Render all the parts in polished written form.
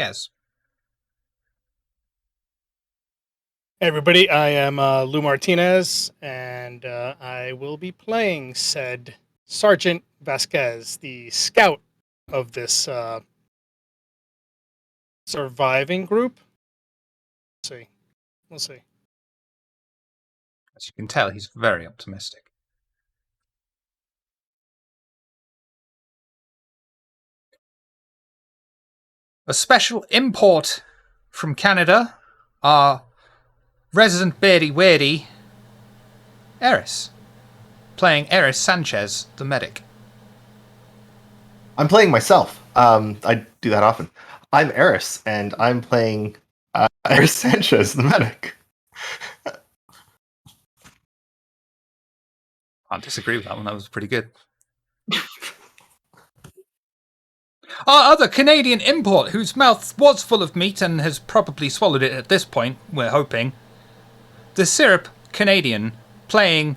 Yes. Hey everybody, I am Lou Martinez, and I will be playing said Sergeant Vasquez, the scout of this surviving group. We'll see. As you can tell, he's very optimistic. A special import from Canada, our resident beardy weirdy, Eris, playing Eris Sanchez, the medic. I'm playing myself. I do that often. I'm Eris, and I'm playing Eris Sanchez, the medic. Can't disagree with that one. That was pretty good. Our other Canadian import, whose mouth was full of meat and has probably swallowed it at this point, we're hoping. The Syrup Canadian, playing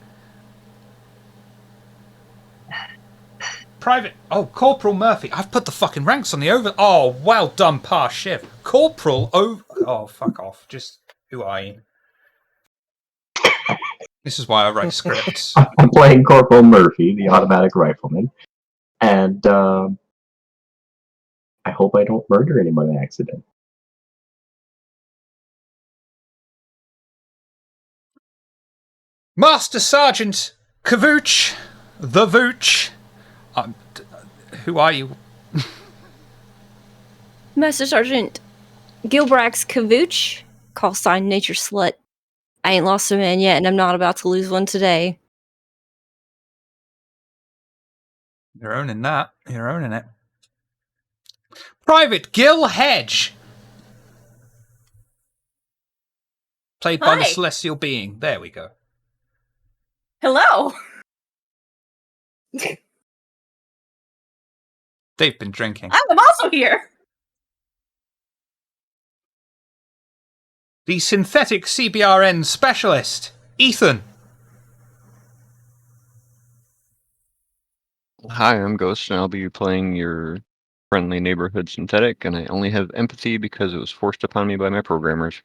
Private... Oh, Corporal Murphy. I've put the fucking ranks on the over... Oh, well done, Pa Shiv. Corporal Oh, fuck off. Just... Who are you? This is why I write scripts. I'm playing Corporal Murphy, the automatic rifleman. And, I hope I don't murder anyone by accident. Master Sergeant Kavooch, the Vooch. Who are you? Master Sergeant Gilbrax Kavooch, call sign Nature Slut. I ain't lost a man yet, and I'm not about to lose one today. You're owning that. You're owning it. Private Gil Hedge. Played by the Celestial Being. There we go. Hello. They've been drinking. I'm also here. The synthetic CBRN specialist, Ethan. Hi, I'm Ghost, and I'll be playing your friendly neighborhood synthetic, and I only have empathy because it was forced upon me by my programmers.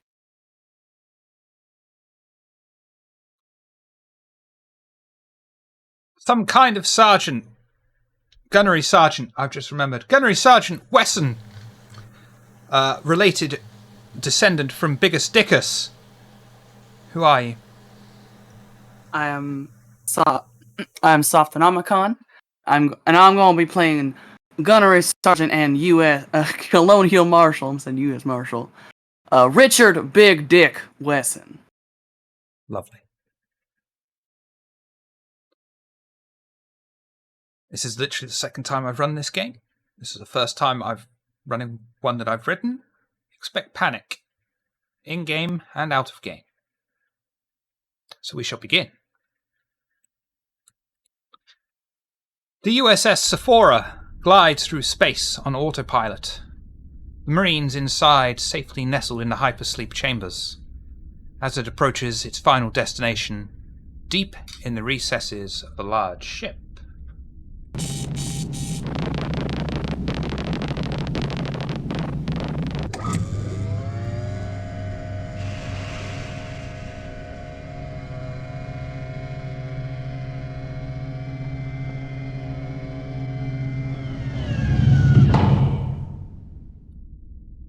Some kind of sergeant. Gunnery Sergeant, I've just remembered. Gunnery Sergeant Wesson. Related descendant from Biggest Dickus. Who are you? I am Softonomicon. I'm going to be playing Gunnery Sergeant and U.S. Colonial Marshal. I'm saying U.S. Marshal. Richard Big Dick Wesson. Lovely. This is literally the second time I've run this game. This is the first time I've run one that I've written. Expect panic. In-game and out of game. So we shall begin. The USS Sephora glides through space on autopilot. The Marines inside safely nestle in the hypersleep chambers. As it approaches its final destination, deep in the recesses of a large ship.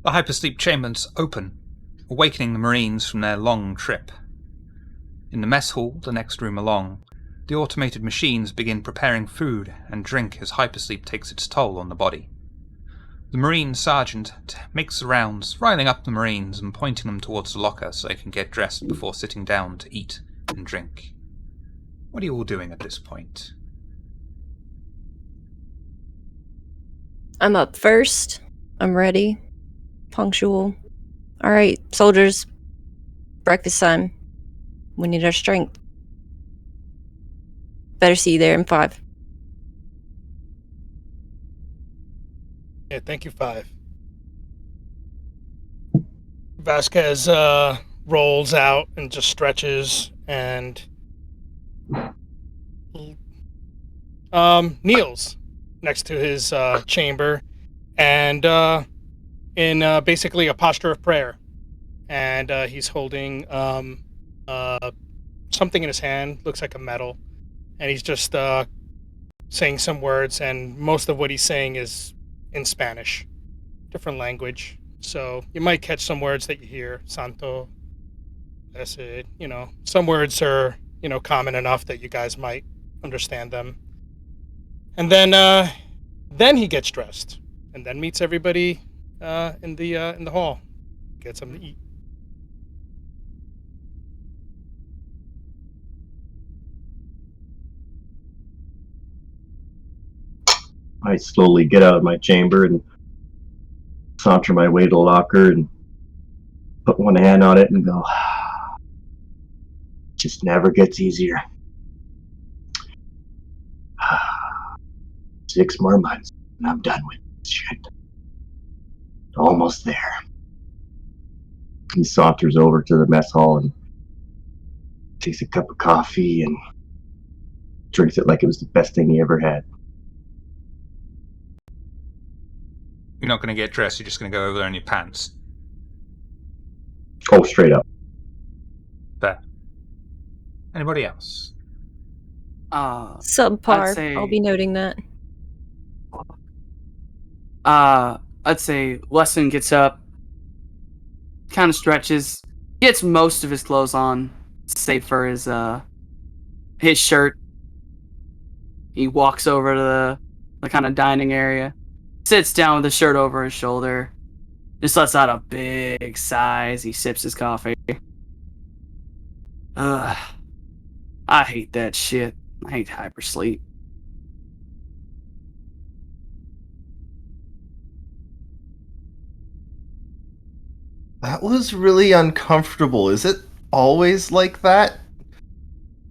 The hypersleep chambers open, awakening the Marines from their long trip. In the mess hall, the next room along, the automated machines begin preparing food and drink as hypersleep takes its toll on the body. The Marine Sergeant makes the rounds, riling up the Marines and pointing them towards the locker so they can get dressed before sitting down to eat and drink. What are you all doing at this point? I'm up first. I'm ready. Punctual. Alright, soldiers. Breakfast time. We need our strength. Better see you there in 5. Yeah, thank you, 5. Vasquez rolls out and just stretches and kneels next to his chamber and in basically a posture of prayer, and he's holding something in his hand, looks like a medal, and he's just saying some words, and most of what he's saying is in Spanish, different language. So you might catch some words that you hear, Santo, Blessed, some words are, common enough that you guys might understand them. And then he gets dressed, and then meets everybody in the hall, gets something to eat. I slowly get out of my chamber and saunter my way to the locker and put one hand on it and go, just never gets easier. 6 more months and I'm done with this shit. Almost there. He saunters over to the mess hall and takes a cup of coffee and drinks it like it was the best thing he ever had. You're not going to get dressed, you're just going to go over there in your pants. Oh, straight up. Fair. Anybody else? Subpar. I'd say- I'll be noting that. I'd say Weston gets up, kind of stretches, gets most of his clothes on, save for his shirt. He walks over to the kind of dining area, sits down with the shirt over his shoulder, just lets out a big sigh as he sips his coffee. I hate that shit. I hate hypersleep. That was really uncomfortable. Is it always like that?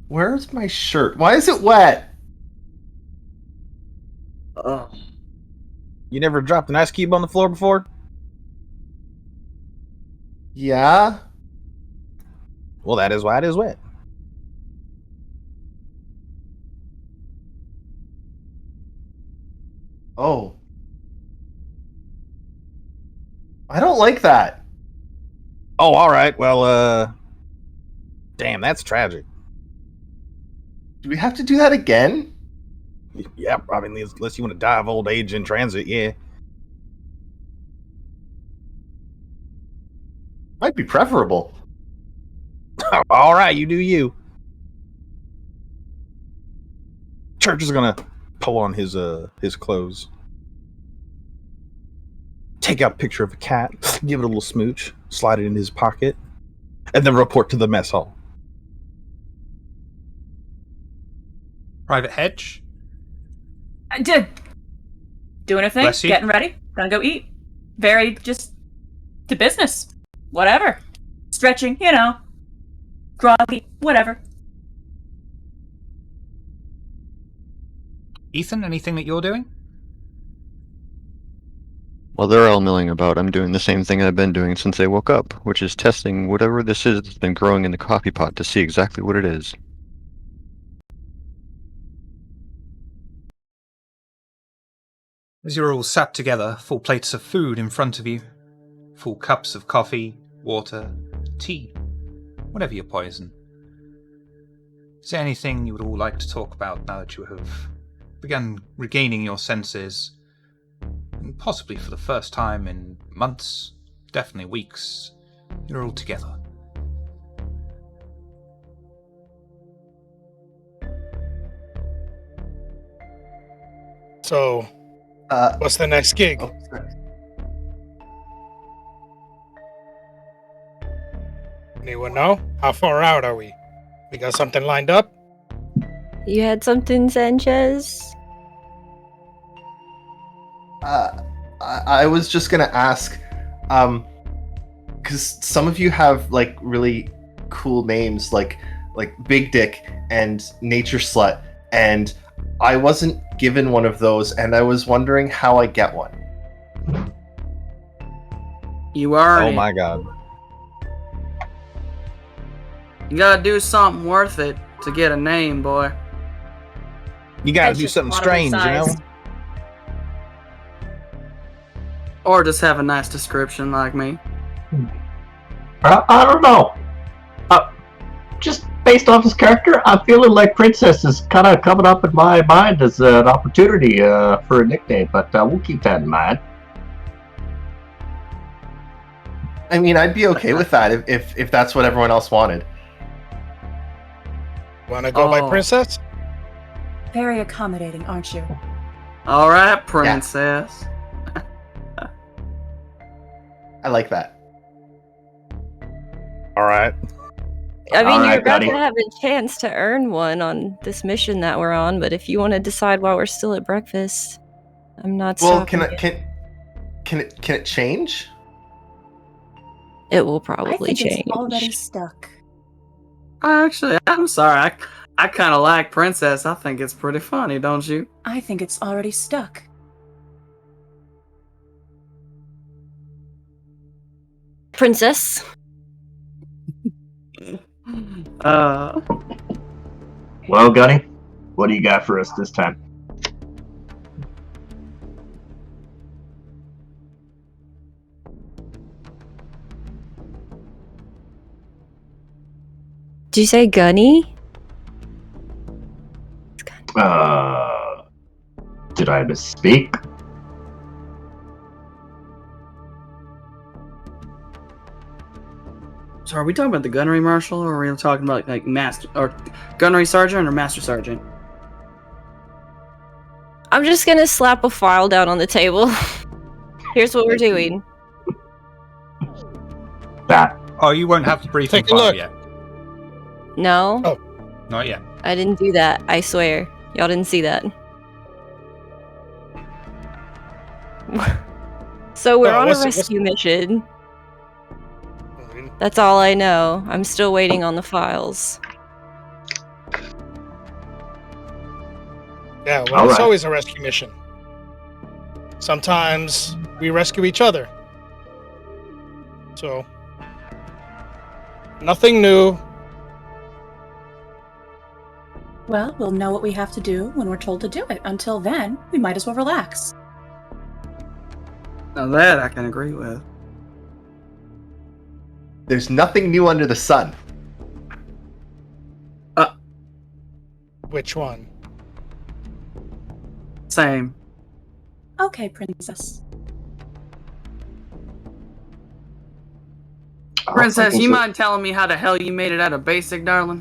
Where's my shirt? Why is it wet? You never dropped an ice cube on the floor before? Yeah? Well, that is why it is wet. Oh. I don't like that. Oh, all right. Well, damn, that's tragic. Do we have to do that again? Yeah, I mean, unless you want to die of old age in transit, yeah. Might be preferable. All right, you do you. Church is gonna pull on his clothes, take out a picture of a cat, give it a little smooch, slide it in his pocket, and then report to the mess hall. Private Hedge? I did. Doing a thing, Bless you. getting ready, gonna go eat. Very just to business. Whatever. Stretching, groggy, whatever. Ethan, anything that you're doing? While they're all milling about, I'm doing the same thing I've been doing since I woke up, which is testing whatever this is that's been growing in the coffee pot to see exactly what it is. As you're all sat together, full plates of food in front of you, full cups of coffee, water, tea, whatever your poison. Is there anything you would all like to talk about now that you have begun regaining your senses, and possibly for the first time in months, definitely weeks, you're all together? So, what's the next gig? Oh, sorry. Anyone know? How far out are we? We got something lined up? You had something, Sanchez? I was just gonna ask, because some of you have like really cool names, like Big Dick and Nature Slut, and I wasn't given one of those, and I was wondering how I get one. You are. Oh my god. You gotta do something worth it to get a name, boy. You gotta That's do just something audibly strange, you know? sized. Or just have a nice description like me. I don't know. Just based off his character, I'm feeling like Princess is kind of coming up in my mind as an opportunity for a nickname, but we'll keep that in mind. I mean, I'd be okay with that if that's what everyone else wanted. Want to go by Princess? Very accommodating, aren't you? All right, Princess. I like that. All right. I mean, All right, you're about buddy. to have a chance to earn one on this mission that we're on, but if you want to decide while we're still at breakfast, I'm not Well, stopping can it change? It will I probably think change. it's already stuck. Actually, I'm sorry. I kind of like Princess. I think it's pretty funny, don't you? I think it's already stuck. Princess, Well, Gunny, what do you got for us this time? did you say Gunny? Did I misspeak? So are we talking about the gunnery marshal, or are we talking about like master or gunnery sergeant or master sergeant? I'm just gonna slap a file down on the table. Here's what we're doing. That. Oh, you won't have the briefing Take a file look. yet. No, Oh. Not yet. I didn't do that. I swear. Y'all didn't see that. So we're Oh, on a what's- rescue mission. That's all I know. I'm still waiting on the files. Yeah, well, All it's right. always a rescue mission. Sometimes we rescue each other. So, nothing new. Well, we'll know what we have to do when we're told to do it. Until then, we might as well relax. Now that I can agree with. There's nothing new under the sun. Which one? Same. Okay, Princess. Princess, Okay, you so- mind telling me how the hell you made it out of basic, darling?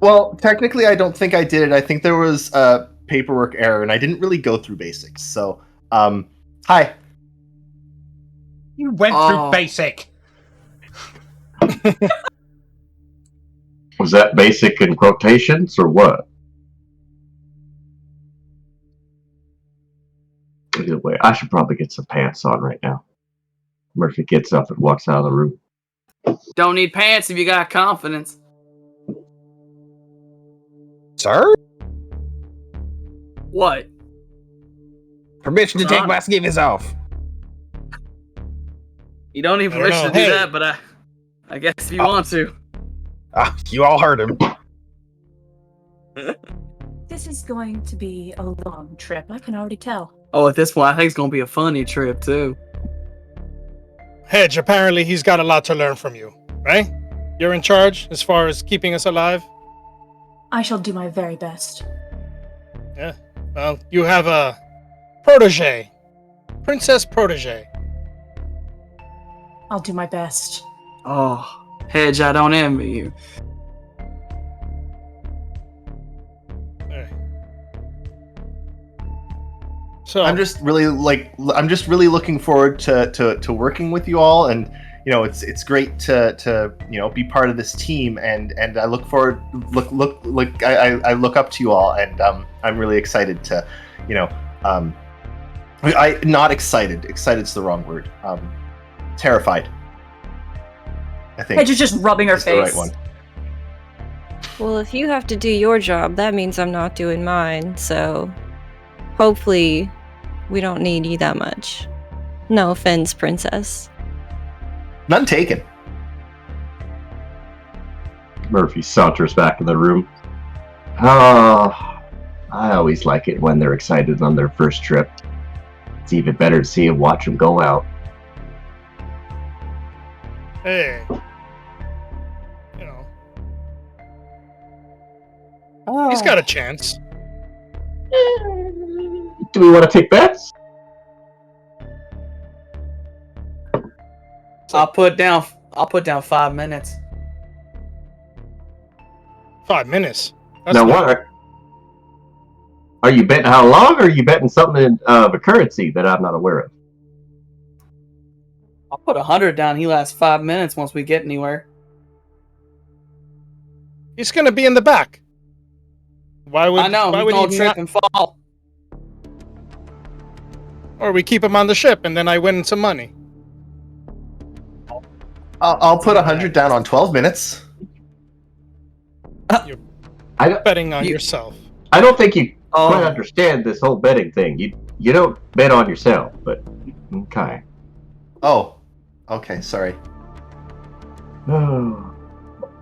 Well, technically, I don't think I did it. I think there was a paperwork error, and I didn't really go through basics. So, hi. You went Oh. through basic. Was that basic in quotations or what? Either way, I should probably get some pants on right now. Murphy gets up and walks out of the room. Don't need pants if you got confidence. Sir? What? Permission to take Son. my skivvies off. You don't need I don't permission know. to do Hey. that, but I guess if you want to. Ah, you all heard him. This is going to be a long trip. I can already tell. Oh, at this point, I think it's gonna be a funny trip too. Hedge, apparently he's got a lot to learn from you, right? You're in charge as far as keeping us alive? I shall do my very best. Yeah. Well, you have a protege. Princess protege. I'll do my best. Oh, Hedge, I don't envy you. Alright. So I'm just really looking forward to working with you all, and it's great to be part of this team, and I look forward I look up to you all, and I'm really excited to I not excited. Excited's the wrong word. Terrified. I think Hedge is just rubbing her is the right face. one. Well, if you have to do your job, that means I'm not doing mine, so hopefully we don't need you that much. No offense, Princess. None taken. Murphy saunters back in the room. Oh, I always like it when they're excited on their first trip. It's even better to see him watch him go out. Hey, you know, he's got a chance. Do we want to take bets? I'll put down 5 minutes. 5 minutes. That's Now, not- what are you betting? How long? Or are you betting something of a currency that I'm not aware of? I'll put 100 down. He lasts 5 minutes once we get anywhere. He's gonna be in the back. Why would I know. Why He's would gonna he trip not? and fall. Or we keep him on the ship, and then I win some money. I'll put 100 down on 12 minutes. Betting on yourself. I don't think you Oh. quite understand this whole betting thing. You don't bet on yourself, but okay. Oh, okay. Sorry. Oh,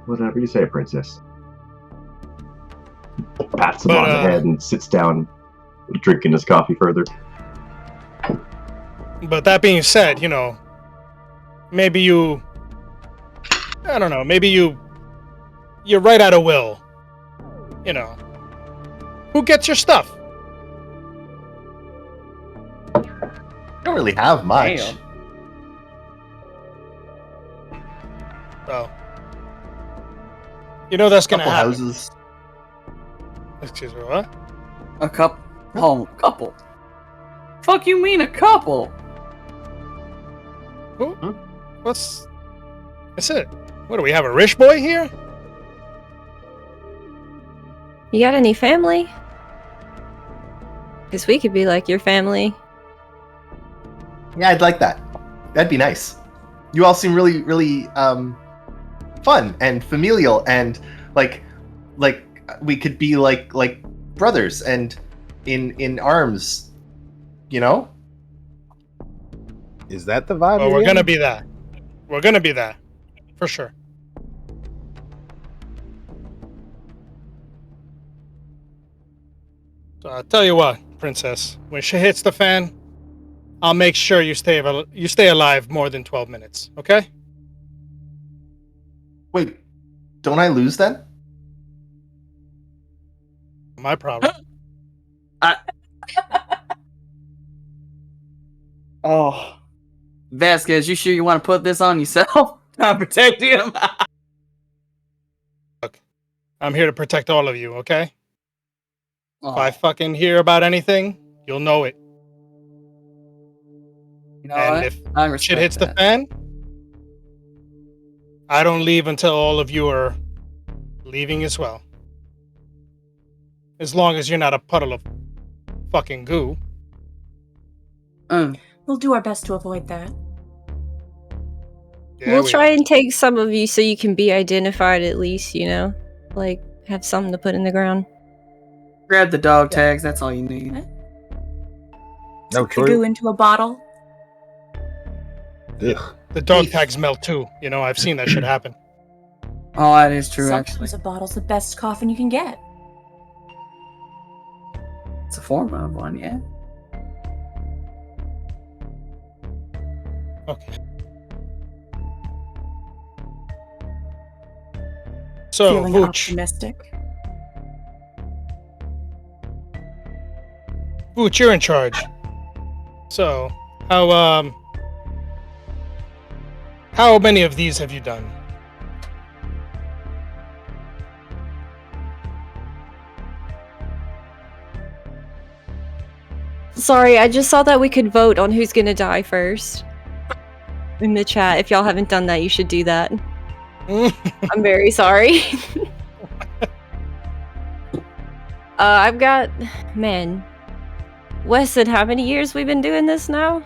whatever you say, princess. Pats him But, on the head and sits down, drinking his coffee further. But that being said, you know, maybe you, I don't know, maybe you write out a will. You know, who gets your stuff? I don't really have much. Damn. So, you know that's gonna Couple happen. houses. Excuse me, what? A couple. Oh, couple. Fuck you mean a couple? Who? What's? That's it. What do we have? A rich boy here? You got any family? Because we could be like your family. Yeah, I'd like that. That'd be nice. You all seem really, really fun and familial, and like we could be like brothers and in arms. You know? Is that the vibe? Well, we're gonna be that. We're gonna be that, for sure. So I'll tell you what, princess. When shit hits the fan, I'll make sure you stay alive more than 12 minutes. Okay? Wait, don't I lose then? My problem. Oh. Vasquez, you sure you want to put this on yourself? I'm protecting him. I'm here to protect all of you. Okay? Oh, If I fucking hear about anything, you'll know it. you know And what? if I respect shit hits the that. fan, I don't leave until all of you are leaving as well. As long as you're not a puddle of fucking goo. We'll do our best to avoid that. Yeah, We'll we try are. and take some of you so you can be identified at least, you know? Like, have something to put in the ground. Grab the dog tags. That's all you need. No, Put the goo into a bottle. Ugh. The dog tags melt too. You know, I've seen that shit happen. Oh, that is true, actually. Sometimes a bottle's the best coffin you can get. It's a form of one, yeah. Okay. So, Feeling Vooch, optimistic. Vooch, you're in charge. So, how many of these have you done? Sorry, I just saw that we could vote on who's gonna die first. In the chat. If y'all haven't done that, you should do that. I'm very sorry. I've got... Man. Weston, how many years we've been doing this now?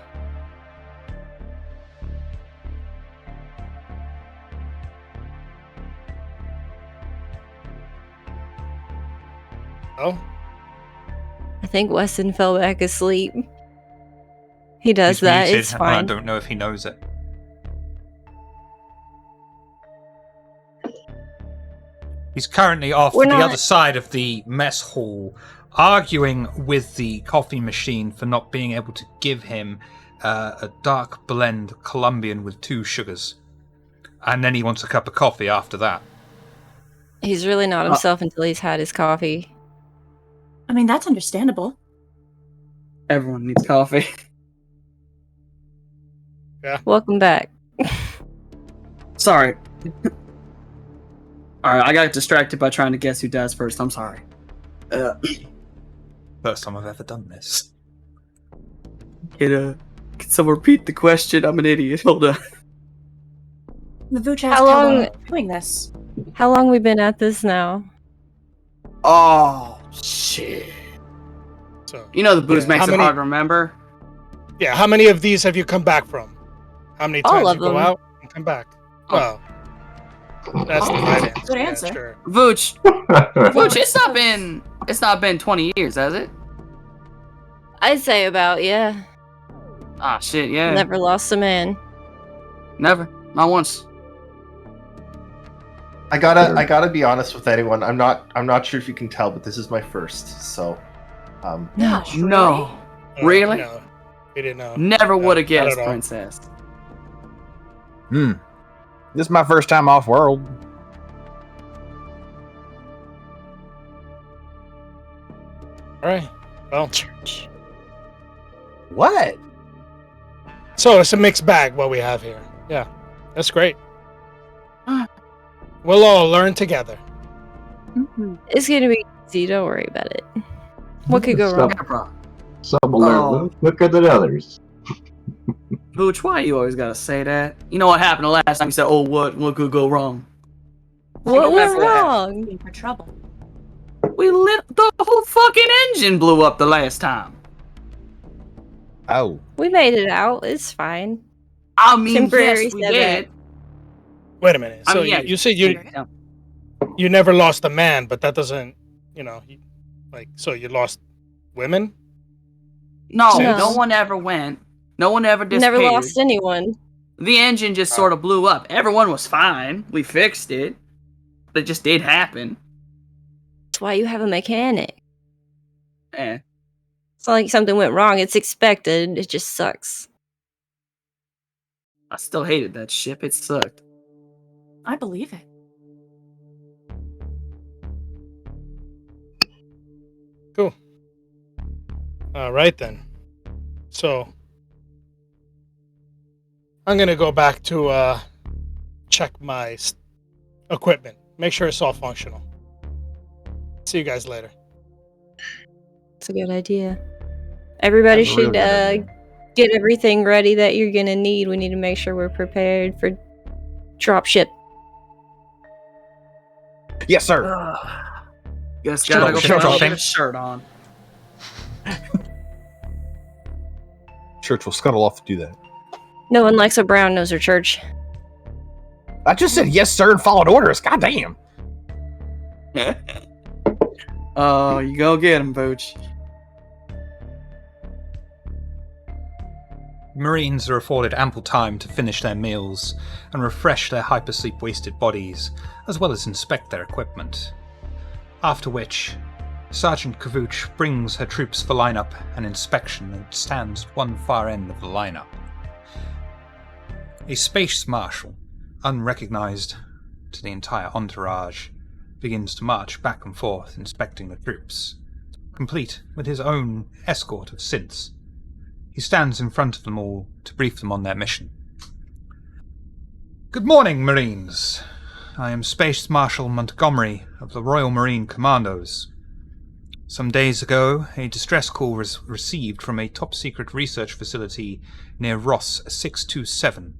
Oh, I think Weston fell back asleep. He does He's that, muted, it's and I fine. don't know if he knows it. He's currently off We're to the not- other side of the mess hall, arguing with the coffee machine for not being able to give him a dark blend Colombian with 2 sugars. And then he wants a cup of coffee after that. He's really not himself until he's had his coffee. I mean, that's understandable. Everyone needs coffee. Welcome back. Sorry. Alright, I got distracted by trying to guess who dies first. I'm sorry. First time I've ever done this. Can someone repeat the question? I'm an idiot. Hold on. The Vooch How asked how long- long we're doing this. How long we been at this now? Oh, shit. So, You know the booze Yeah, makes how it many- hard to remember? yeah, how many of these have you come back from? How many All times of you go them. out and come back? Well, that's the right answer. Good yeah, answer. Sure. Vooch, it's not been 20 years, has it? I'd say about, yeah. Ah, shit, yeah. Never lost a man. Never. Not once. I gotta be honest with anyone. I'm not sure if you can tell, but this is my first. So, Gosh, No. No, Really? No, we didn't know. Never would have not at guessed, all. Princess. This is my first time off world. All right. Well, Church. What? so it's a mixed bag what we have here. Yeah, that's great. Ah. We'll all learn together. Mhm. It's gonna be easy, don't worry about it. What could go wrong? Yeah, bro. Some will learn quicker than others. Vooch, why you always gotta say that? You know what happened the last time you said, oh, what could go wrong? What That's went what happened. wrong? In for trouble. We lit the whole fucking engine blew up the last time. Oh. We made it out. It's fine. I mean, Temporary yes, we setback. did. Wait a minute. I So mean, yeah, you said you Yeah. never lost a man, but that doesn't, so you lost women? No, No. no one ever went. No one ever disappeared. Never lost anyone. The engine just sort of blew up. Everyone was fine. We fixed it. But it just did happen. That's why you have a mechanic. Eh. It's not like something went wrong. It's expected. It just sucks. I still hated that ship. It sucked. I believe it. Cool. All right then. So I'm gonna go back to check my equipment. Make sure it's all functional. See you guys later. It's a good idea. Everybody That's a real should good idea. get everything ready that you're gonna need. We need to make sure we're prepared for dropship. Yes, sir. Guess gotta go Shut put up. a shirt on. Church will scuttle off to do that. No one likes a brown noser, Church. I just said yes, sir, and followed orders. God damn. Oh, you go get him, Booch. Marines are afforded ample time to finish their meals and refresh their hypersleep-wasted bodies, as well as inspect their equipment. After which, Sergeant Kavooch brings her troops for lineup and inspection and stands at one far end of the lineup. A space marshal, unrecognized to the entire entourage, begins to march back and forth inspecting the troops, complete with his own escort of synths. He stands in front of them all to brief them on their mission. Good morning, Marines. I am Space Marshal Montgomery of the Royal Marine Commandos. Some days ago, a distress call was received from a top-secret research facility near Ross 627.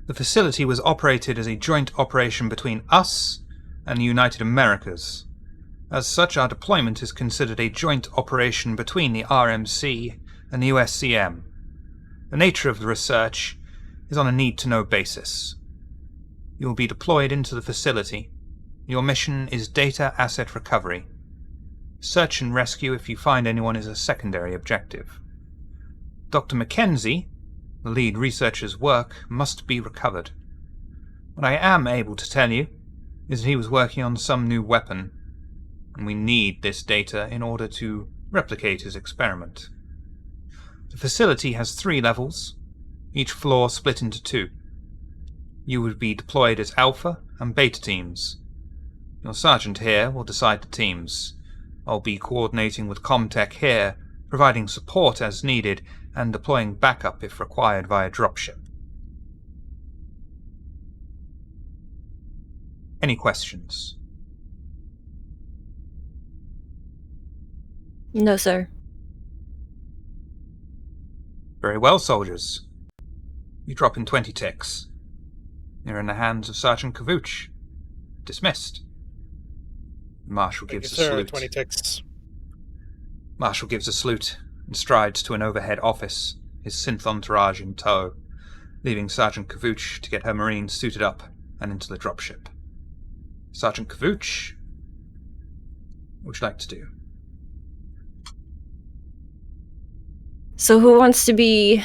The facility was operated as a joint operation between us and the United Americas. As such, our deployment is considered a joint operation between the RMC and the USCM. The nature of the research is on a need-to-know basis. You will be deployed into the facility. Your mission is data asset recovery. Search and rescue if you find anyone is a secondary objective. Dr. Mackenzie, the lead researcher's work, must be recovered. What I am able to tell you is that he was working on some new weapon. and we need this data in order to replicate his experiment. The facility has 3 levels, each floor split into 2. You would be deployed as Alpha and Beta teams. Your sergeant here will decide the teams. I'll be coordinating with Comtech here, providing support as needed, and deploying backup if required via dropship. Any questions? No, sir. Very well, soldiers. You drop in 20 ticks. You're in the hands of Sergeant Kavooch. Dismissed. Marshal Thank you, gives a sir. salute. 20 ticks. Marshal gives a salute and strides to an overhead office, his synth entourage in tow, leaving Sergeant Kavooch to get her Marines suited up and into the dropship. Sergeant Kavooch, what would you like to do? So who wants to be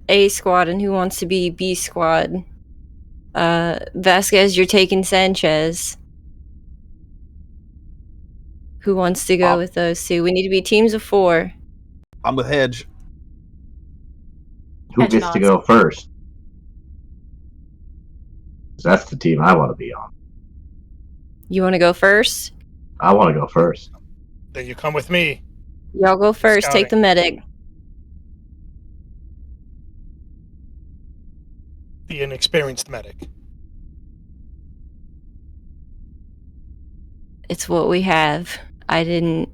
A squad and who wants to be B squad? Vasquez, you're taking Sanchez. Who wants to go with those two? We need to be teams of 4. I'm with Hedge. Who Hedge gets to nods. go first? 'Cause that's the team I want to be on. You want to go first? I want to go first. Then you come with me. Y'all go first. Take the medic. The inexperienced medic. It's what we have. I didn't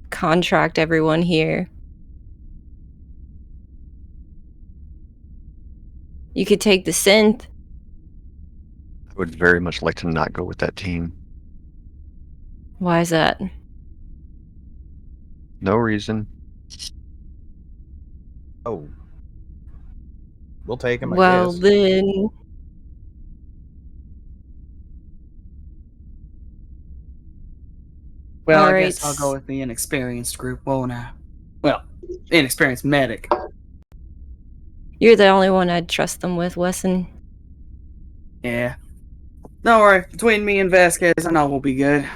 contract everyone here. You could take the synth. I would very much like to not go with that team. Why is that? No reason. Oh. We'll take him, I Well, guess. then. Well, I Alright. guess I'll go with the inexperienced group, won't I? Well, inexperienced medic. You're the only one I'd trust them with, Wesson. Yeah. Don't worry, between me and Vasquez, I know we'll be good.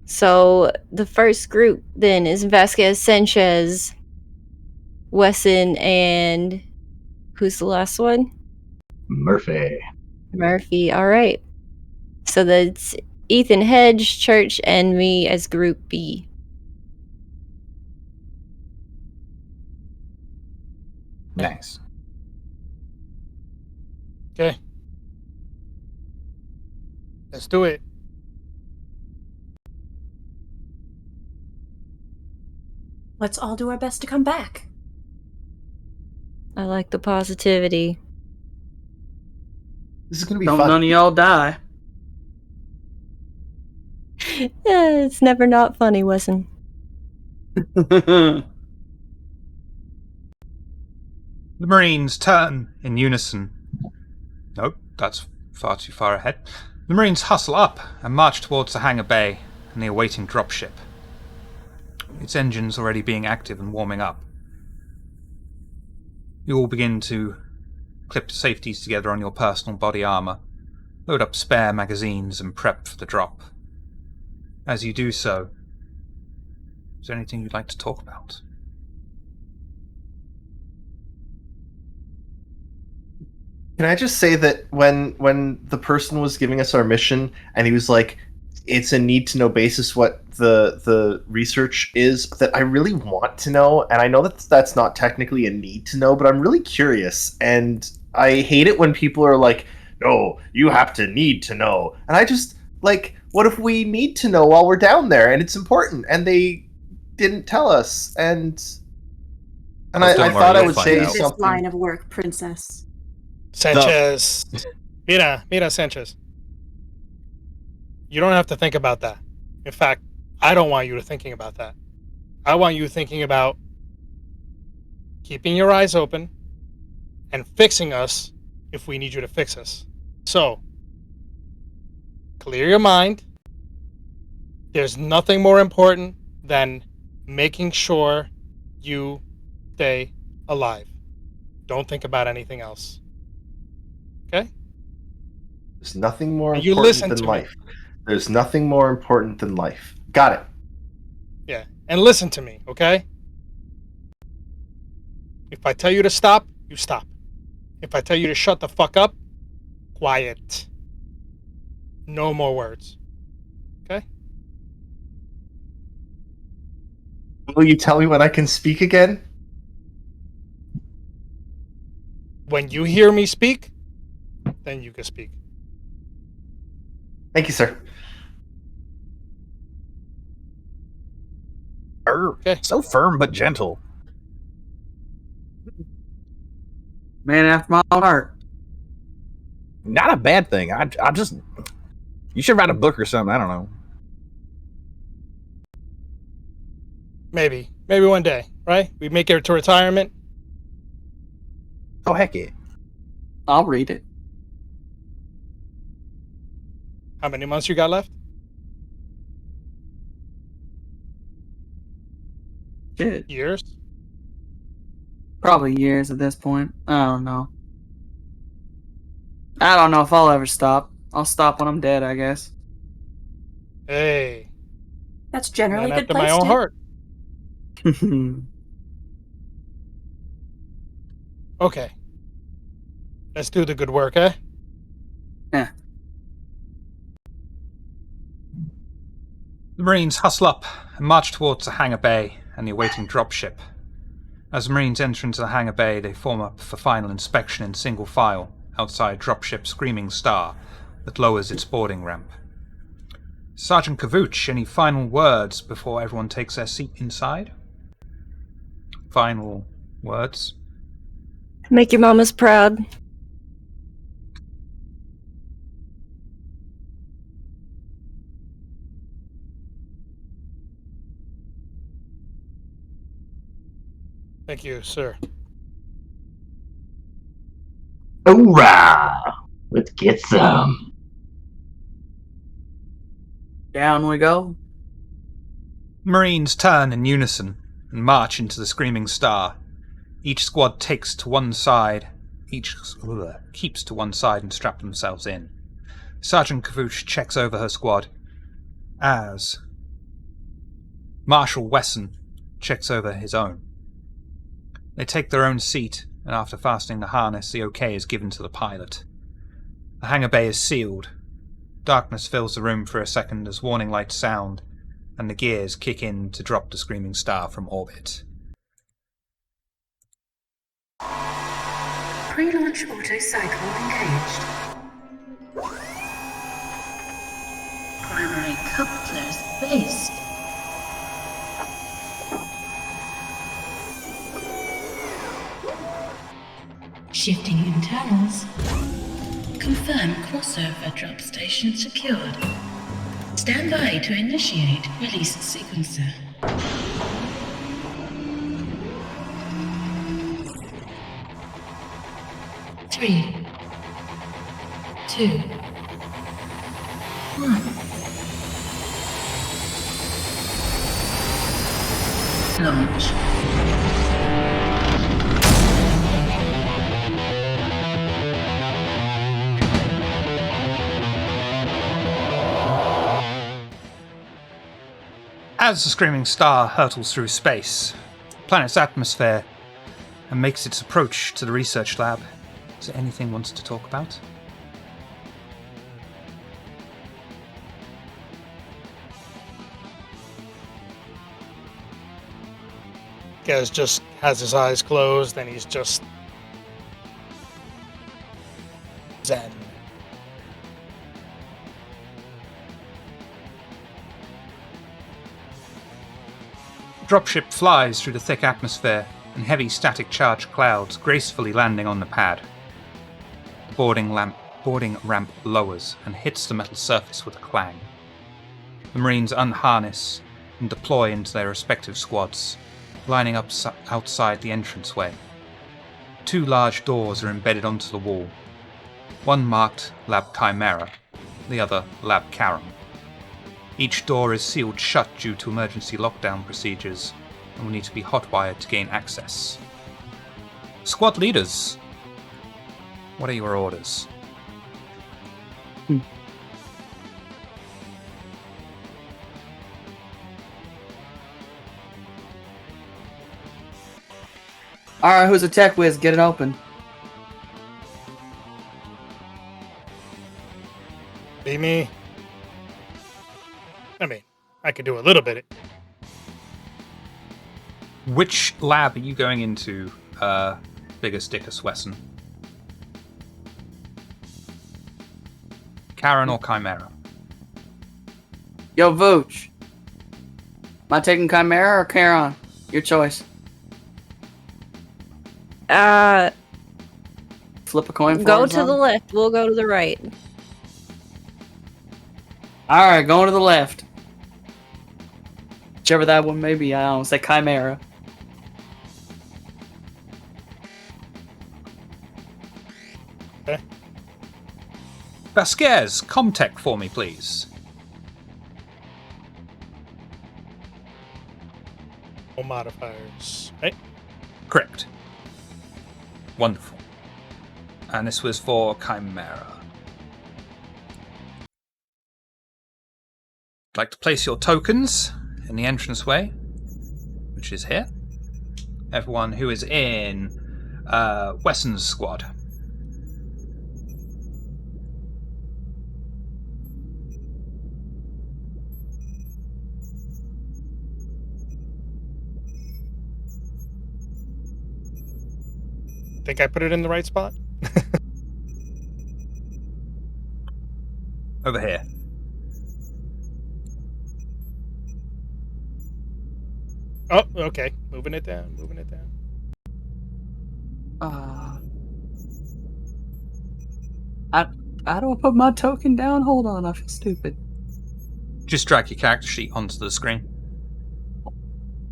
So, the first group then is Vasquez, Sanchez, Wesson, and who's the last one? Murphy. Murphy. Alright. So that's Ethan, Hedge, Church, and me as Group B. Nice. Okay. Let's do it. Let's all do our best to come back. I like the positivity. This is gonna be Don't fun. none of y'all die. It's never not funny, Wesson. The Marines turn in unison. Nope, that's far too far ahead. The Marines hustle up and march towards the hangar bay and the awaiting dropship. Its engines already being active and warming up. You all begin to clip safeties together on your personal body armor, load up spare magazines and prep for the drop. As you do so, is there anything you'd like to talk about? Can I just say that when the person was giving us our mission and he was like, it's a need to know basis what the research is, that I really want to know, and I know that that's not technically a need to know, but I'm really curious, and I hate it when people are like, no, you have to need to know. And I just, like, what if we need to know while we're down there and it's important and they didn't tell us? And Well, don't I worry, thought I you'll would find say out. This something. line of work, princess. Sanchez. Mira, Sanchez. You don't have to think about that. In fact, I don't want you to thinking about that. I want you thinking about keeping your eyes open and fixing us if we need you to fix us. So, clear your mind. There's nothing more important than making sure you stay alive. Don't think about anything else. Okay? There's nothing more You important listen than to me. life. There's nothing more important than life. Got it. Yeah, and listen to me, okay? If I tell you to stop, you stop. If I tell you to shut the fuck up, quiet. No more words. Okay? Will you tell me when I can speak again? When you hear me speak, then you can speak. Thank you, sir. Okay. So firm but gentle. Man after my own heart. Not a bad thing. I just. You should write a book or something. I don't know. Maybe one day, right? We make it to retirement. Oh, heck yeah. I'll read it. How many months you got left? Shit. Years? Probably years at this point. I don't know. I don't know if I'll ever stop. I'll stop when I'm dead, I guess. Hey, That's generally man a good after my place own to. heart. Okay. Let's do the good work, eh? Yeah. The Marines hustle up and march towards the hangar bay and the awaiting dropship. As the Marines enter into the hangar bay, they form up for final inspection in single file outside dropship Screaming Star that lowers its boarding ramp. Sergeant Kavooch, any final words before everyone takes their seat inside? Final words? Make your mamas proud. Thank you, sir. Hoorah! Let's get some. Down we go. Marines turn in unison and march into the Screaming Star. Each squad takes to one side, keeps to one side and strap themselves in. Sergeant Kavooch checks over her squad as Marshal Wesson checks over his own. They take their own seat, and after fastening the harness, the OK is given to the pilot. The hangar bay is sealed. Darkness fills the room for a second as warning lights sound, and the gears kick in to drop the Screaming Star from orbit. Pre-launch autocycle engaged. Primary couplers based. Shifting internals. Confirm crossover drop station secured. Stand by to initiate release sequencer. Three, two, one. Launch. As the Screaming Star hurtles through space, the planet's atmosphere, and makes its approach to the research lab, is there anything one wants to talk about? Gaz just has his eyes closed and he's just zen. Dropship flies through the thick atmosphere and heavy static charge clouds, gracefully landing on the pad. The boarding ramp lowers and hits the metal surface with a clang. The Marines unharness and deploy into their respective squads, lining up outside the entranceway. Two large doors are embedded onto the wall, one marked Lab Chimera, the other Lab Karam. Each door is sealed shut due to emergency lockdown procedures and will need to be hotwired to gain access. Squad leaders, what are your orders? Alright, who's a tech whiz? Get it open. Be me. I mean, I could do a little bit. Which lab are you going into, Biggest Dickus Wesson? Karen or Chimera? Yo, Vooch. Am I taking Chimera or Charon? Your choice. Flip a coin for Go us, to the huh? left. We'll go to the right. Alright, going to the left. Whichever that one may be, I don't say Chimera. Okay. Vasquez, Comtech for me, please. No modifiers. Right? Correct. Wonderful. And this was for Chimera. I'd like to place your tokens in the entranceway, which is here. Everyone who is in Wesson's squad. Think I put it in the right spot? Over here. Oh, okay. Moving it down. I don't put my token down. Hold on, I feel stupid. Just drag your character sheet onto the screen.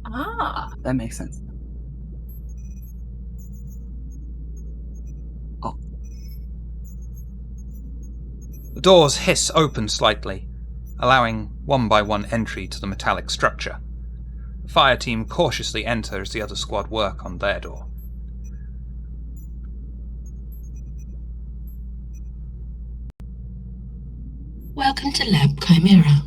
Ah, that makes sense. The doors hiss open slightly, allowing one by one entry to the metallic structure. The fire team cautiously enter as the other squad work on their door. Welcome to Lab Chimera.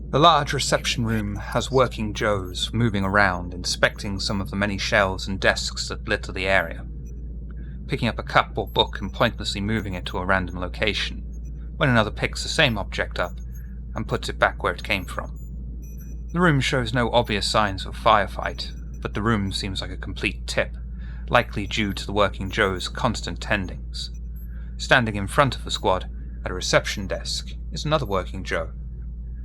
The large reception room has working Joes moving around, inspecting some of the many shelves and desks that litter the area, picking up a cup or book and pointlessly moving it to a random location, when another picks the same object up and puts it back where it came from. The room shows no obvious signs of a firefight, but the room seems like a complete tip, likely due to the working Joe's constant tendings. Standing in front of the squad, at a reception desk, is another working Joe.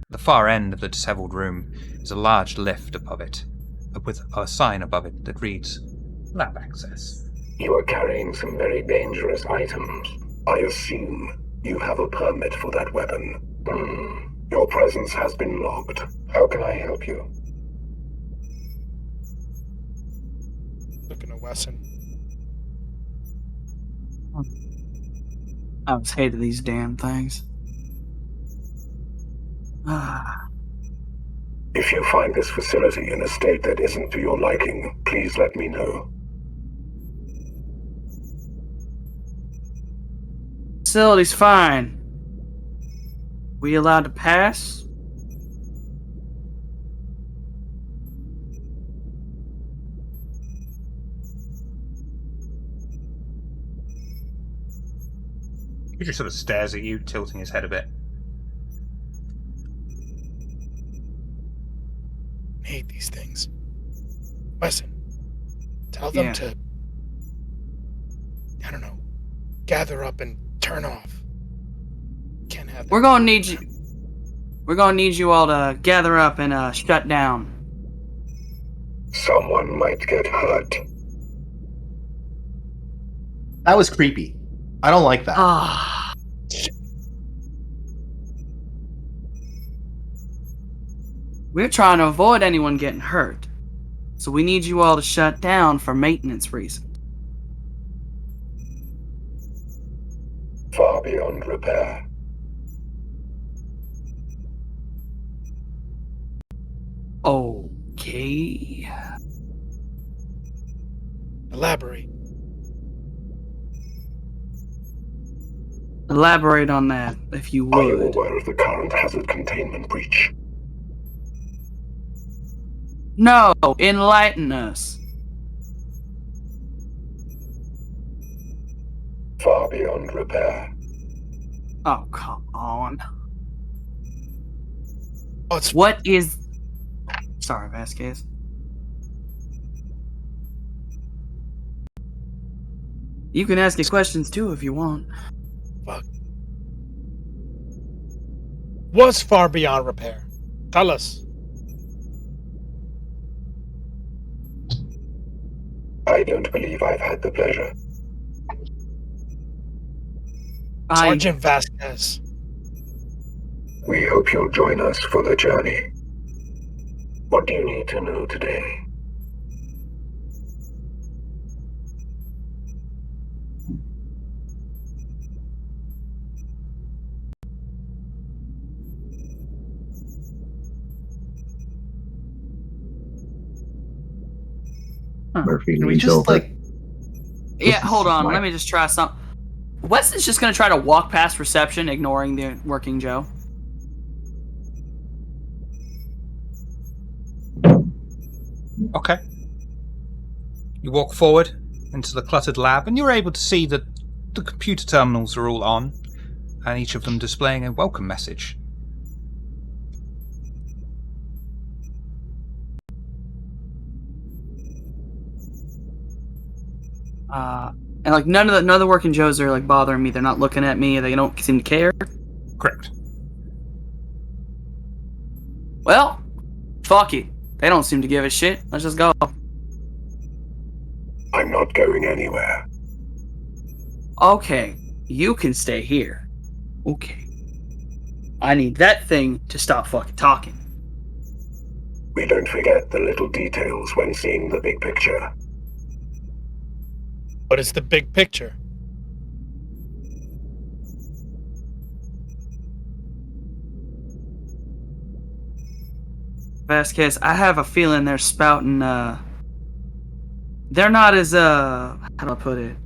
At the far end of the disheveled room is a large lift above it, with a sign above it that reads, Lab Access. You are carrying some very dangerous items. I assume you have a permit for that weapon. Your presence has been logged. How can I help you? Looking at Wesson. I was hated these damn things. If you find this facility in a state that isn't to your liking, please let me know. Facility's fine. We allowed to pass? He just sort of stares at you, tilting his head a bit. I hate these things. Wesson, tell them to, I don't know, gather up and turn off. Can't have that. We're gonna need you. We're gonna need you all to gather up and shut down. Someone might get hurt. That was creepy. I don't like that. We're trying to avoid anyone getting hurt. So we need you all to shut down for maintenance reasons. Far beyond repair. Okay. Elaborate. Elaborate on that, if you Are you would. aware of the current hazard containment breach? No, enlighten us. Far beyond repair. Oh, come on. Oh, it's What is... Sorry, Vasquez. You can ask me questions too if you want. fuck. What's far beyond repair? Tell us. I don't believe I've had the pleasure. Sergeant Vasquez. We hope you'll join us for the journey. What do you need to know today? Murphy Can we leans just over. like? Yeah, hold on. my- Let me just try something. Weston's just going to try to walk past reception, ignoring the working Joe. Okay. You walk forward into the cluttered lab, and you're able to see that the computer terminals are all on, and each of them displaying a welcome message. And like none of the working Joes are like bothering me. They're not looking at me. They don't seem to care. Correct. Well, fuck it. They don't seem to give a shit. Let's just go. I'm not going anywhere. Okay, you can stay here. Okay. I need that thing to stop fucking talking. We don't forget the little details when seeing the big picture. What is the big picture? Vasquez, I have a feeling they're spouting, they're not as, how do I put it?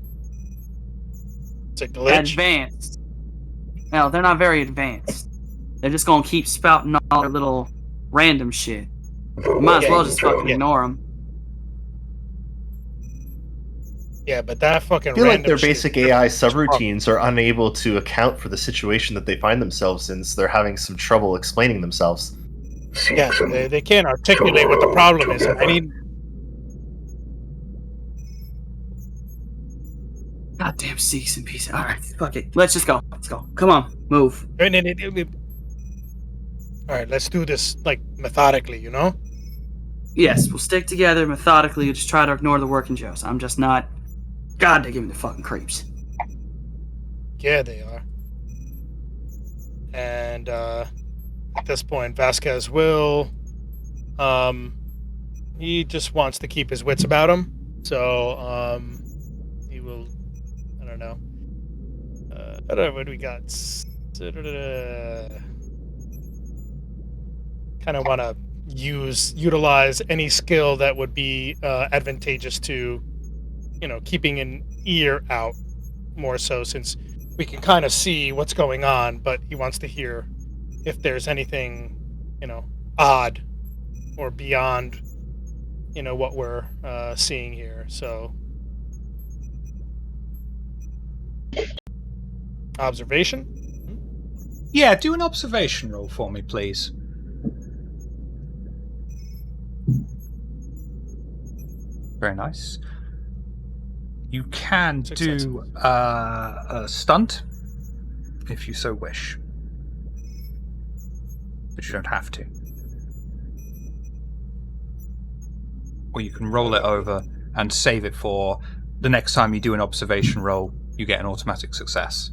It's a glitch. Advanced. No, they're not very advanced. They're just gonna keep spouting all their little random shit. Might as well just fucking ignore them. Yeah, but that fucking I feel like random their shit- basic AI subroutines are unable to account for the situation that they find themselves in, so they're having some trouble explaining themselves. Yeah, they can't articulate what the problem is. I need. Goddamn Seeks and pieces. Alright, fuck it. Let's just go. Let's go. Come on, move. All right, let's do this like methodically, you know? Yes, we'll stick together methodically. Just try to ignore the working Joes. I'm just not. God, they give me the fucking creeps. Yeah, they are. And at this point, Vasquez will. He just wants to keep his wits about him, so he will. I don't know. What do we got? Kind of want to utilize any skill that would be advantageous to, keeping an ear out more so, since we can kind of see what's going on, but he wants to hear if there's anything, odd or beyond, what we're seeing here. So, observation? Yeah, do an observation roll for me, please. Very nice. You can do a stunt if you so wish, but you don't have to. Or you can roll it over and save it for the next time you do an observation roll, you get an automatic success.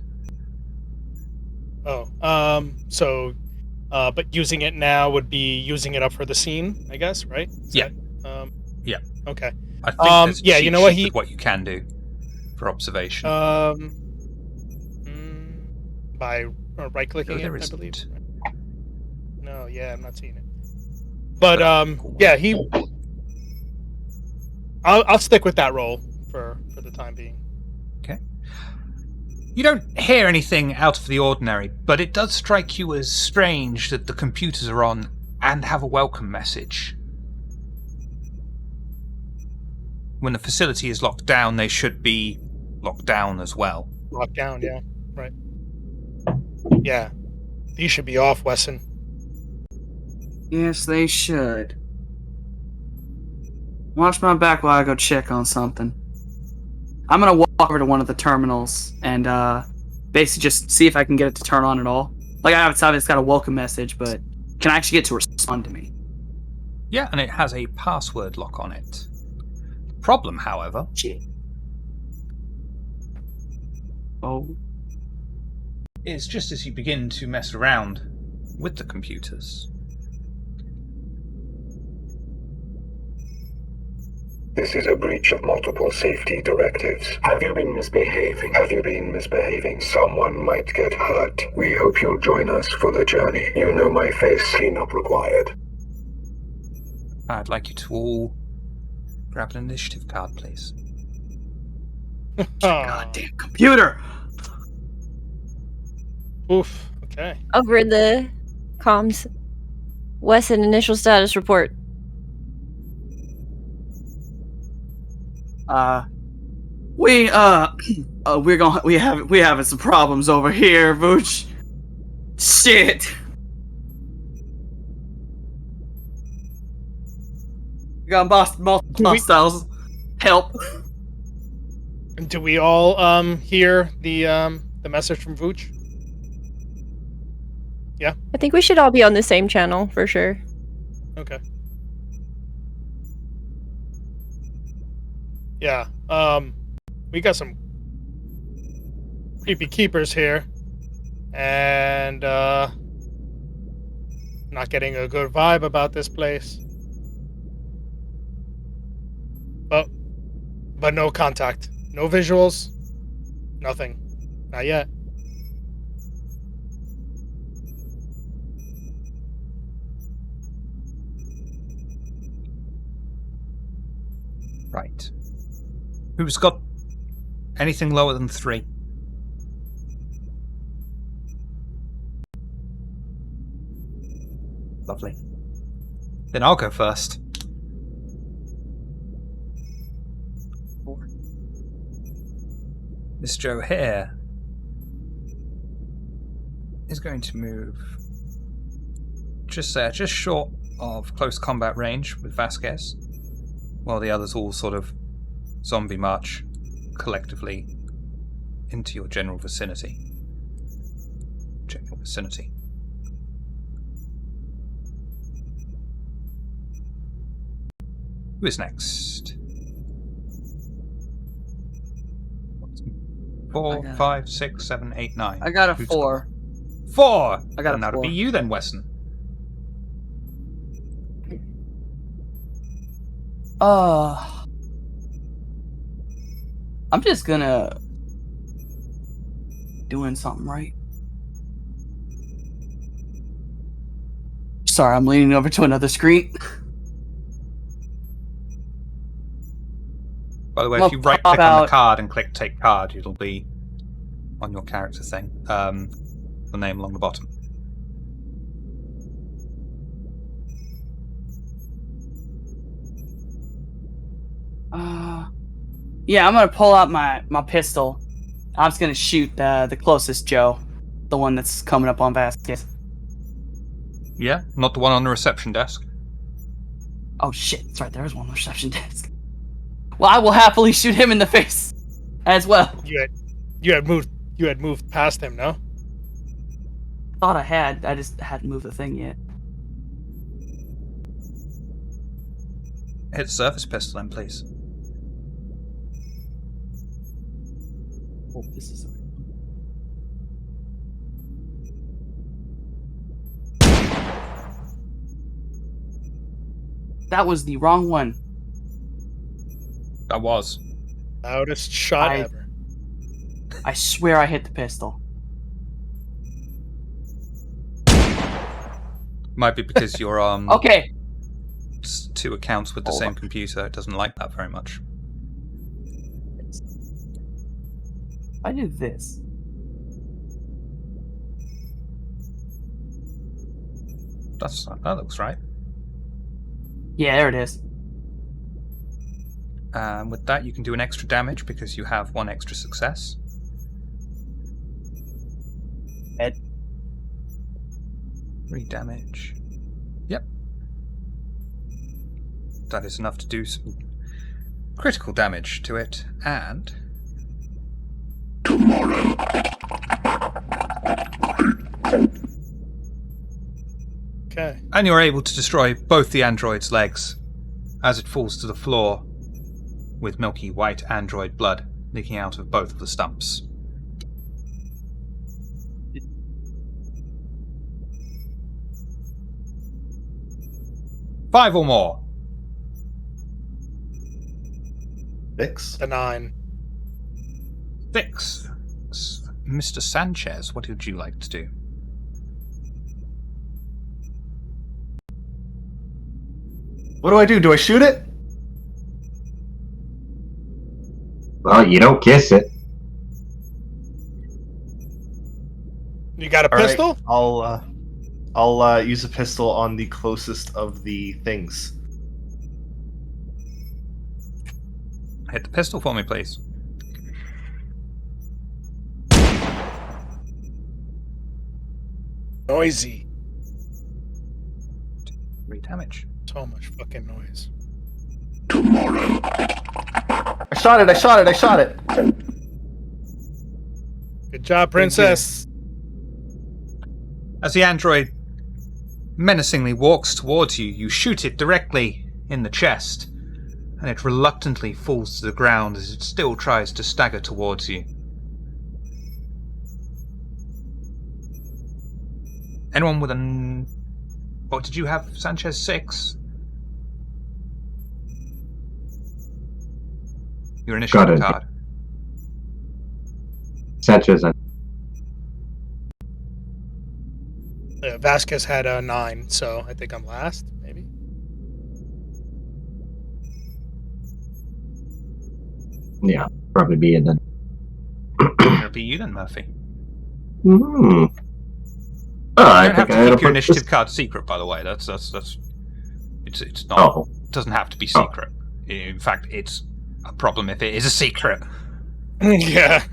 But using it now would be using it up for the scene, I guess, right? Yeah. Yeah. Okay. I think there's a yeah, cheat you know what sheet he with what you can do for observation. By right-clicking there it, I isn't. believe. No, yeah, I'm not seeing it. But yeah, I'll stick with that role for the time being. Okay. You don't hear anything out of the ordinary, but it does strike you as strange that the computers are on and have a welcome message. when the facility is locked down, they should be locked down as well. Locked down, yeah. Right. Yeah. These should be off, Wesson. Yes, they should. Watch my back while I go check on something. I'm gonna walk over to one of the terminals and basically just see if I can get it to turn on at all. Like, it's got a welcome message, but can I actually get to respond to me? Yeah, and it has a password lock on it. Problem, however, Shit. Oh. is just as you begin to mess around with the computers. This is a breach of multiple safety directives. Have you been misbehaving? Have you been misbehaving? Someone might get hurt. We hope you'll join us for the journey. You know my face. Cleanup required. I'd like you to all grab an initiative card, please. Goddamn computer! Oof. Okay. Over the comms. Wesson, initial status report. We having some problems over here, Vooch. Shit. We got multiple hostiles. Help. Do we all hear the message from Vooch? Yeah. I think we should all be on the same channel for sure. Okay. Yeah. We got some creepy keepers here, and not getting a good vibe about this place. But no contact, no visuals, nothing, not yet. Right. Who's got anything lower than 3? Lovely. Then I'll go first. 4. This Joe here is going to move just there, just short of close combat range with Vasquez, while the others all sort of zombie march collectively into your general vicinity. Who is next? 4, 5, 6, 7, 8, 9. I got a Who's 4. 4! I got a that'll 4. be you then, Wesson. I'm just gonna doing something right. Sorry, I'm leaning over to another screen. By the way, if you right click on the card and click take card, it'll be on your character thing. The name along the bottom. Yeah, I'm gonna pull out my pistol. I'm just gonna shoot the closest Joe, the one that's coming up on Vasquez. Yeah, not the one on the reception desk. Oh shit, that's right, there is one on the reception desk. Well, I will happily shoot him in the face as well. You had moved past him, no? Thought I had. I just hadn't moved the thing yet. Hit the surface pistol then, please. Oh, this is That was the wrong one. That was. Loudest shot ever. I swear I hit the pistol. Might be because you're on Okay. 2 accounts with the same computer. It doesn't like that very much. I did this. That looks right. Yeah, there it is. With that, you can do an extra damage because you have 1 extra success. Ed. 3 damage. Yep. That is enough to do some critical damage to it, and... Okay. And you're able to destroy both the android's legs as it falls to the floor, with milky white android blood leaking out of both of the stumps. Five or more. 6. The 9. 6. Mr. Sanchez, what would you like to do? What do I do? Do I shoot it? Well, you don't kiss it. You got a All right, pistol? I'll use a pistol on the closest of the things. Hit the pistol for me, please. Noisy. 3 damage. So much fucking noise. I shot it! Good job, princess. As the android menacingly walks towards you, you shoot it directly in the chest, and it reluctantly falls to the ground as it still tries to stagger towards you. Anyone with an... What did you have, Sanchez? 6? Your initiative Got it. card. Sanchez, Vasquez had a 9, so I think I'm last, maybe. yeah, probably be in then. It'll be you then, Murphy. Hmm. You I don't have think I to had keep your put initiative this- card secret, by the way. It's not. Oh, It doesn't have to be secret. In fact, it's a problem if it is a secret. Yeah.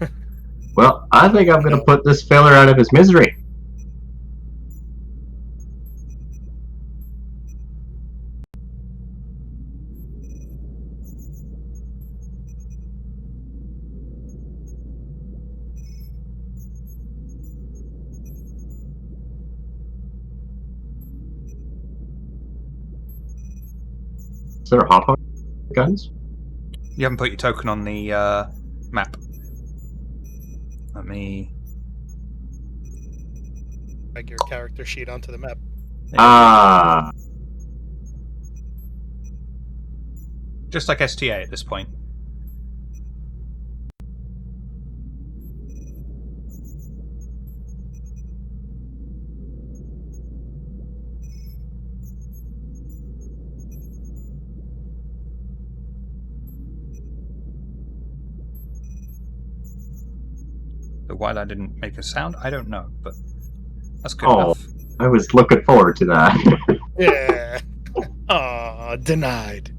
well, I think I'm going to put this fella out of his misery. Is there a hot dog guns? You haven't put your token on the map. Let me... Like your character sheet onto the map. Ah, Just like STA at this point. So why that didn't make a sound, I don't know, but that's good Oh. enough. I was looking forward to that. Yeah. Aw, denied.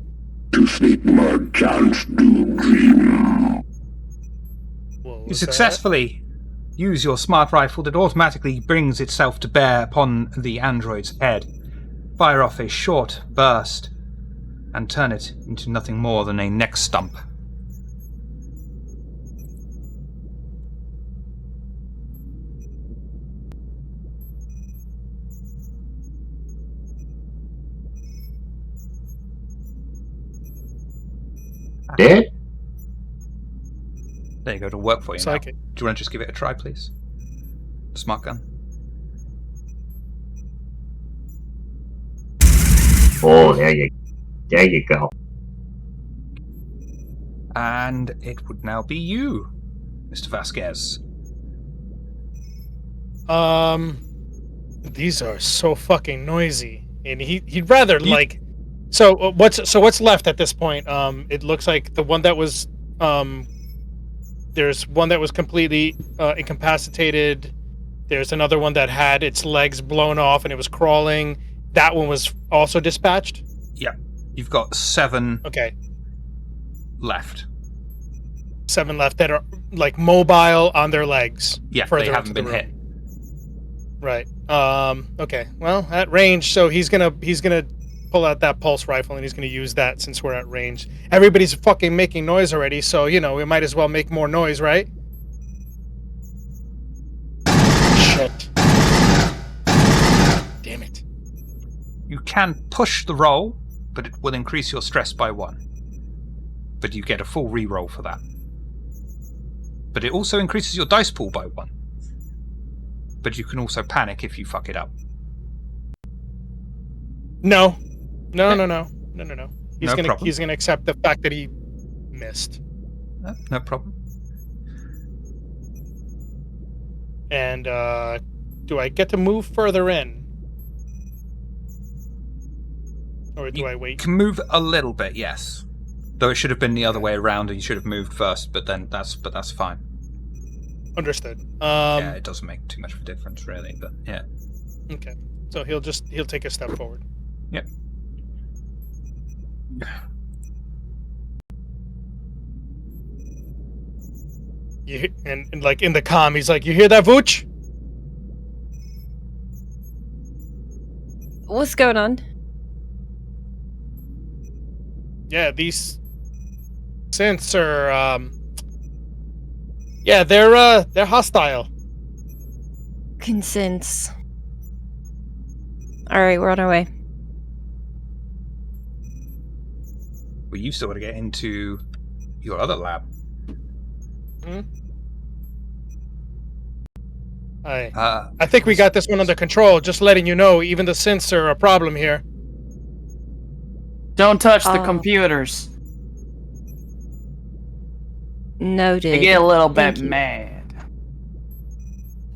To speak more chance to dream. What You was that? successfully use your smart rifle that automatically brings itself to bear upon the android's head, fire off a short burst, and turn it into nothing more than a neck stump. Dead? There you go, to work for you Looks now. like it. Do you want to just give it a try, please? Smart gun. Oh, there you go. And it would now be you, Mr. Vasquez. These are so fucking noisy, and he'd rather like. So what's left at this point? It looks like the one that was there's one that was completely incapacitated. There's another one that had its legs blown off and it was crawling. That one was also dispatched. Yeah, you've got 7 Okay. left. 7 left that are like mobile on their legs. Yeah, further they haven't into the been room. hit. Right. Okay. Well, at range, so he's gonna pull out that pulse rifle and he's gonna use that since we're at range. Everybody's fucking making noise already, so we might as well make more noise, right? Shit. Damn it. You can push the roll, but it will increase your stress by 1. But you get a full re-roll for that. But it also increases your dice pool by 1. But you can also panic if you fuck it up. No. He's No gonna problem. he's gonna accept the fact that he missed. No problem. And do I get to move further in? Or do I wait? You can move a little bit, yes. Though it should have been the other way around, and you should have moved first. But that's fine. Understood. Yeah, it doesn't make too much of a difference, really. But yeah. Okay. So he'll take a step forward. Yep. And like in the comm, he's like, "You hear that, Vooch?" What's going on? Yeah, these synths are they're hostile. Consents. Alright, we're on our way. Well, you've still got to get into your other lab. I think we got this one under control. Just letting you know, even the synths are a problem here. Don't touch the computers. Noted. They get a little Thank bit you. mad.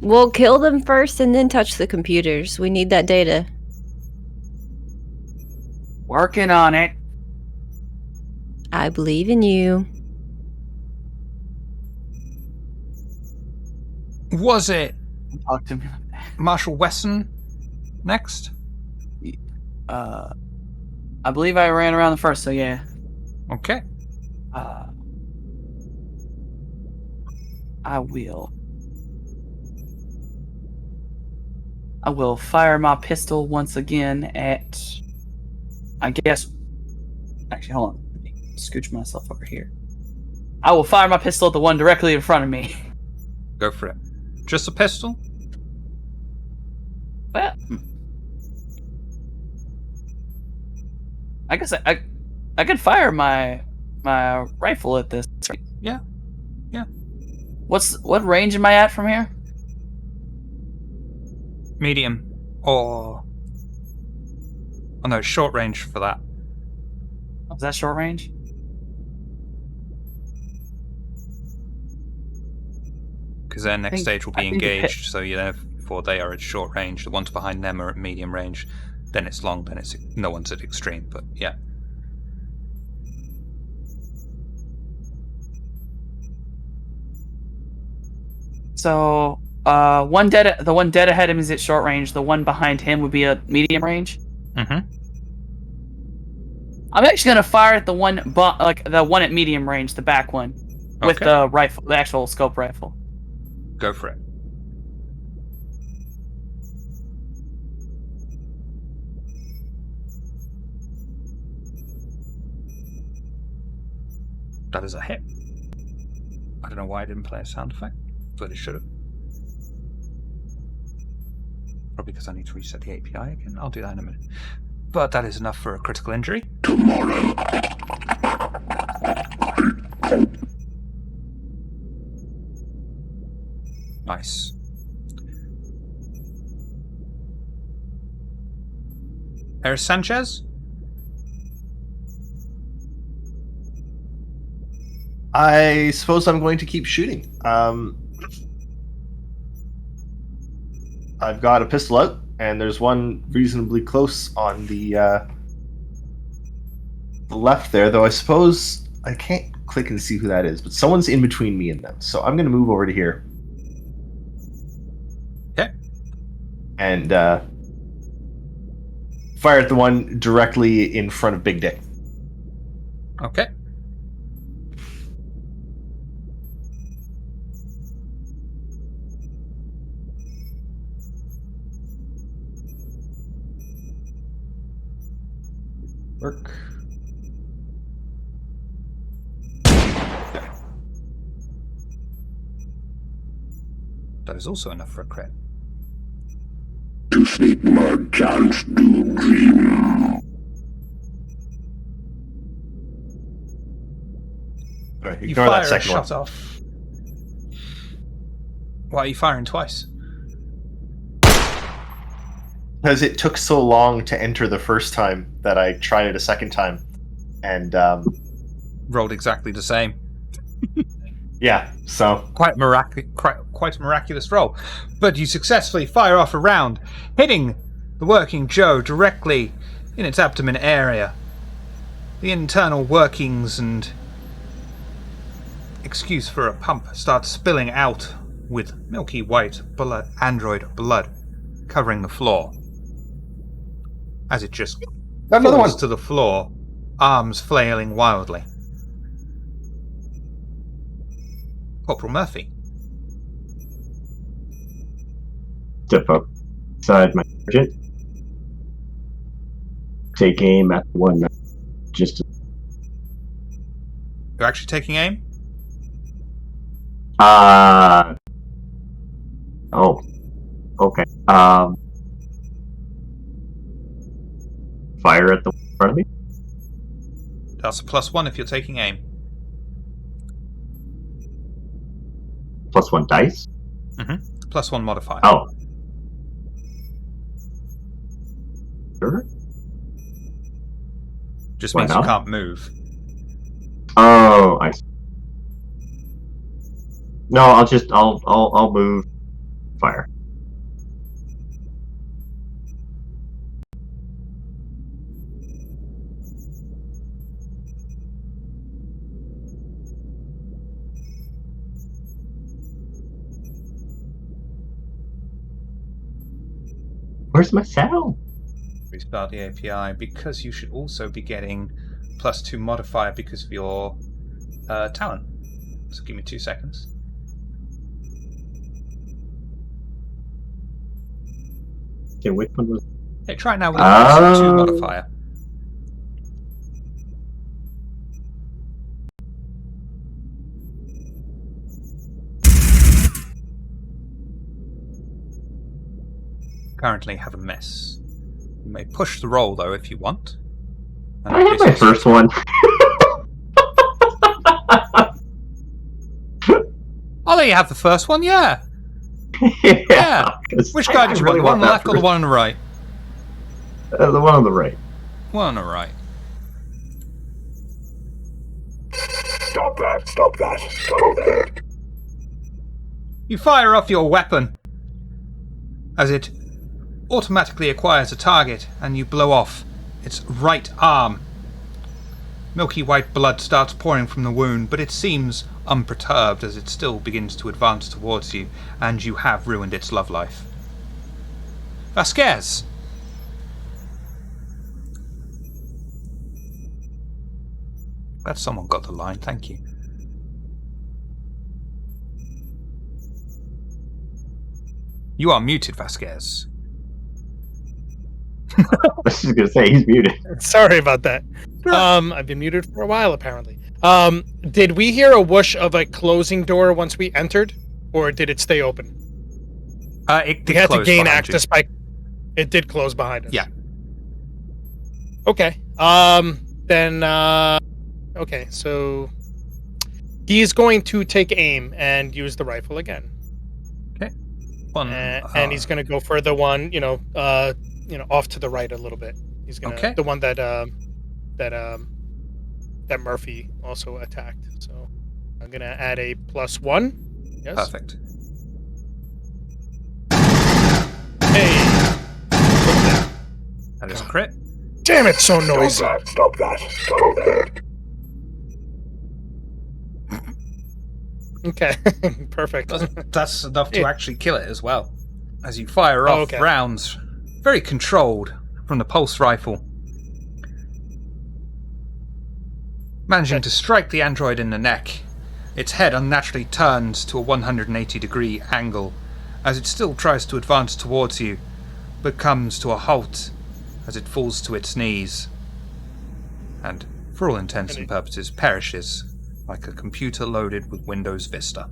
We'll kill them first and then touch the computers. We need that data. Working on it. I believe in you. Was it Talk to me like that. Marshal Wesson next? I believe I ran around the first, so yeah. Okay. I will fire my pistol once again at, I guess, actually, hold on. Let me scooch myself over here. I will fire my pistol at the one directly in front of me. Go for it. Just a pistol? Well, I guess I could fire my rifle at this. Yeah. What range am I at from here? Medium. Or... Oh no, short range for that. Is that short range? Because their next stage will be I think it engaged, so therefore they are at short range. The ones behind them are at medium range. Then it's long, then it's no one's at extreme, but yeah. So, the one dead ahead of him is at short range. The one behind him would be at medium range. Mm-hmm. I'm actually gonna fire at the one, the one at medium range, the back one, with Okay. the rifle, the actual scope rifle. Go for it. That is a hit. I don't know why I didn't play a sound effect, but it should have. Probably because I need to reset the API again. I'll do that in a minute. But that is enough for a critical injury. Tomorrow. Nice. Eris Sanchez? I suppose I'm going to keep shooting. I've got a pistol out, and there's one reasonably close on the left there, though I suppose I can't click and see who that is, but someone's in between me and them, so I'm going to move over to here. Okay. And fire at the one directly in front of Big Dick. Okay. Work. That is also enough for a crit. To speak mud can't do dream. Right, You ignore fire that a second one. shot off. Why are you firing twice? Because it took so long to enter the first time that I tried it a second time. And, Rolled exactly the same. yeah, so... Quite a miraculous roll. But you successfully fire off a round, hitting the working Joe directly in its abdomen area. The internal workings and excuse for a pump starts spilling out with milky white android blood covering the floor. As it just Another falls one! to the floor, arms flailing wildly. Corporal Murphy. Step up beside my sergeant. Take aim at the one just. You're actually taking aim? Oh. Okay. Fire at the one in front of me. That's a +1 if you're taking aim. +1 dice. +1 modifier. Oh. Sure. Just Why means not? you can't move. Oh, I see. No, I'll move. Fire. Where's my sound? Restart the API because you should also be getting +2 modifier because of your talent. So give me 2 seconds. Okay, which one was? Hey, try it now with a +2 modifier. Currently have a miss. You may push the roll though if you want. And I have my first one. Oh, there you have the first one, yeah. Yeah. Which guy did you want? The one on the left or the one on the right? The one on the right. One on the right. Stop that, stop that, stop that. You fire off your weapon as it automatically acquires a target and you blow off its right arm. Milky white blood starts pouring from the wound, but it seems unperturbed as it still begins to advance towards you, and you have ruined its love life. Vasquez! Glad someone got the line, thank you. You are muted, Vasquez. I was just gonna say he's muted. Sorry about that. I've been muted for a while, apparently. Did we hear a whoosh of a closing door once we entered, or did it stay open? It did We had to close gain behind access by. It did close behind us. Yeah. Okay. Then. Okay. So he's going to take aim and use the rifle again. Okay. One. And he's going to go for the one, off to the right a little bit. He's gonna Okay. the one that Murphy also attacked. So I'm gonna add a +1. Yes. Perfect. Hey. That is a crit. Damn it! So noisy. Stop that, stop that. Okay. Perfect. That's enough to actually kill it as well. As you fire off rounds, very controlled, from the pulse rifle. Managing to strike the android in the neck, its head unnaturally turns to a 180-degree angle as it still tries to advance towards you, but comes to a halt as it falls to its knees. and, for all intents and purposes, perishes like a computer loaded with Windows Vista.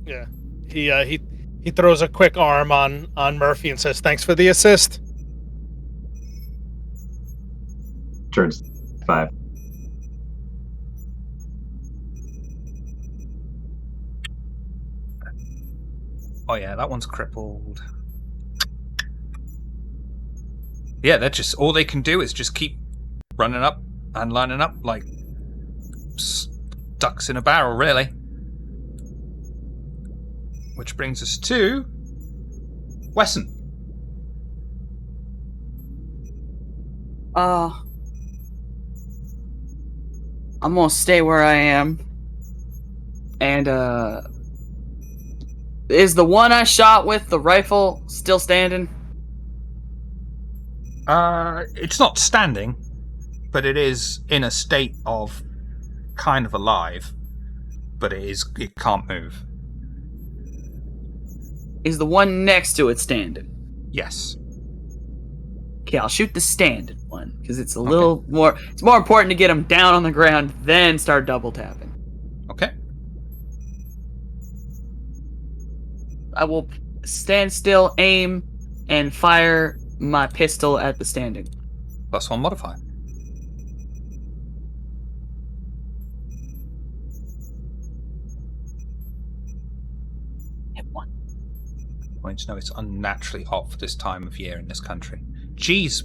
Yeah. He throws a quick arm on Murphy and says, "Thanks for the assist." Turns 5. Oh yeah, that one's crippled. Yeah, they're just all they can do is just keep running up and lining up like ducks in a barrel, really. Which brings us to Wesson. I'm gonna stay where I am. And is the one I shot with the rifle still standing? It's not standing, but it is in a state of kind of alive, but it can't move. Is the one next to it standing? Yes. Okay, I'll shoot the standing one because it's a little more. It's more important to get him down on the ground, then start double tapping. Okay. I will stand still, aim, and fire my pistol at the standing. +1 modifier. Hit 1. I want you to know it's unnaturally hot for this time of year in this country. Jeez,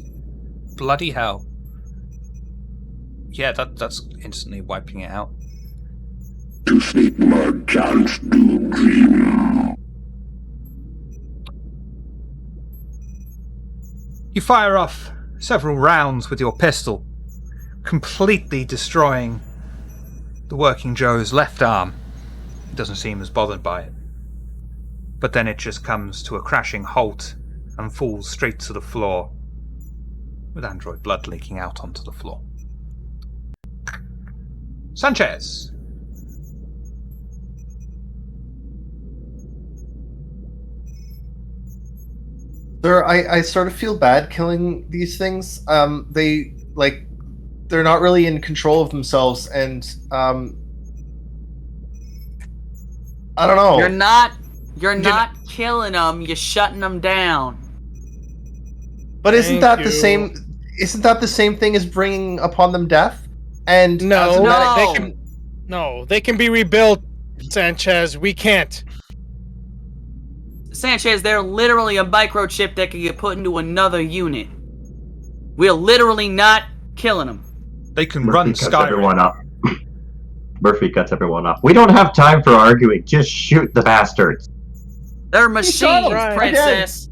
bloody hell. Yeah, that's instantly wiping it out. To sleep more chance to dream. You fire off several rounds with your pistol, completely destroying the working Joe's left arm. He doesn't seem as bothered by it. But then it just comes to a crashing halt and falls straight to the floor, with android blood leaking out onto the floor. Sanchez! Sir, I sort of feel bad killing these things. They're not really in control of themselves, and I don't know. You're not killing them. You're shutting them down. But isn't that the same? Isn't that the same thing as bringing upon them death? And they can be rebuilt, Sanchez. We can't. Sanchez, they're literally a microchip that can get put into another unit. We're literally not killing them. They can Murphy run cuts Skyrim. everyone up. Murphy cuts everyone off. We don't have time for arguing. Just shoot the bastards. They're machines, Right. princess.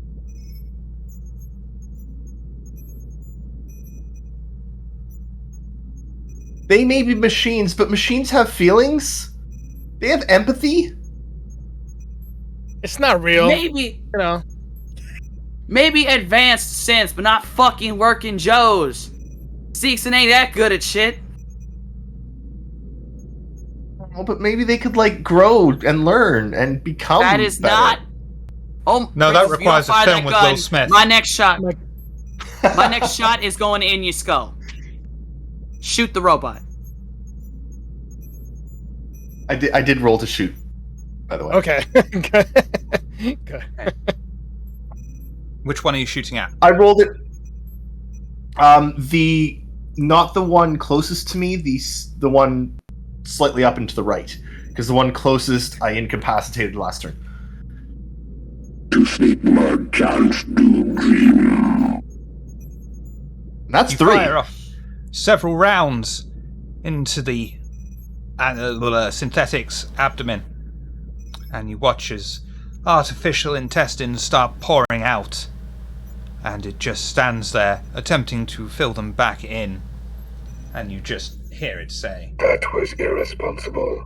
They may be machines, but machines have feelings. They have empathy. It's not real. Maybe You know. Maybe advanced synths, but not fucking working Joes. Seekson ain't that good at shit. Well, but maybe they could grow and learn and become. That is better. not. Oh No, that Princess, if you requires don't a fire film that with gun, Will Smith. My next shot. My next shot is going in your skull. Shoot the robot. I did roll to shoot, by the way. Okay. Good. Which one are you shooting at? I rolled it. Not the one closest to me. The one slightly up and to the right, because the one closest I incapacitated last turn. To sleep more chance to dream. That's You 3. fire off several rounds into the synthetic's abdomen, and you watch as artificial intestines start pouring out, and it just stands there attempting to fill them back in, and you just hear it say, That was irresponsible.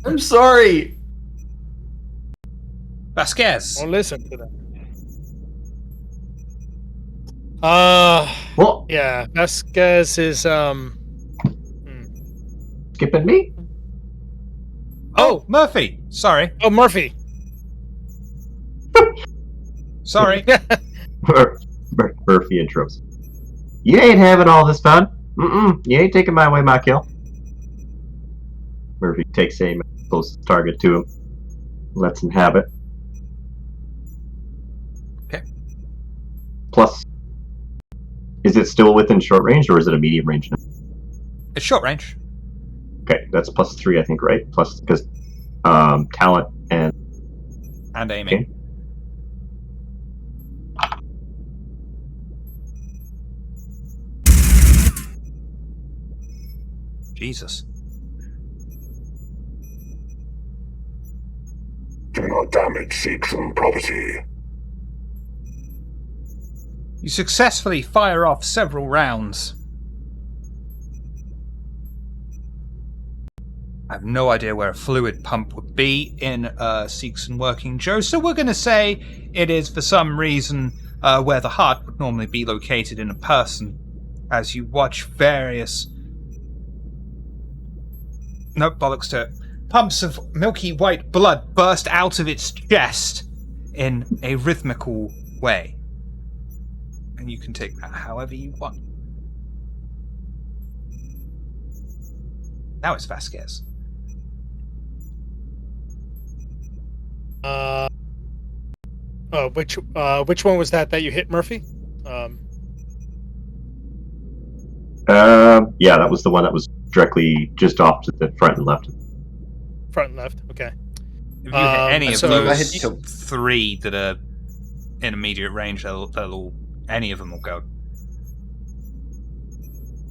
I'm sorry. Vasquez. Don't listen to them. Well, Yeah, Vasquez is skipping me? Oh, Murphy. Sorry. Oh, Murphy. Sorry. Murphy intros. You ain't having all this fun. You ain't taking away my kill. Murphy takes aim at the closest target to him. Lets him have it. Okay. Plus, is it still within short range, or is it a medium range now? It's short range. Okay, that's +3, I think, right? Plus, because talent and aiming. Okay. Jesus. Do not damage Seegson property. You successfully fire off several rounds. I have no idea where a fluid pump would be in Seegson working, Joe, so we're going to say it is, for some reason, where the heart would normally be located in a person, as you watch various... Nope, bollocks to it. Pumps of milky white blood burst out of its chest in a rhythmical way. And you can take that however you want. Now it's Vasquez. Which one was that you hit, Murphy? Yeah, that was the one that was directly just off to the front and left. Front and left. Okay. If you hit any of so those I hit 3 that are in immediate range, they'll all, any of them will go.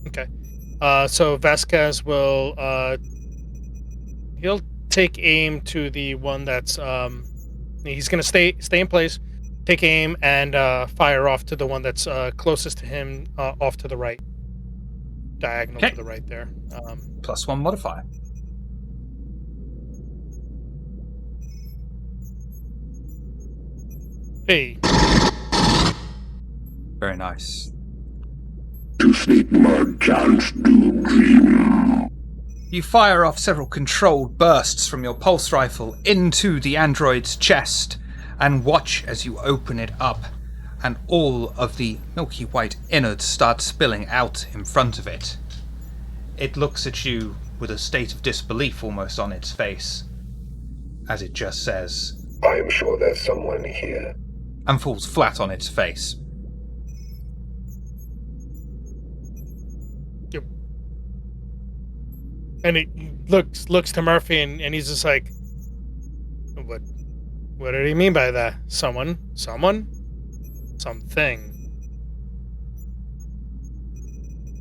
Okay. So Vasquez will he'll take aim to the one that's he's gonna stay in place, take aim and fire off to the one that's closest to him, off to the right, diagonal Okay. to the right there. +1 modifier. Hey. Very nice. To speak merchants do dream. You fire off several controlled bursts from your pulse rifle into the android's chest and watch as you open it up and all of the milky white innards start spilling out in front of it. It looks at you with a state of disbelief almost on its face as it just says, I am sure there's someone here. and falls flat on its face. Yep. And it looks to Murphy and he's just like, what did he mean by that? Someone? Something?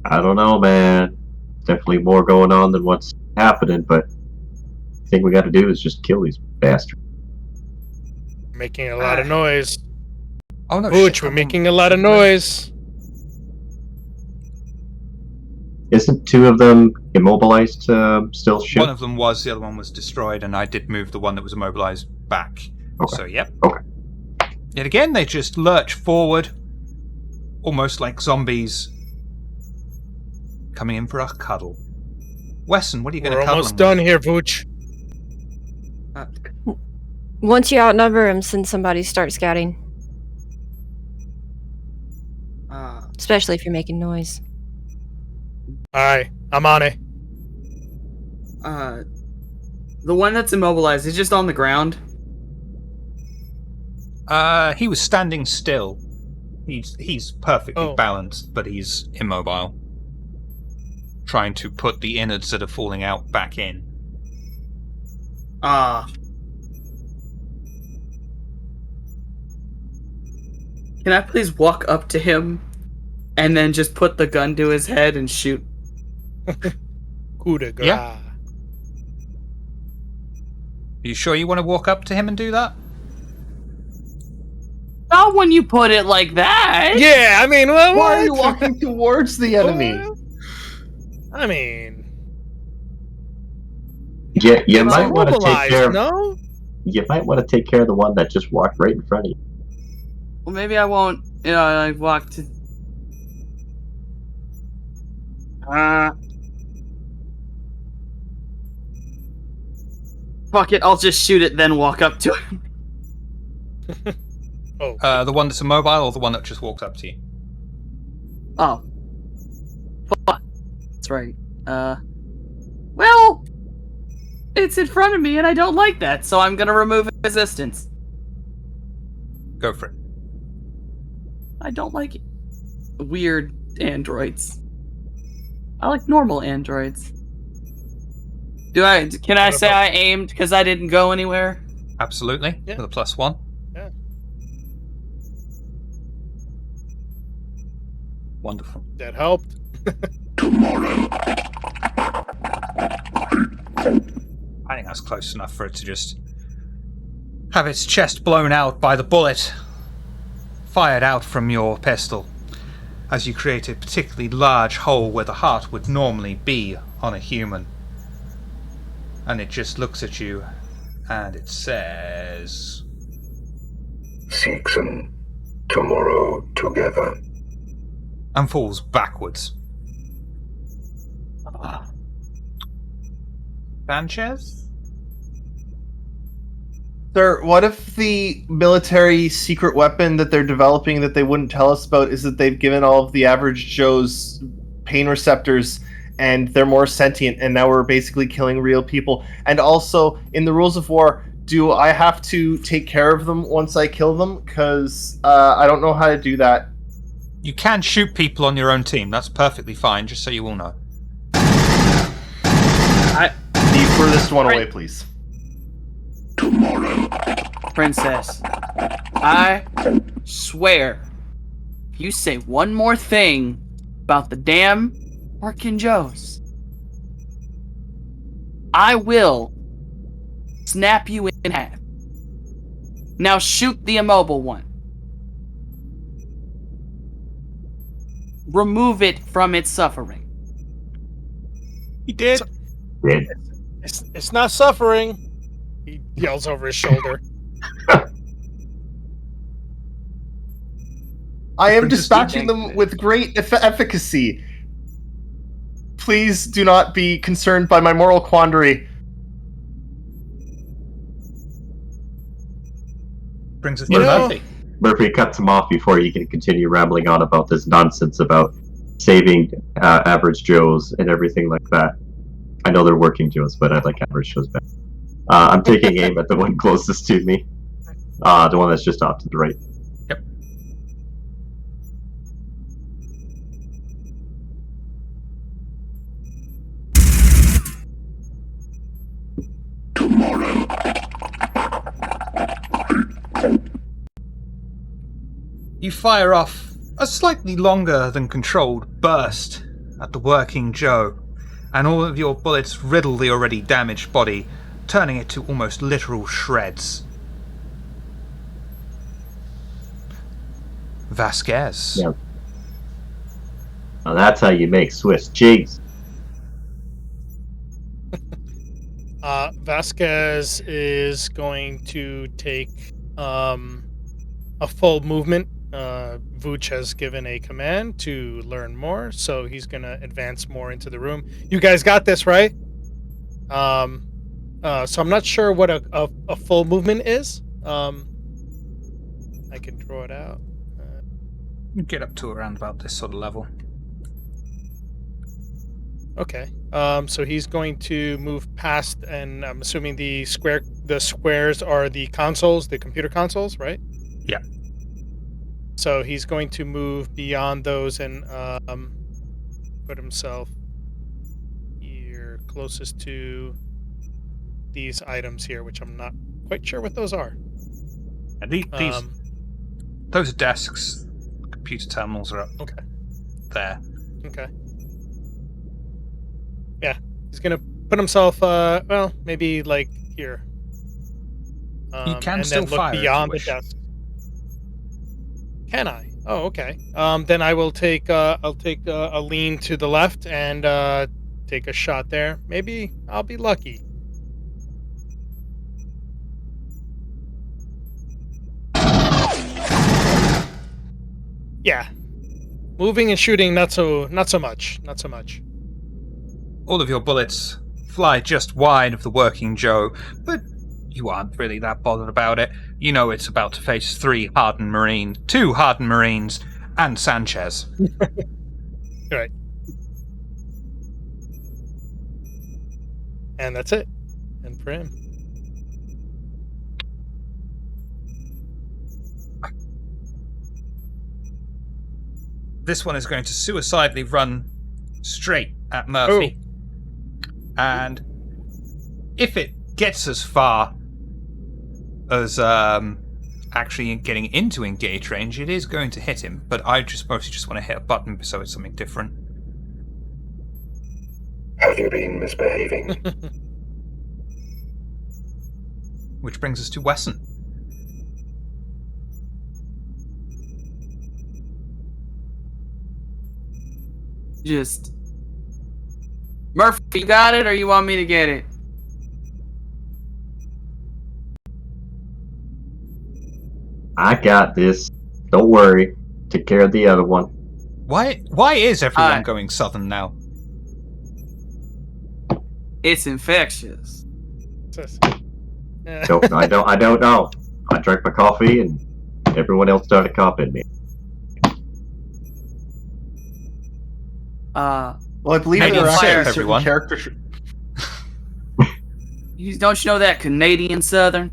I don't know, man. Definitely more going on than what's happening, but the thing we got to do is just kill these bastards. Making a lot of noise. Oh no, Booch, shit, we're making a lot of noise. Isn't 2 of them immobilized to still shoot? One of them was, the other one was destroyed, and I did move the one that was immobilized back. Okay. So, yep. Okay. Yet again, they just lurch forward, almost like zombies coming in for a cuddle. Wesson, what are you going to We're cuddle almost him done with? here, Booch. Once you outnumber him, send somebody to start scouting. Especially if you're making noise. Alright, I'm on it. The one that's immobilized is just on the ground. He was standing still. He's perfectly balanced, but he's immobile. Trying to put the innards that are falling out back in. Can I please walk up to him and then just put the gun to his head and shoot? Coup de grace. Yeah. Are you sure you want to walk up to him and do that? Not when you put it like that. Yeah, I mean, well, Why are you walking towards the enemy? I mean, Yeah, you it's might want to take immobilized, care of. no? You might want to take care of the one that just walked right in front of you. Well, maybe I won't. I walk to. Fuck it, I'll just shoot it, then walk up to him. Oh. The one that's immobile or the one that just walked up to you? Oh, But that's right. Well, it's in front of me, and I don't like that, so I'm gonna remove resistance. Go for it. I don't like weird androids. I like normal androids. Can I say I aimed because I didn't go anywhere? Absolutely. Yeah. With a +1. Yeah. Wonderful. That helped. I think that's close enough for it to just have its chest blown out by the bullet fired out from your pistol, as you create a particularly large hole where the heart would normally be on a human. And it just looks at you and it says, Seegson, tomorrow together. and falls backwards. Sanchez? Sir, what if the military secret weapon that they're developing that they wouldn't tell us about is that they've given all of the average Joes pain receptors and they're more sentient and now we're basically killing real people? And also, in the rules of war, do I have to take care of them once I kill them? Because I don't know how to do that. You can shoot people on your own team. That's perfectly fine, just so you all know. The furthest one away, please. Princess, I swear, if you say one more thing about the damn Working Joes, I will snap you in half. Now shoot the immobile one. Remove it from its suffering. He did. It's not suffering. He yells over his shoulder. I am dispatching them with great efficacy. Please do not be concerned by my moral quandary. Brings us You to know- Murphy. Murphy cuts him off before he can continue rambling on about this nonsense about saving average Joes and everything like that. I know they're working Joes, but I like average Joes better. I'm taking aim at the one closest to me. The one that's just off to the right. Yep. You fire off a slightly longer than controlled burst at the working Joe, and all of your bullets riddle the already damaged body, turning it to almost literal shreds. Vasquez. Yeah. Now that's how you make Swiss cheese. Vasquez is going to take a full movement. Vooch has given a command to learn more, so he's going to advance more into the room. You guys got this, right? So I'm not sure what a full movement is. I can draw it out. You get up to around about this sort of level. Okay. So he's going to move past, and I'm assuming the squares are the consoles, the computer consoles, right? Yeah. So he's going to move beyond those and put himself here, closest to these items here, which I'm not quite sure what those are. And those are desks. Computer terminals are up there. Okay. Yeah, he's gonna put himself, maybe like here. You can and still then look fire if you beyond the wish. desk. Can I? Oh, okay. Then I will take. I'll take a lean to the left and take a shot there. Maybe I'll be lucky. Yeah, moving and shooting not so much. Not so much. All of your bullets fly just wide of the working Joe, but you aren't really that bothered about it. You know it's about to face two hardened Marines, and Sanchez. Right. And that's it. And for him. This one is going to suicidally run straight at Murphy. And if it gets as far as actually getting into engage range, it is going to hit him. But I mostly just want to hit a button so it's something different. Have you been misbehaving? Which brings us to Wesson. Just Murphy, you got it, or you want me to get it? I got this. Don't worry. Take care of the other one. Why is everyone going southern now? It's infectious. Don't, I don't know. I drank my coffee and everyone else started copying me. Well, I believe Canadian there are Southern, actually certain everyone. characters. Don't you know that Canadian Southern?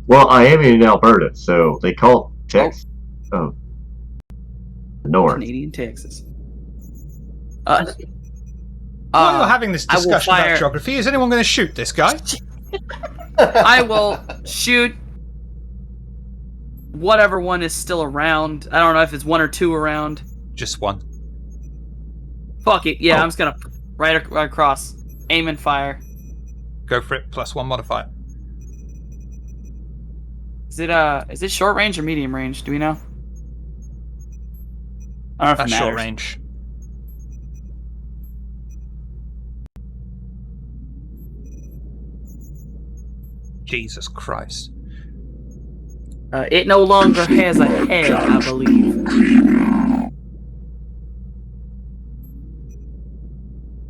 Well, I am in Alberta, so they call Texas. Oh. The North. Canadian Texas. While you're having this I will discussion about fire- geography, is anyone going to shoot this guy? I will shoot whatever one is still around. I don't know if it's one or two around. Just one. Fuck it. Yeah, I'm just gonna right across. Aim and fire. Go for it. +1 modifier. Is it short range or medium range? Do we know? I don't know if That's it short matters. range. Jesus Christ. It no longer has a head, I believe.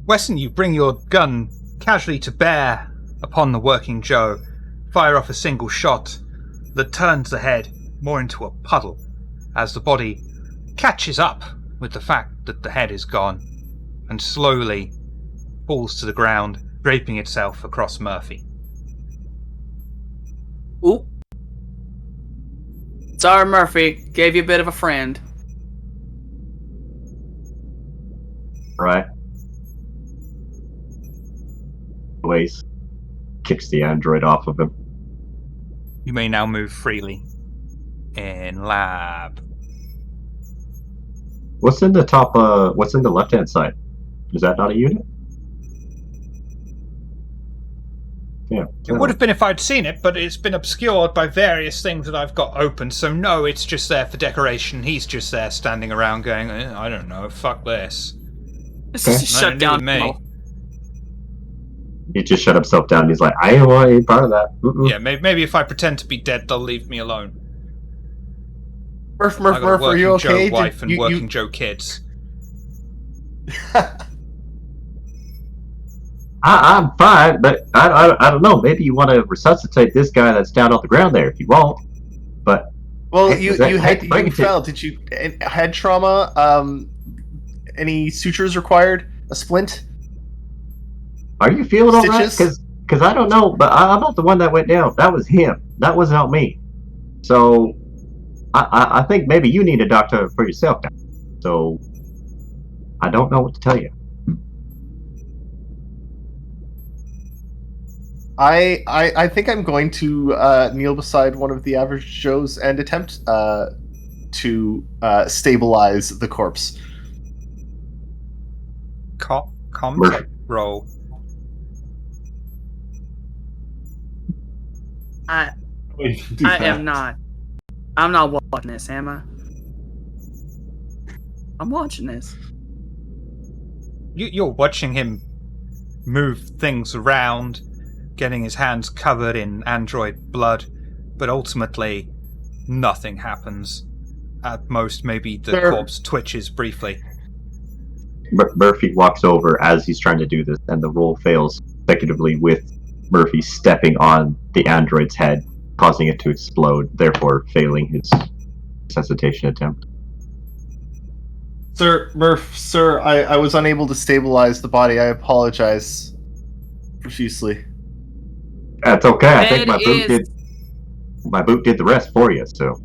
Wesson, you bring your gun casually to bear upon the working Joe, fire off a single shot that turns the head more into a puddle as the body catches up with the fact that the head is gone and slowly falls to the ground, draping itself across Murphy. Ooh. Sorry, Murphy. Gave you a bit of a friend. Right. Blaze kicks the android off of him. You may now move freely in lab. What's in the top? What's in the left-hand side? Is that not a unit? Yeah. It would have been if I'd seen it, but it's been obscured by various things that I've got open, so no, it's just there for decoration. He's just there standing around going, I don't know, fuck this. This is shut down. Me. He just shut himself down. He's like, I don't want any part of that. Mm-mm. Yeah, maybe if I pretend to be dead, they'll leave me alone. Murph, I got a are working you okay? Joe wife and working Joe kids. I'm fine, but I don't know. Maybe you want to resuscitate this guy that's down on the ground there if you want. But Well, Hey, you is that- you had hey, bring you it to- fell. Did you head trauma? Any sutures required? A splint? are you feeling all right? Stitches? Because I don't know, but I'm not the one that went down. That was him. That was not me. So I think maybe you need a doctor for yourself now. So I don't know what to tell you. I think I'm going to kneel beside one of the average Joes and attempt to stabilize the corpse. Comms Murph. like roll. I am not. I'm not watching this, am I? I'm watching this. You're watching him move things around, getting his hands covered in android blood, but ultimately nothing happens. At most, maybe the corpse twitches briefly. Murphy walks over as he's trying to do this, and the roll fails consecutively with Murphy stepping on the android's head, causing it to explode, therefore failing his resuscitation attempt. Sir, I was unable to stabilize the body. I apologize. profusely. That's okay. I think Dead my boot did the rest for you. So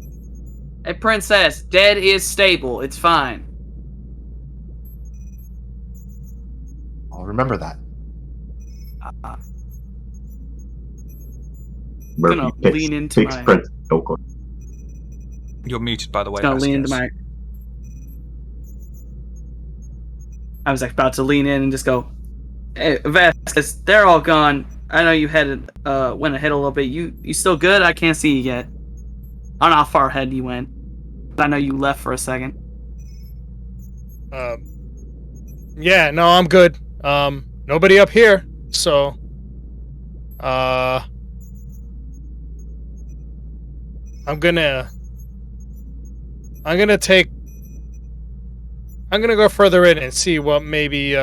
Hey, Princess, dead is stable. It's fine. I'll remember that. Murphy Gonna picks, lean into picks my- Prince. Oh, go You're muted, by the way. Gonna lean into Vasquez. I was about to lean in and just go, "Hey, Vasquez, they're all gone. I know you went ahead a little bit. You still good? I can't see you yet. I don't know how far ahead you went. I know you left for a second. Yeah, no, I'm good. Nobody up here, so I'm gonna go further in and see what maybe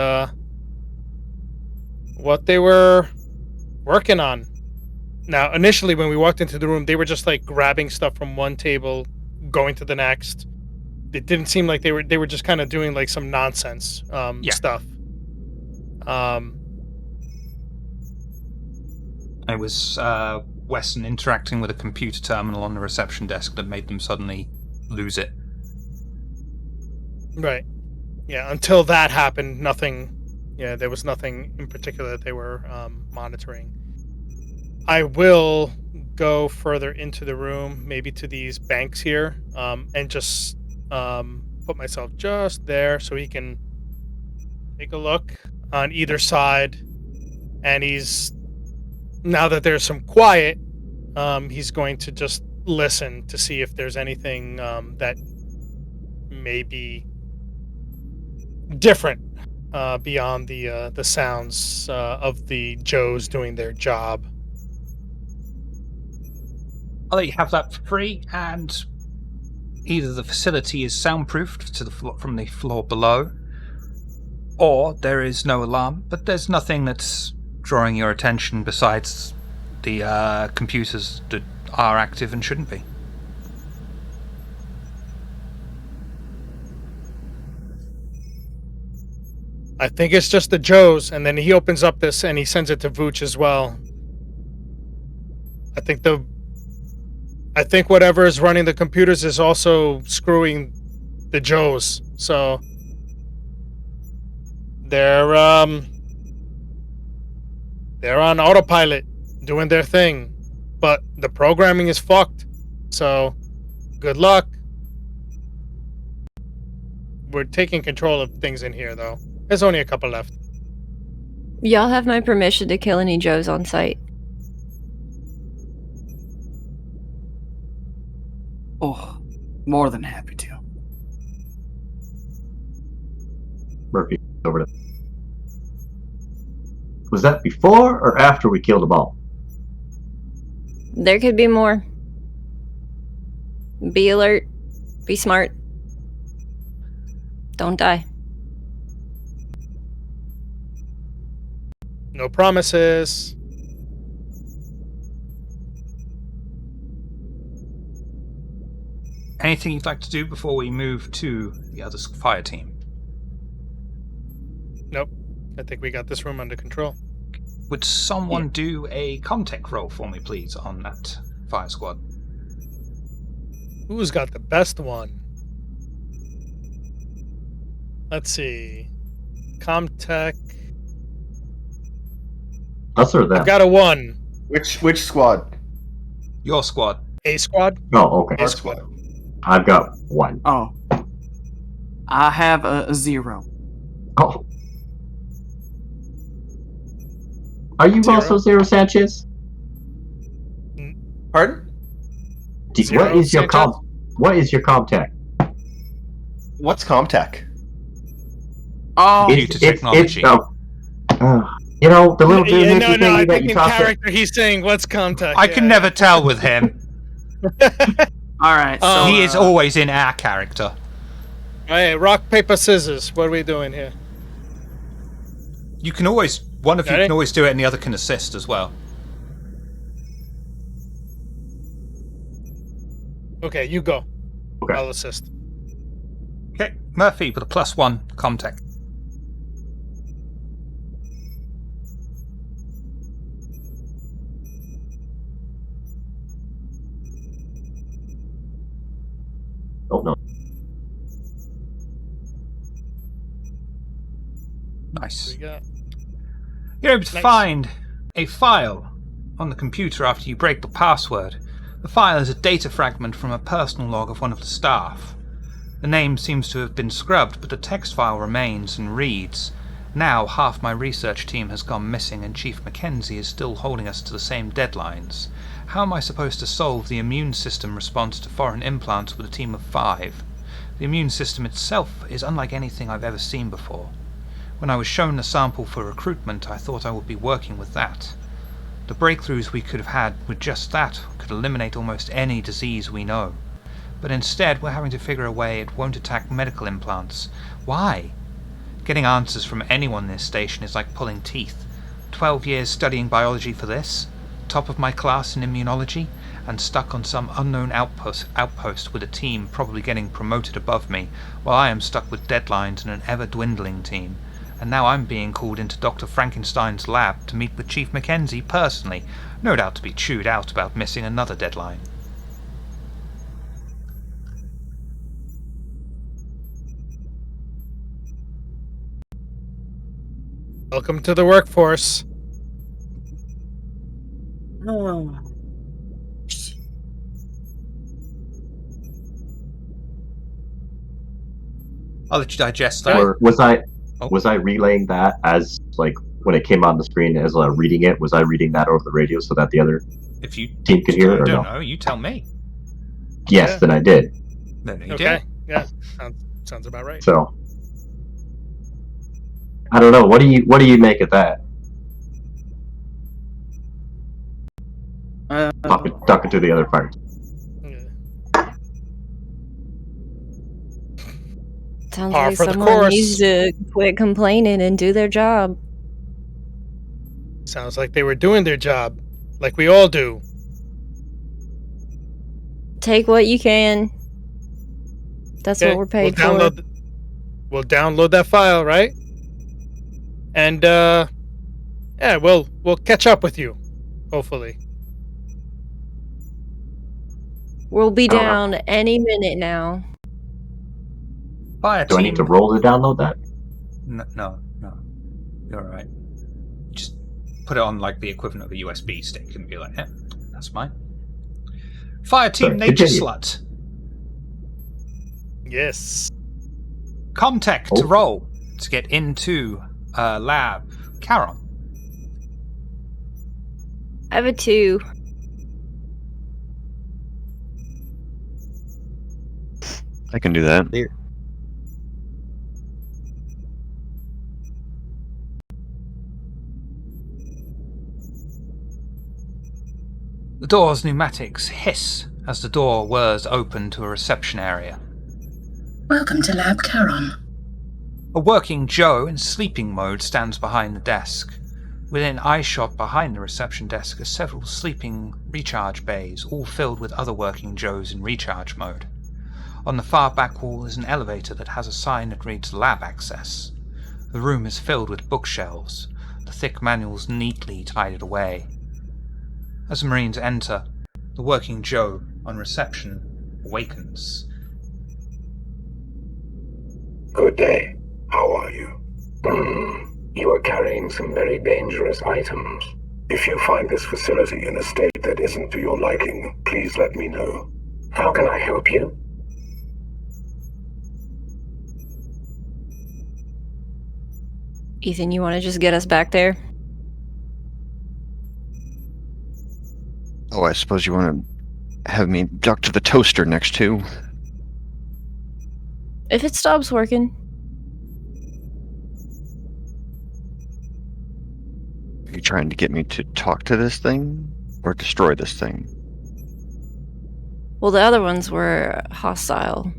what they were working on. Now, initially when we walked into the room, they were just like grabbing stuff from one table, going to the next. It didn't seem like they were just kind of doing like some nonsense stuff. It was Weston interacting with a computer terminal on the reception desk that made them suddenly lose it. Right. Yeah, until that happened, nothing. Yeah, there was nothing in particular that they were monitoring. I will go further into the room, maybe to these banks here, and just put myself just there so he can take a look on either side. And now that there's some quiet, he's going to just listen to see if there's anything that may be different beyond the sounds of the Joes doing their job. I'll let you have that for free, and either the facility is soundproofed to the from the floor below, or there is no alarm, but there's nothing that's drawing your attention besides the computers that are active and shouldn't be. I think it's just the Joes, and then he opens up this and he sends it to Vooch as well. I think whatever is running the computers is also screwing the Joes. So they're on autopilot, doing their thing, but the programming is fucked. So good luck. We're taking control of things in here, though. There's only a couple left. Y'all have my permission to kill any Joes on site. Oh, more than happy to. Murphy over to. Was that before or after we killed them all? There could be more. Be alert. Be smart. Don't die. No promises. Anything you'd like to do before we move to the other fire team? Nope. I think we got this room under control. Would someone do a Comtech roll for me, please, on that fire squad? Who's got the best one? Let's see. Comtech. Us or them? I've got a 1. Which squad? Your squad. A squad? Oh, okay. A squad. I've got 1. Oh. I have a 0. Oh. Are you 0? also Zero Sanchez? Pardon? Zero What is your Sanchez? What is your Comtech? What's Comtech? Oh, Computer technology. You know, the little dude I thing that think you in talked to. character he's saying, what's Comtech? I can never tell with him. all right. So He is always in our character. Hey, rock, paper, scissors. What are we doing here? You can always, one of you Ready? can always do it and the other can assist as well. Okay, you go. Okay. I'll assist. Okay, Murphy with a +1 Comtech. Nice. We got. You're able to Nice. find a file on the computer after you break the password. The file is a data fragment from a personal log of one of the staff. The name seems to have been scrubbed, but the text file remains and reads, "Now half my research team has gone missing and Chief Mackenzie is still holding us to the same deadlines. How am I supposed to solve the immune system response to foreign implants with a team of 5? The immune system itself is unlike anything I've ever seen before. When I was shown the sample for recruitment, I thought I would be working with that. The breakthroughs we could have had with just that could eliminate almost any disease we know. But instead, we're having to figure a way it won't attack medical implants. Why? Getting answers from anyone in this station is like pulling teeth. 12 years studying biology for this, top of my class in immunology, and stuck on some unknown outpost with a team probably getting promoted above me, while I am stuck with deadlines and an ever-dwindling team. And now I'm being called into Dr. Frankenstein's lab to meet with Chief Mackenzie personally, no doubt to be chewed out about missing another deadline." Welcome to the workforce. I'll let you digest that. Or was I relaying that as like when it came on the screen as reading it? Was I reading that over the radio so that the other If you team could hear it, or don't no? know, you tell me. Yes, Yeah. then I did. Then you Okay. did. Yeah. Sounds about right. So I don't know. What do you make of that? Talking to the other part. Yeah. Sounds Par like for the someone course. needs to quit complaining and do their job. Sounds like they were doing their job, like we all do. Take what you can. That's Okay, what we're paid we'll for. We'll download that file, right? And yeah, we'll catch up with you, hopefully. We'll be down any minute now. Fire Do I need to team. roll to download that? No. You're alright. Just put it on like the equivalent of a USB stick and be like, yeah, that's fine. Fire team Sorry, Nature continue. Slut. Yes. Comtech to roll to get into lab. Charon. I have a 2. I can do that. There. The door's pneumatics hiss as the door whirs open to a reception area. Welcome to Lab Charon. A working Joe in sleeping mode stands behind the desk. Within eyeshot behind the reception desk are several sleeping recharge bays, all filled with other working Joes in recharge mode. On the far back wall is an elevator that has a sign that reads Lab Access. The room is filled with bookshelves, the thick manuals neatly tidied away. As the Marines enter, the working Joe on reception awakens. Good day. How are you? You are carrying some very dangerous items. If you find this facility in a state that isn't to your liking, please let me know. How can I help you? Ethan, you want to just get us back there? Oh, I suppose you want to have me duck to the toaster next to. If it stops working. Are you trying to get me to talk to this thing or destroy this thing? Well, the other ones were hostile.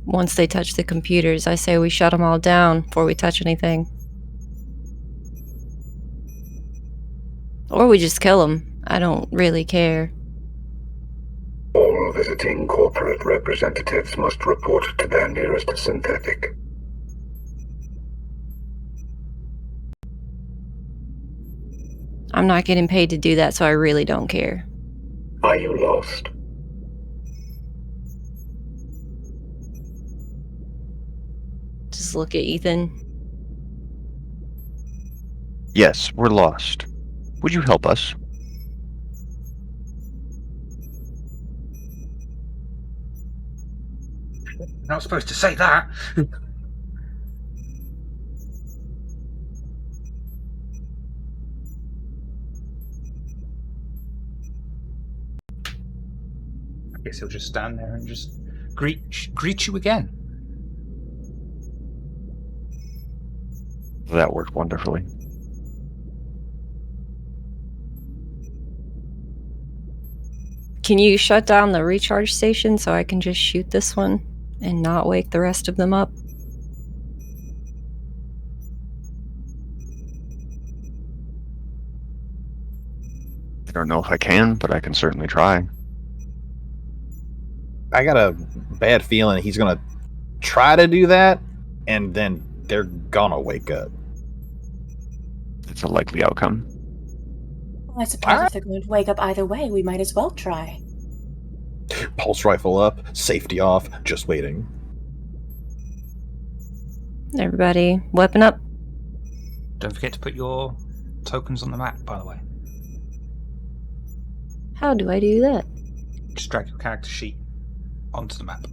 Once they touch the computers, I say we shut them all down before we touch anything. Or we just kill them. I don't really care. All visiting corporate representatives must report to their nearest synthetic. I'm not getting paid to do that, so I really don't care. Are you lost? Just look at Ethan. Yes, we're lost. Would you help us? You're not supposed to say that. I guess he'll just stand there and just greet you again. That worked wonderfully. Can you shut down the recharge station so I can just shoot this one and not wake the rest of them up? I don't know if I can, but I can certainly try. I got a bad feeling he's gonna try to do that, and then they're gonna wake up. It's a likely outcome. Well, I suppose if they're going to wake up either way, we might as well try. Pulse rifle up, safety off, just waiting. Everybody, weapon up. Don't forget to put your tokens on the map, by the way. How do I do that? Just drag your character sheet onto the map.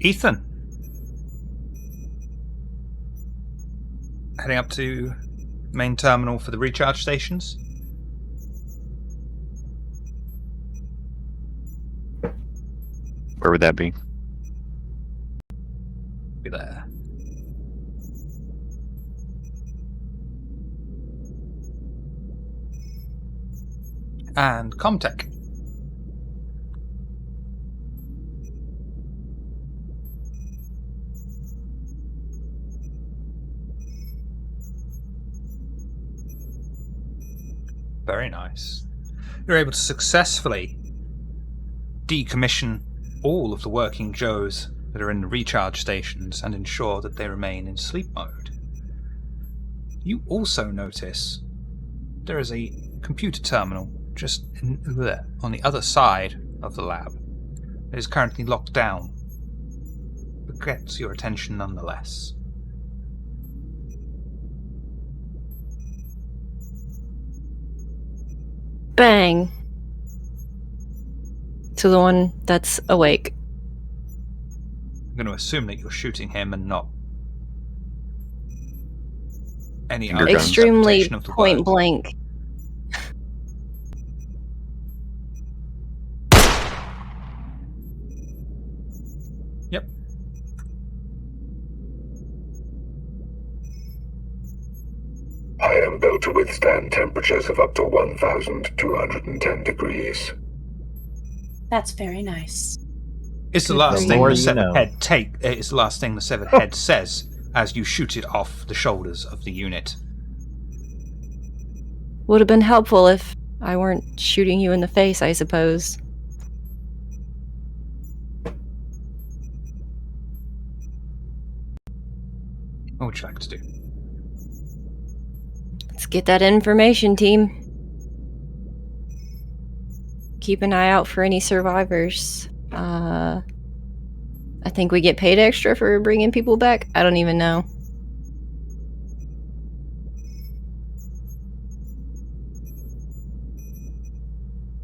Ethan. Heading up to main terminal for the recharge stations. Where would that be? Be there. And Comtech. Very nice. You're able to successfully decommission all of the working Joes that are in the recharge stations and ensure that they remain in sleep mode. You also notice there is a computer terminal just on the other side of the lab. It is currently locked down, but gets your attention nonetheless. Bang! To the one that's awake. I'm going to assume that you're shooting him and not any Finger other guns. Extremely interpretation of the point word. blank. Yep. I am built to withstand temperatures of up to 1,210 degrees. That's very nice. It's the Good last for thing you. the severed More you know. head it's the last thing the severed head says as you shoot it off the shoulders of the unit. Would have been helpful if I weren't shooting you in the face, I suppose. What would you like to do? Let's get that information, team. Keep an eye out for any survivors. I think we get paid extra for bringing people back. I don't even know.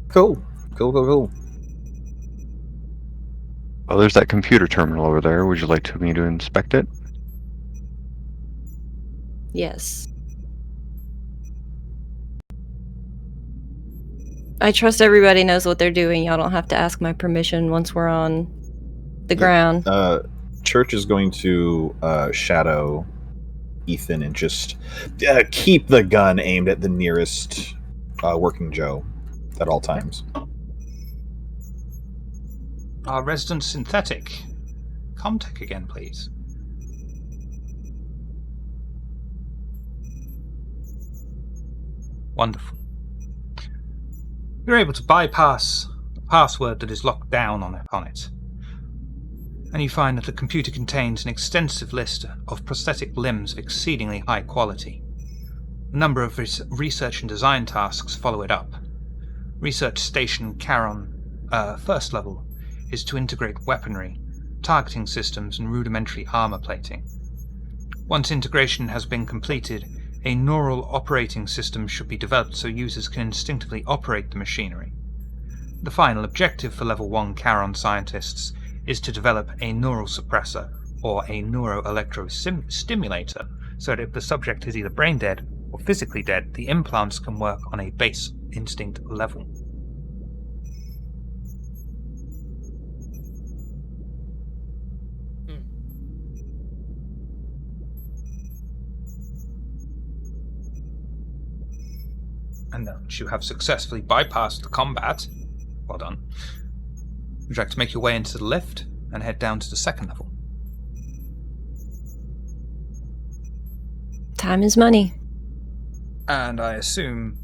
Cool. Cool. Well, there's that computer terminal over there. Would you like me to inspect it? Yes. I trust everybody knows what they're doing. Y'all don't have to ask my permission once we're on the ground. Church is going to shadow Ethan and just keep the gun aimed at the nearest working Joe at all times. Our resident synthetic. Comtech again, please. Wonderful. You're able to bypass the password that is locked down on it, and you find that the computer contains an extensive list of prosthetic limbs of exceedingly high quality. A number of research and design tasks follow it up. Research Station Charon first level is to integrate weaponry, targeting systems, and rudimentary armor plating. Once integration has been completed, a neural operating system should be developed so users can instinctively operate the machinery. The final objective for Level 1 Charon scientists is to develop a neural suppressor or a neuroelectrostimulator so that if the subject is either brain dead or physically dead, the implants can work on a base instinct level. And once you have successfully bypassed the combat, well done, would you like to make your way into the lift and head down to the second level? Time is money. And I assume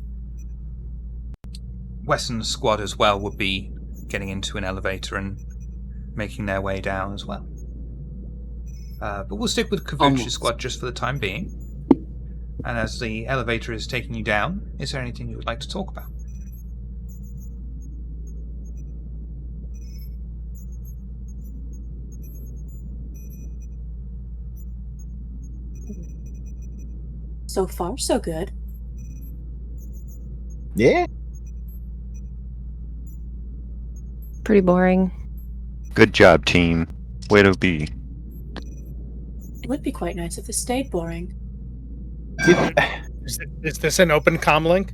Wesson's squad as well would be getting into an elevator and making their way down as well. But we'll stick with Kavuch's squad just for the time being. And as the elevator is taking you down, is there anything you would like to talk about? So far, so good. Yeah. Pretty boring. Good job, team. Way to be. It would be quite nice if this stayed boring. Is this an open comm link?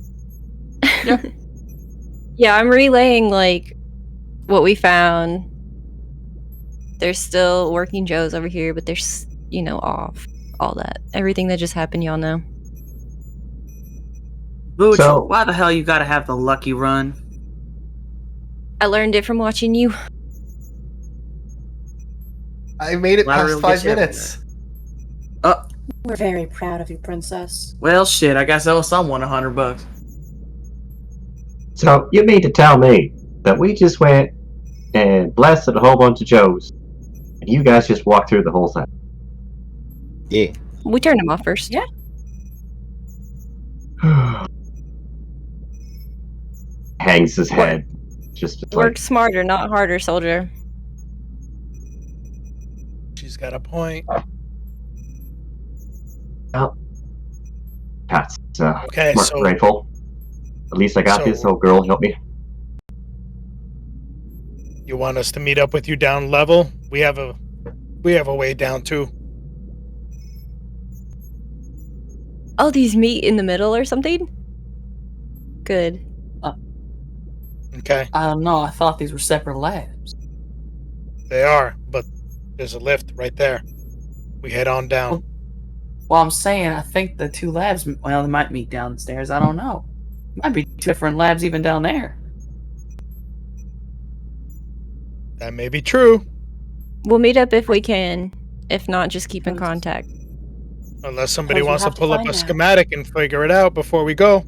Yeah, I'm relaying, like, what we found. There's still working Joes over here, but they're, off. All that. Everything that just happened, y'all know. Booch, So- why the hell you gotta have the lucky run? I learned it from watching you. I made it Ladder past will 5 get you minutes. We're very proud of you, Princess. Well, shit, I guess I owe someone $100. So you mean to tell me that we just went and blasted a whole bunch of Joes, and you guys just walked through the whole thing? Yeah. We turned him off first. Yeah. Hangs his head. Just Work like, smarter, not harder, soldier. She's got a point. Pat's Okay, smart so rifle. At least I got so- this, old girl, help me. you want us to meet up with you down level? We have a way down too. Oh, these meet in the middle or something? Good. Okay, I don't know, I thought these were separate labs. they are, but there's a lift right there. We head on down. Well, I'm saying, I think the two labs, well, they might meet downstairs, I don't know. Might be two different labs even down there. That may be true, We'll meet up if we can. If not, just keep in contact. unless somebody Suppose we'll wants to have to pull up find a that. schematic and figure it out before we go.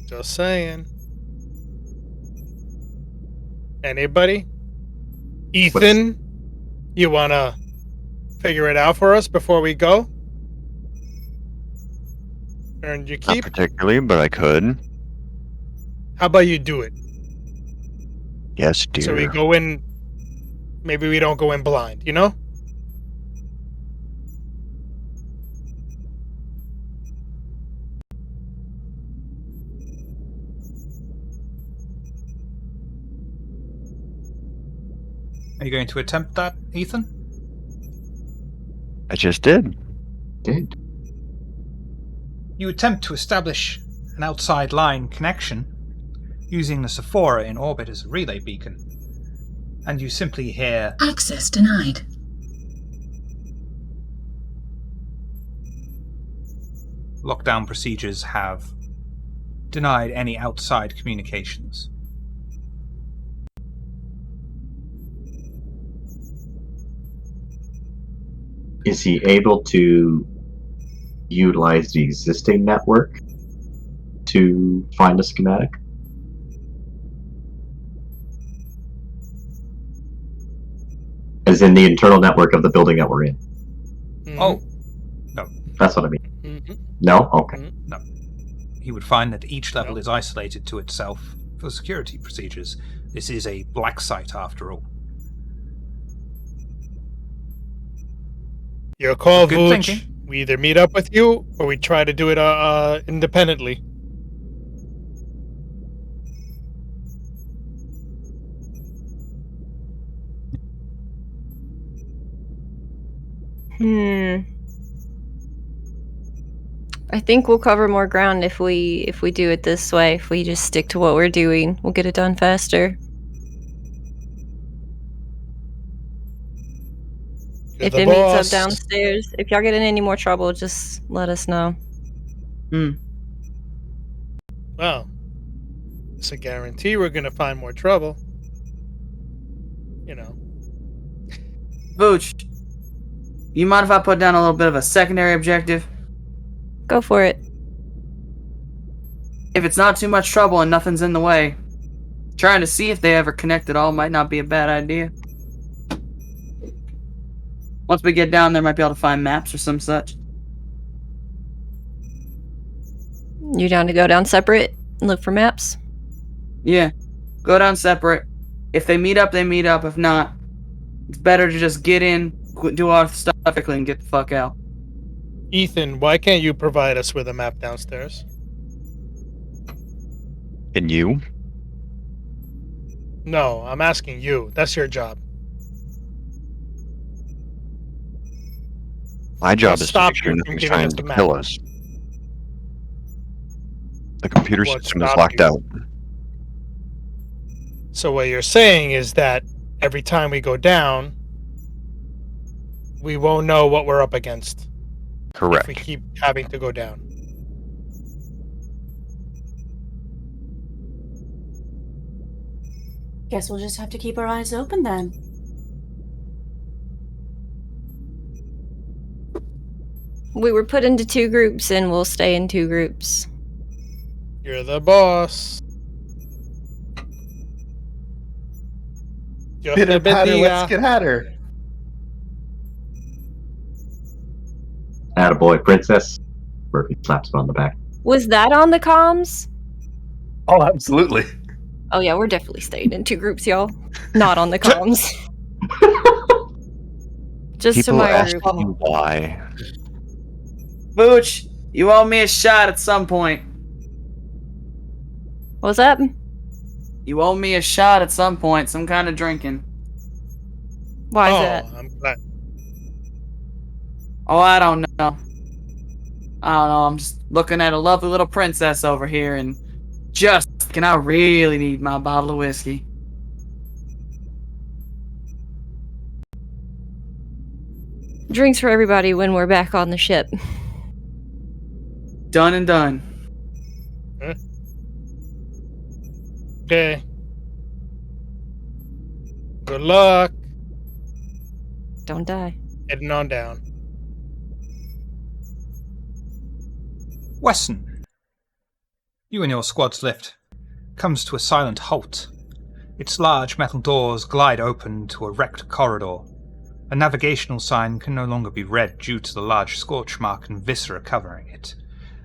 Just saying. Anybody? Ethan, you wanna figure it out for us before we go? Earned your Not keep? particularly, but I could. How about you do it? Yes, dear. So we go in. Maybe we don't go in blind, you know? Are you going to attempt that, Ethan? I just did. Did. You attempt to establish an outside line connection using the Sephora in orbit as a relay beacon, and you simply hear, Access denied. lockdown procedures have denied any outside communications. Is he able to utilize the existing network to find a schematic? As in the internal network of the building that we're in. Mhm. Oh, no. That's what I mean. Mhm. No? Okay. Mhm. He would find that each level No. is isolated to itself for security procedures. This is a black site, after all. Your call, Good Vooch. thinking. We either meet up with you or we try to do it independently. I think we'll cover more ground if we do it this way. If we just stick to what we're doing, we'll get it done faster. You're If the it meets up boss. downstairs, if y'all get in any more trouble, just let us know. Well, it's a guarantee we're gonna find more trouble. You know. Vooch, you mind if I put down a little bit of a secondary objective? Go for it. If it's not too much trouble and nothing's in the way, trying to see if they ever connect at all might not be a bad idea. Once we get down there, might be able to find maps or some such. You down to go down separate and look for maps? Yeah, go down separate. If they meet up, they meet up. If not, it's better to just get in, do our stuff quickly, and get the fuck out. Ethan, why can't you provide us with a map downstairs? And you? No, I'm asking you. That's your job. My job I'll is to stop make sure you from nothing's giving trying us to the map. kill us. The computer What system is stopped locked you? out. So what you're saying is that every time we go down, we won't know what we're up against. Correct. If we keep having to go down. Guess we'll just have to keep our eyes open then. We were put into 2 groups and we'll stay in 2 groups. You're the boss. Yo te Pitter patter, bendiga. let's get at her. Attaboy, princess. Murphy slaps him on the back. Was that on the comms? Oh, absolutely. Oh yeah, we're definitely staying in 2 groups, y'all. Not on the comms. Just People to my ask group. me why. Vooch, you owe me a shot at some point. What's up? You owe me a shot at some point, some kind of drinking. Why is Oh, that? I'm glad. Oh, I don't know. I'm just looking at a lovely little princess over here and just thinking I really need my bottle of whiskey. Drinks for everybody when we're back on the ship. Done and done. Okay. Good luck. Don't die. Heading on down. Wesson, you and your squad's lift comes to a silent halt. Its large metal doors glide open to a wrecked corridor. A navigational sign can no longer be read due to the large scorch mark and viscera covering it.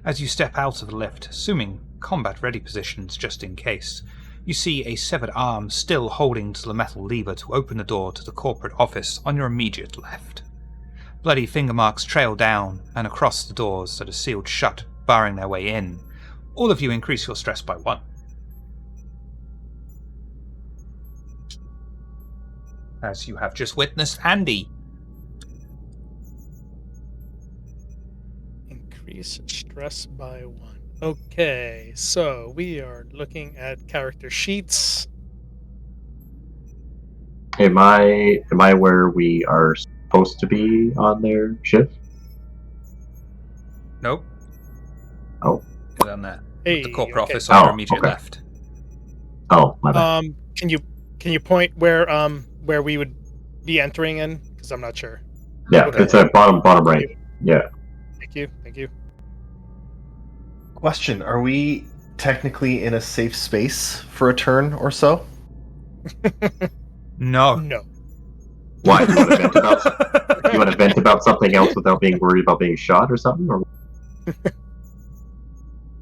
As you step out of the lift, assuming combat-ready positions just in case, you see a severed arm still holding to the metal lever to open the door to the corporate office on your immediate left. Bloody finger marks trail down and across the doors that are sealed shut, barring their way in. All of you increase your stress by 1. As you have just witnessed Andy. Increase stress by 1. Okay, so we are looking at character sheets. Am I where we are supposed to be on their ship? Nope. Oh. Get on there. Hey, The corporate okay. office on your Oh, immediate okay. left. Oh, my bad. Can you point where we would be entering in? Because I'm not sure. Yeah, okay. it's at bottom right. Yeah. Thank you. Question: are we technically in a safe space for a turn or so? No. No. Why? You want to vent about? You want to vent about something else without being worried about being shot or something? Or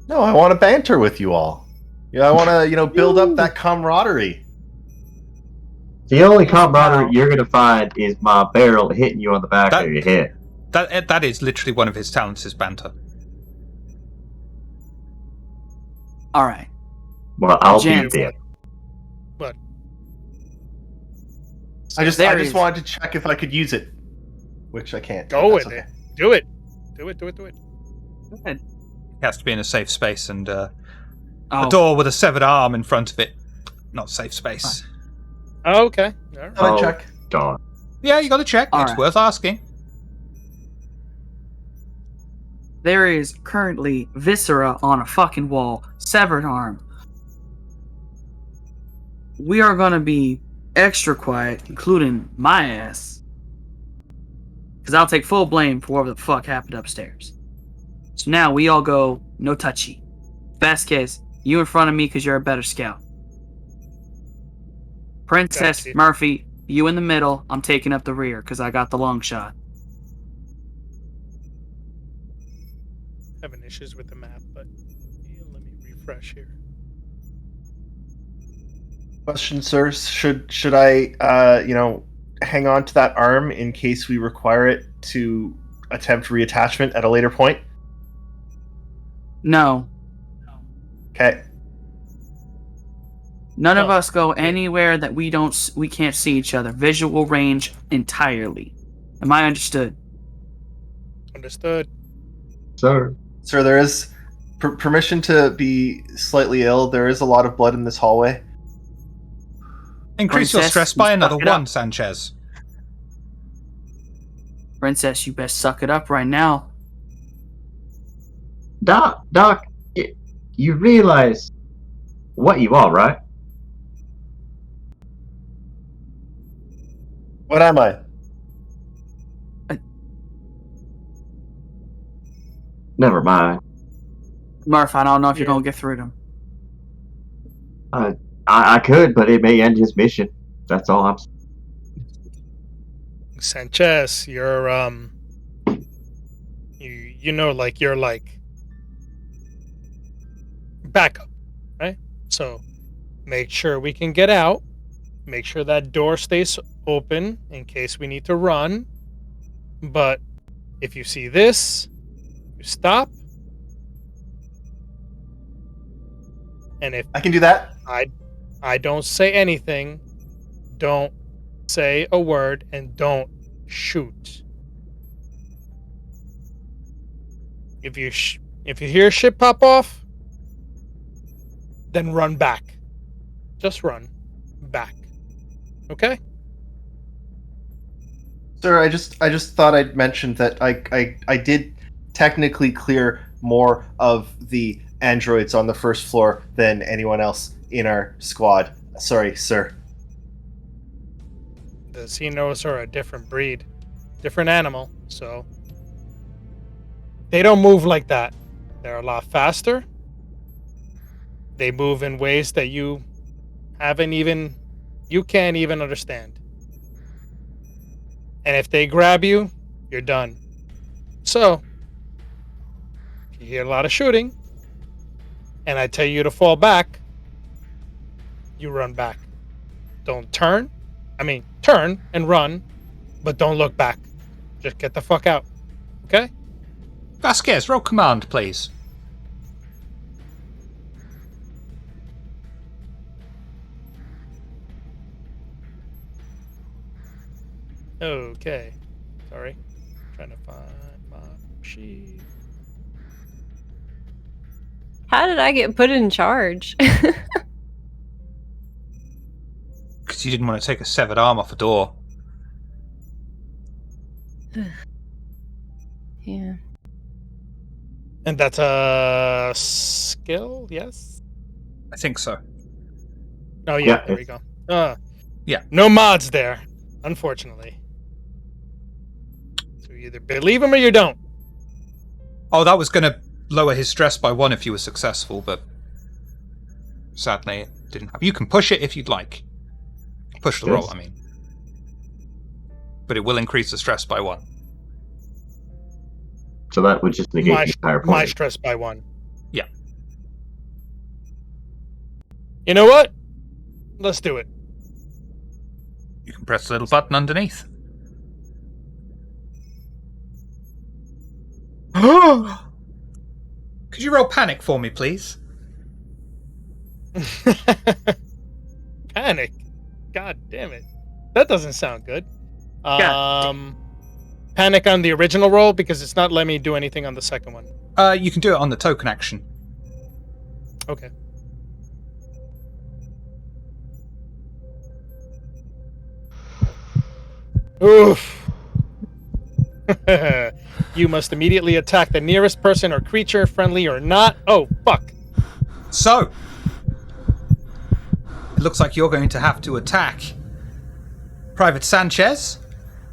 No, I want to banter with you all. I want to, build up that camaraderie. the only camaraderie you're gonna find is my barrel hitting you on the back of your head. That is literally one of his talents, is banter. All right. Well, I'll be Jan- there. But I just There is- wanted to check if I could use it, which I can't. go That's with okay. it. Do it. Do it. Go ahead. He has to be in a safe space, and a Oh, door with a severed arm in front of it. Not safe space. Oh, okay. All right. Can I Oh, check? darn. Yeah, you got to check. All It's right. worth asking. there is currently viscera on a fucking wall, severed arm. We are gonna be extra quiet, including my ass, because I'll take full blame for whatever the fuck happened upstairs. So now we all go no touchy. Best case, you in front of me because you're a better scout. Princess Gotcha. Murphy, you in the middle. I'm taking up the rear because I got the long shot. Having issues with the map, but yeah, let me refresh here. Question, sir. Should I, hang on to that arm in case we require it to attempt reattachment at a later point? No, Okay. none of Oh. us go anywhere that we can't see each other. Visual range entirely. Am I understood? Understood. Sir. Sir, there is permission to be slightly ill. There is a lot of blood in this hallway. Increase your Princess, stress you by suck another it up. 1, Sanchez. Princess, you best suck it up right now. Doc, you realize what you are, right? What am I? Never mind. Murph, I don't know if you're Yeah. gonna get through them. I could, but it may end his mission. That's all I'm saying. Sanchez, you're you're like backup, right? So make sure we can get out. Make sure that door stays open in case we need to run. But if you see this, you stop. And if I can do that. I don't say anything, don't say a word, and don't shoot. If you hear shit pop off, then run back. Just run back. Okay? Sir, I just thought I'd mention that I did technically clear more of the androids on the first floor than anyone else in our squad. Sorry, sir. The Xenos are a different breed, different animal, so they don't move like that. They're a lot faster. They move in ways that you can't even understand. And if they grab you, you're done. So, if you hear a lot of shooting, and I tell you to fall back, you run back. Don't turn. Turn and run, but don't look back. Just get the fuck out. Okay? Vasquez, roll command, please. Okay. Sorry. Trying to find my sheet. How did I get put in charge? Because you didn't want to take a severed arm off a door. Yeah. And that's a skill, yes? I think so. Oh, yeah, Yeah, there we it's- go. Yeah. No mods there, unfortunately. So you either believe him or you don't. Oh, that was going to lower his stress by 1 if you were successful, but sadly it didn't happen. You can push it if you'd like. Push the Yes. roll, I mean. but it will increase the stress by 1. So that would just negate the entire point. My stress by 1. Yeah. You know what? Let's do it. You can press the little button underneath. Could you roll panic for me, please? Panic? God damn it. That doesn't sound good. Panic on the original roll because it's not letting me do anything on the second one. You can do it on the token action. Okay. Oof. You must immediately attack the nearest person or creature, friendly or not. Oh, fuck. So, it looks like you're going to have to attack Private Sanchez,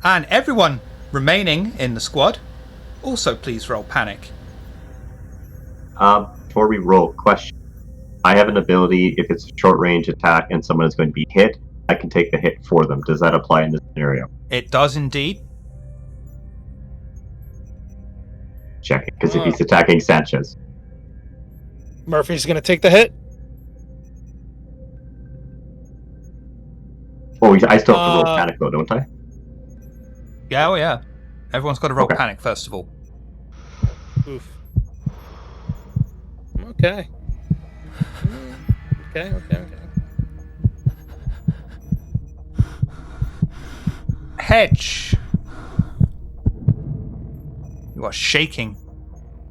and everyone remaining in the squad. Also, please roll panic. Before we roll, question. I have an ability, if it's a short range attack and someone is going to be hit, I can take the hit for them. Does that apply in this scenario? It does indeed. Check it, because if he's attacking Sanchez. Murphy's going to take the hit? Oh, I still have to roll panic though, don't I? Yeah, oh yeah. Everyone's got to roll panic first of all. Oof. Okay. Okay. Hedge. You are shaking,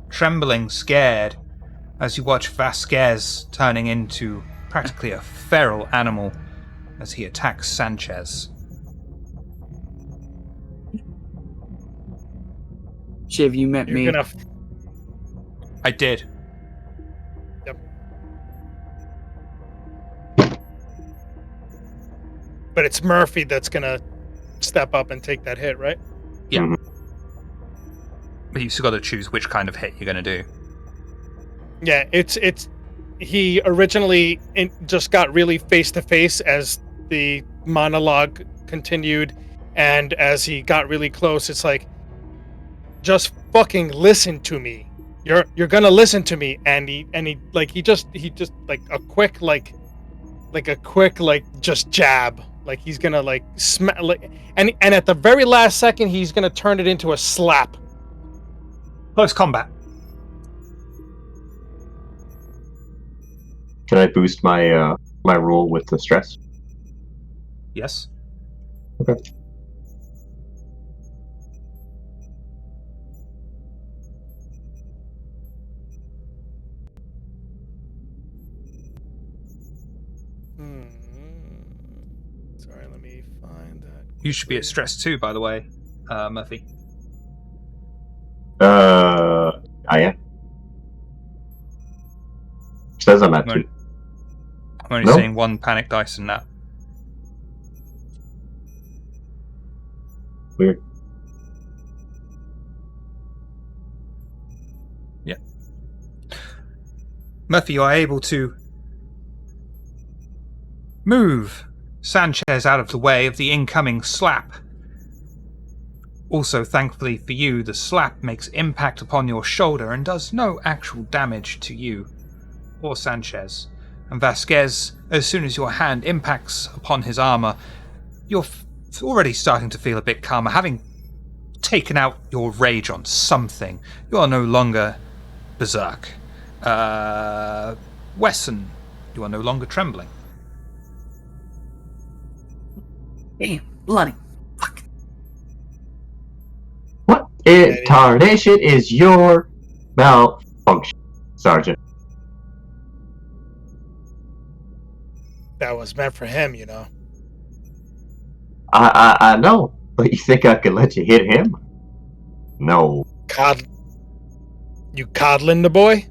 trembling, scared, as you watch Vasquez turning into practically a feral animal as he attacks Sanchez. Shiv, you met me. I did. Yep. But it's Murphy that's gonna step up and take that hit, right? Yeah. Mm-hmm. But you've still got to choose which kind of hit you're going to do. Yeah, it's he originally just got really face to face as the monologue continued, and as he got really close, it's like, just fucking listen to me. You're gonna listen to me, and he just like a quick just jab, like he's gonna like and at the very last second he's gonna turn it into a slap. Close combat. Can I boost my my roll with the stress? Yes. Okay. Sorry, let me find that. You should be at stress too, by the way, Murphy. I am. Says I'm at 2. I'm only seeing 1 panic dice in that. Weird. Yeah. Murphy, you are able to move Sanchez out of the way of the incoming slap. Also, thankfully for you, the slap makes impact upon your shoulder and does no actual damage to you or Sanchez. And Vasquez, as soon as your hand impacts upon his armor, you're already starting to feel a bit calmer. Having taken out your rage on something, you are no longer berserk. Wesson, you are no longer trembling. Damn, bloody. What tarnation is your malfunction, Sergeant? That was meant for him, you know. I know, but you think I could let you hit him? No. You coddling the boy?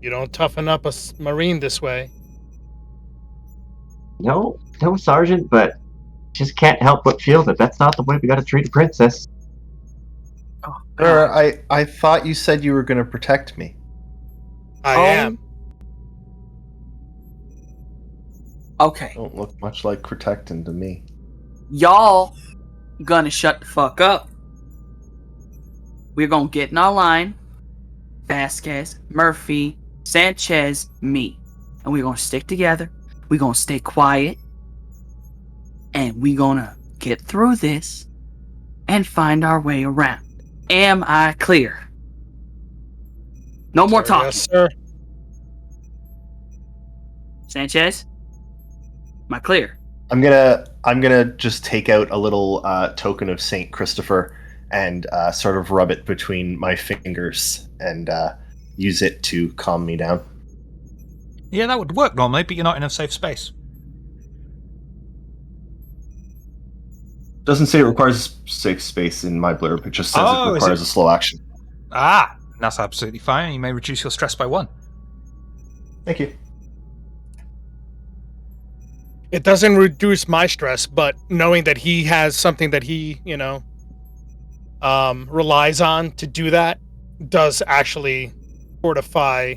You don't toughen up a Marine this way. No, Sergeant, but just can't help but feel that that's not the way we gotta treat a princess. Oh, Sir, I thought you said you were going to protect me. I am. Okay. Don't look much like protecting to me. Y'all gonna shut the fuck up. We're gonna get in our line. Vasquez, Murphy, Sanchez, me. And we're gonna stick together. We're gonna stay quiet. And we're gonna get through this and find our way around. Am I clear? No more talking. Yes, sir. Sanchez? Am I clear? I'm gonna just take out a little token of Saint Christopher and sort of rub it between my fingers and use it to calm me down. Yeah, that would work normally, but you're not in a safe space. Doesn't say it requires safe space in my blurb. It just says it requires a slow action. Ah, that's absolutely fine. You may reduce your stress by 1. Thank you. It doesn't reduce my stress, but knowing that he has something that he, relies on to do that does actually fortify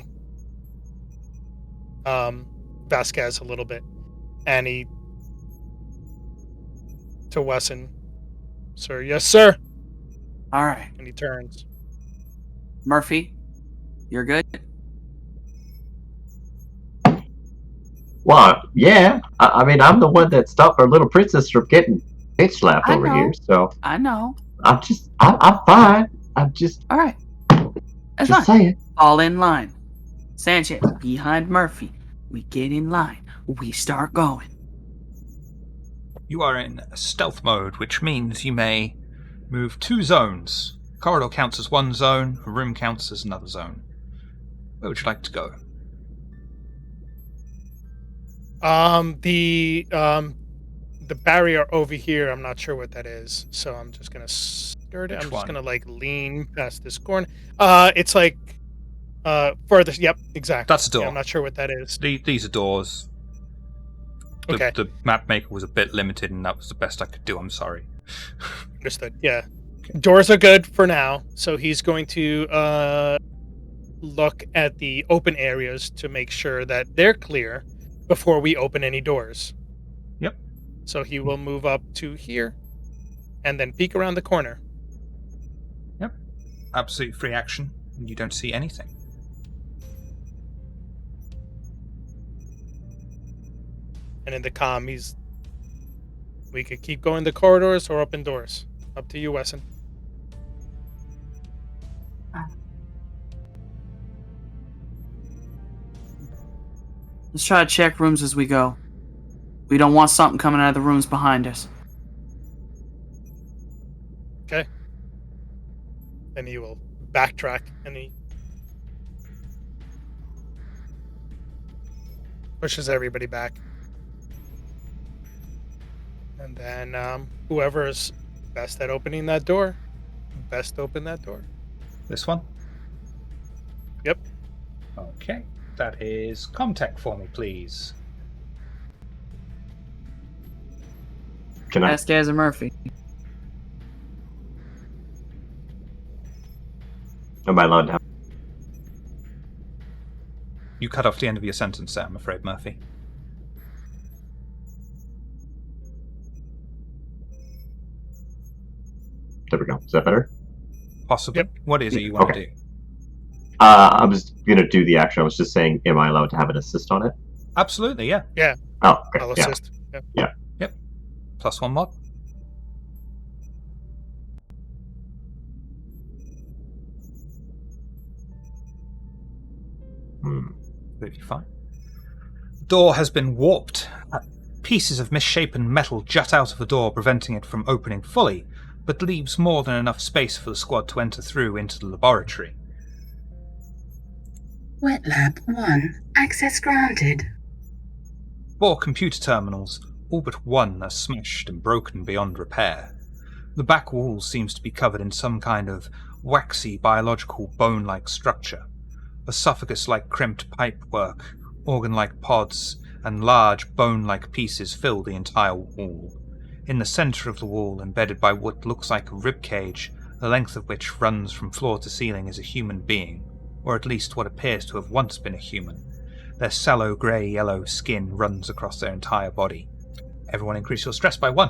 Vasquez a little bit. And he to Wesson, sir, yes, sir. All right. And he turns. Murphy, you're good? Well, yeah. I mean, I'm the one that stopped our little princess from getting bitch slapped over here. So I know. I'm fine. I'm just. All right. That's just fine. saying. All in line. Sanchez, behind Murphy. We get in line. We start going. You are in stealth mode, which means you may move 2 zones. Corridor counts as 1 zone, a room counts as another zone. Where would you like to go? The barrier over here, I'm not sure what that is, so I'm just gonna skirt it. I'm just gonna lean past this corner. It's like furthest. Yep, exactly. That's a door. Yeah, I'm not sure what that is. These are doors. Okay. The map maker was a bit limited, and that was the best I could do. I'm sorry. Understood. Yeah, doors are good for now. So he's going to look at the open areas to make sure that they're clear before we open any doors. Yep. So he will move up to here and then peek around the corner. Yep. Absolute free action. You don't see anything. And in the comm, we could keep going the corridors or open doors. Up to you, Wesson. Let's try to check rooms as we go. We don't want something coming out of the rooms behind us. Okay. Then he will backtrack and he pushes everybody back. And then whoever's best at opening that door, best open that door. This one? Yep. Okay. That is Comtech for me, please. Can I? Vasquez or Murphy? Am I allowed to have? You cut off the end of your sentence there, I'm afraid, Murphy. There we go. Is that better? Possibly. Yep. What is it you want to do? I was gonna do the action. I was just saying, am I allowed to have an assist on it? Absolutely, yeah. Yeah. Oh, okay. I'll Yeah. assist. Yeah. Yeah. Yep. +1 mod. Completely fine. The door has been warped. Pieces of misshapen metal jut out of the door, preventing it from opening fully, but leaves more than enough space for the squad to enter through into the laboratory. Wet Lab 1. Access granted. 4 computer terminals, all but one are smashed and broken beyond repair. The back wall seems to be covered in some kind of waxy biological bone-like structure. Esophagus-like crimped pipework, organ-like pods, and large bone-like pieces fill the entire wall. In the centre of the wall, embedded by what looks like a rib cage, the length of which runs from floor to ceiling, is a human being, or at least what appears to have once been a human. Their sallow grey-yellow skin runs across their entire body. Everyone increase your stress by 1.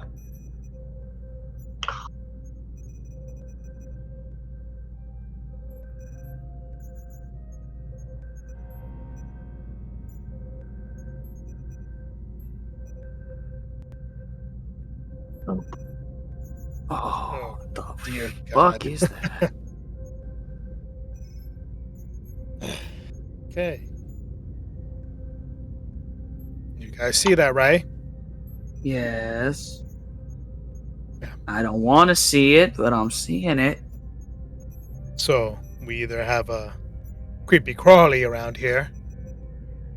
Oh, the dear fuck God. is that? Okay. You guys see that, right? Yes. Yeah. I don't want to see it, but I'm seeing it. So, we either have a creepy crawly around here,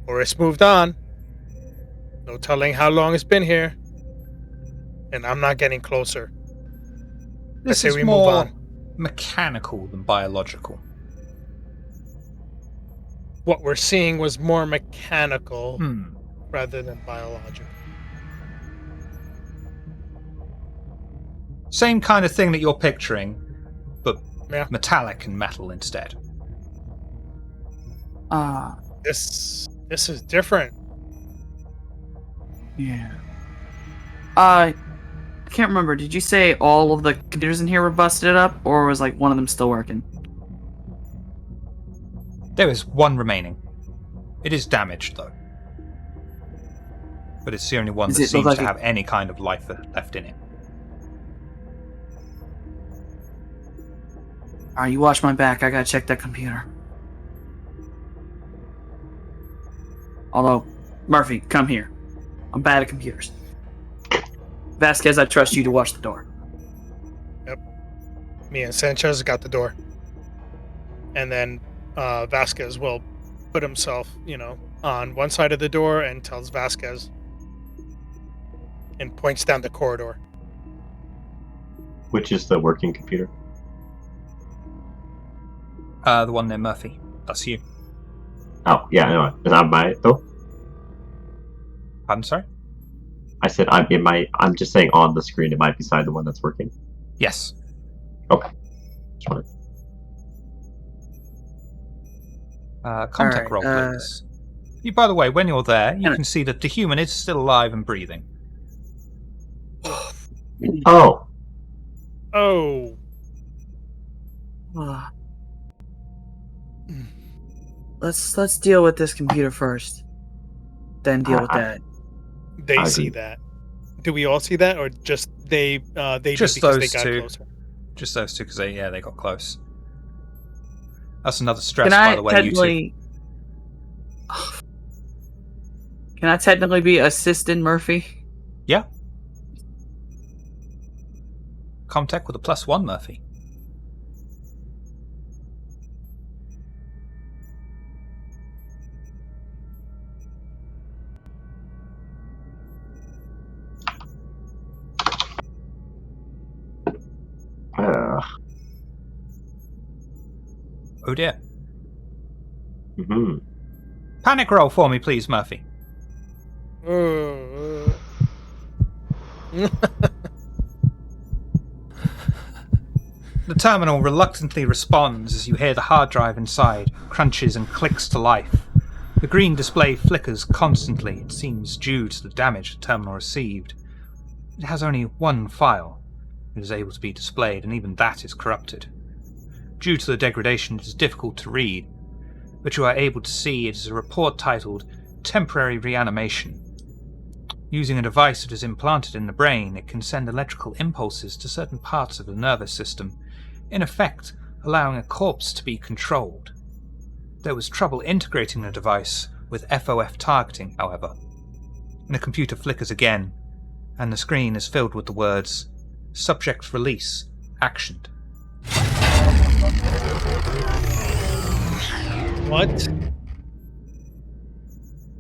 or it's moved on. No telling how long it's been here. And I'm not getting closer. This say is we move more on. mechanical than biological. What we're seeing was more mechanical Hmm. rather than biological. Same kind of thing that you're picturing, but Yeah. metallic and metal instead. This is different. Yeah. I can't remember. Did you say all of the computers in here were busted up, or was like one of them still working? There is one remaining. It is damaged, though. But it's the only one Does that it look seems like to have any kind of life left in it. Alright, you watch my back. I gotta check that computer. Although, Murphy, come here. I'm bad at computers. Vasquez, I trust you to watch the door. Yep. Me and Sanchez got the door. And then Vasquez will put himself, on one side of the door and tells Vasquez and points down the corridor. Which is the working computer? The one near Murphy. That's you. Oh, yeah, no, is that my though? Pardon, sorry? I said I'm just saying on the screen it might be beside the one that's working. Yes. Okay. Just wanted- Contact roll, please. By the way, when you're there, you can see that the human is still alive and breathing. Oh. Oh. Let's deal with this computer first. Then deal with that. They see that. Do we all see that, or just they Just do because those they got two. closer? Just those two, because they got close. That's another stress, Can I by the way, you two. technically... Can I technically be Assistant Murphy? Yeah. Comtech with a +1, Murphy. Oh dear. Mm-hmm. Panic roll for me, please, Murphy. The terminal reluctantly responds as you hear the hard drive inside crunches and clicks to life. The green display flickers constantly, it seems due to the damage the terminal received. It has only one file that is able to be displayed, and even that is corrupted. Due to the degradation, it is difficult to read, but you are able to see it is a report titled Temporary Reanimation. Using a device that is implanted in the brain, it can send electrical impulses to certain parts of the nervous system, in effect allowing a corpse to be controlled. There was trouble integrating the device with FOF targeting, however. And the computer flickers again, and the screen is filled with the words, Subject Release, Actioned. What?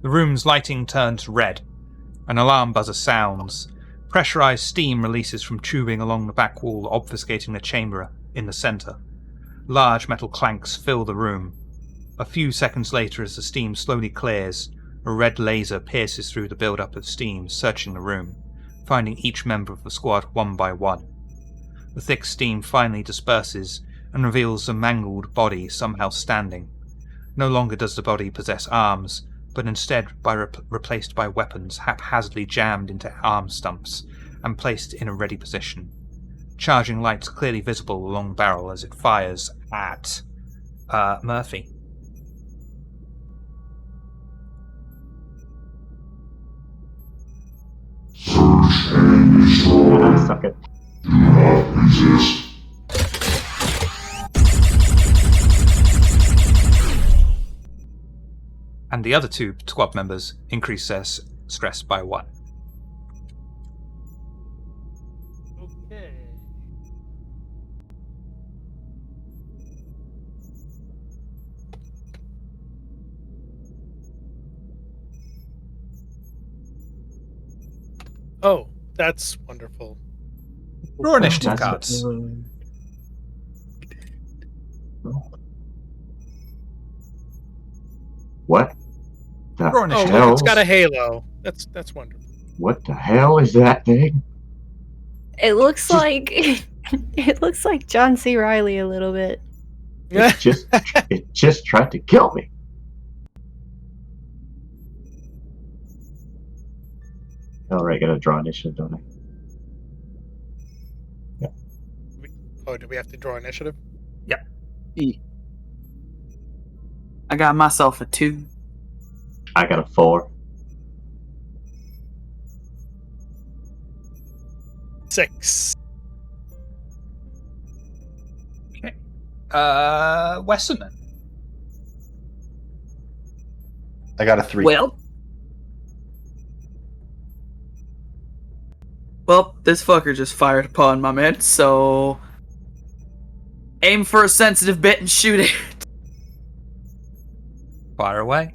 The room's lighting turns red. An alarm buzzer sounds. Pressurized steam releases from tubing along the back wall, obfuscating the chamber in the center. Large metal clanks fill the room. A few seconds later, as the steam slowly clears, a red laser pierces through the build-up of steam, searching the room, finding each member of the squad one by one. The thick steam finally disperses and reveals a mangled body somehow standing. No longer does the body possess arms, but instead replaced by weapons haphazardly jammed into arm stumps and placed in a ready position. Charging lights clearly visible along the barrel as it fires at Murphy. Suck it. And the other two squad members increase their stress by 1. Okay. Oh, that's wonderful. Draw initiative That's cards. What the Draw initiative Oh, look, hell? it's got a halo. That's wonderful. What the hell is that thing? It looks like it looks like John C. Riley a little bit. It just tried to kill me. All right, gotta draw initiative, don't I? Oh, do we have to draw initiative? I got myself a 2. I got a 4. 6. Okay. Wesson then. I got a 3. Well, this fucker just fired upon my man, so aim for a sensitive bit and shoot it. Fire away.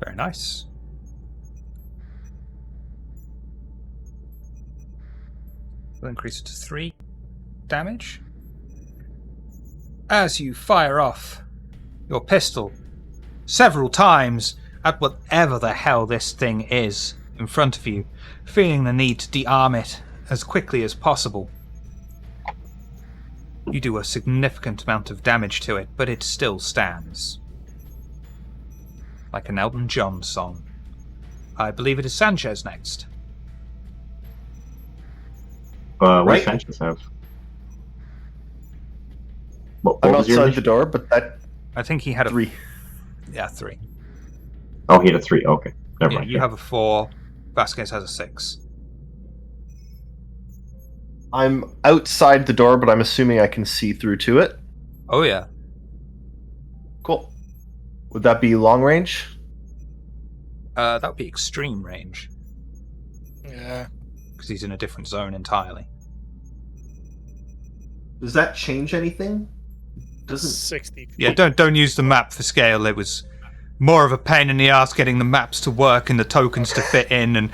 Very nice. We'll increase it to 3 damage. As you fire off your pistol several times at whatever the hell this thing is in front of you, feeling the need to de-arm it as quickly as possible, you do a significant amount of damage to it, but it still stands. Like an Elton John song. I believe it is Sanchez next. What Right. does Sanchez have? What I'm was your outside the initiative? door, but that I think he had a 3. Yeah, 3. Oh, he had a 3. Okay, never Yeah, mind. you have a 4. Vasquez has a 6. I'm outside the door, but I'm assuming I can see through to it. Oh yeah. Cool. Would that be long range? That would be extreme range, Yeah. because he's in a different zone entirely. Does that change anything? Doesn't 60 feet. Yeah, don't use the map for scale. It was more of a pain in the ass getting the maps to work and the tokens to fit in, and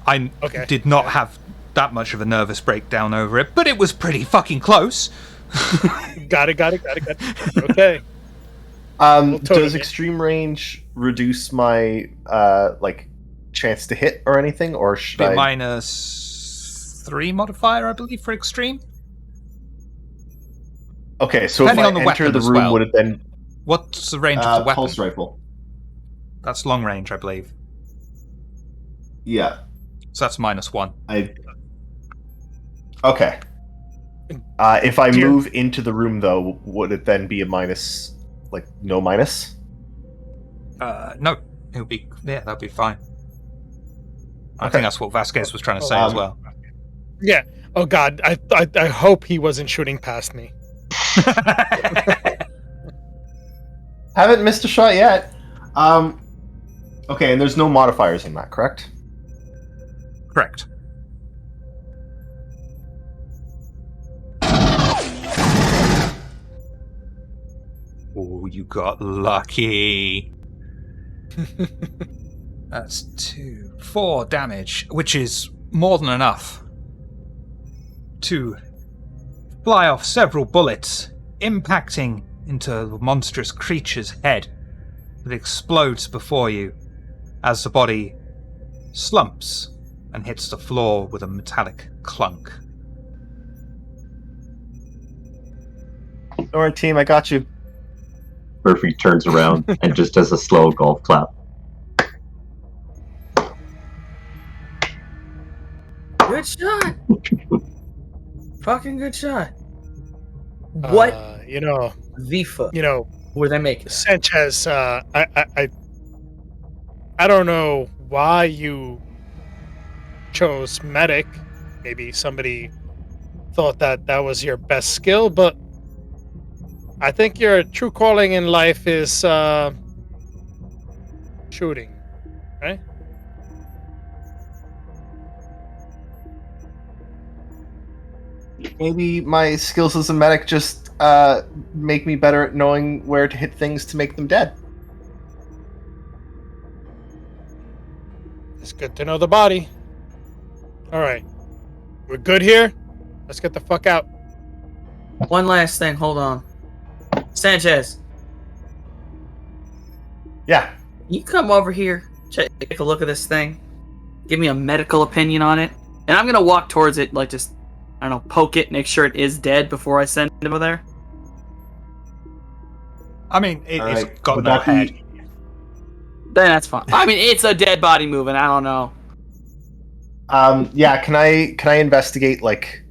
I did not have that much of a nervous breakdown over it, but it was pretty fucking close. Got it. Okay. Does extreme range reduce my chance to hit or anything, or should Be I? -3 modifier, I believe, for extreme. Okay, so Depending if I on the enter weapon the as room, well. would it then? What's the range of the weapon? Pulse rifle. That's long range, I believe. Yeah. So that's -1. Okay. If I move into the room, though, would it then be a minus? Like no minus? No, it'll be that'll be fine. I Okay. think that's what Vasquez was trying to say as well. Yeah. Oh God, I hope he wasn't shooting past me. Haven't missed a shot yet. Okay, and there's no modifiers in that, correct? Correct. Oh, you got lucky. That's 4 damage, which is more than enough to fly off several bullets, impacting into the monstrous creature's head that explodes before you as the body slumps and hits the floor with a metallic clunk. All right, team, I got you. Murphy turns around and just does a slow golf clap. Good shot. Fucking good shot. What the fuck were they making? Sanchez, I don't know why you chose medic. Maybe somebody thought that was your best skill, but I think your true calling in life is shooting, right? Maybe my skills as a medic just make me better at knowing where to hit things to make them dead. It's good to know the body. All right, we're good here. Let's get the fuck out. One last thing. Hold on, Sanchez. Yeah. You come over here, take a look at this thing, give me a medical opinion on it, and I'm gonna walk towards it, like just, I don't know, poke it, make sure it is dead before I send it over there. I mean, it's got Would no that be- head. Then that's fine. I mean, it's a dead body moving. I don't know. Yeah, can I investigate like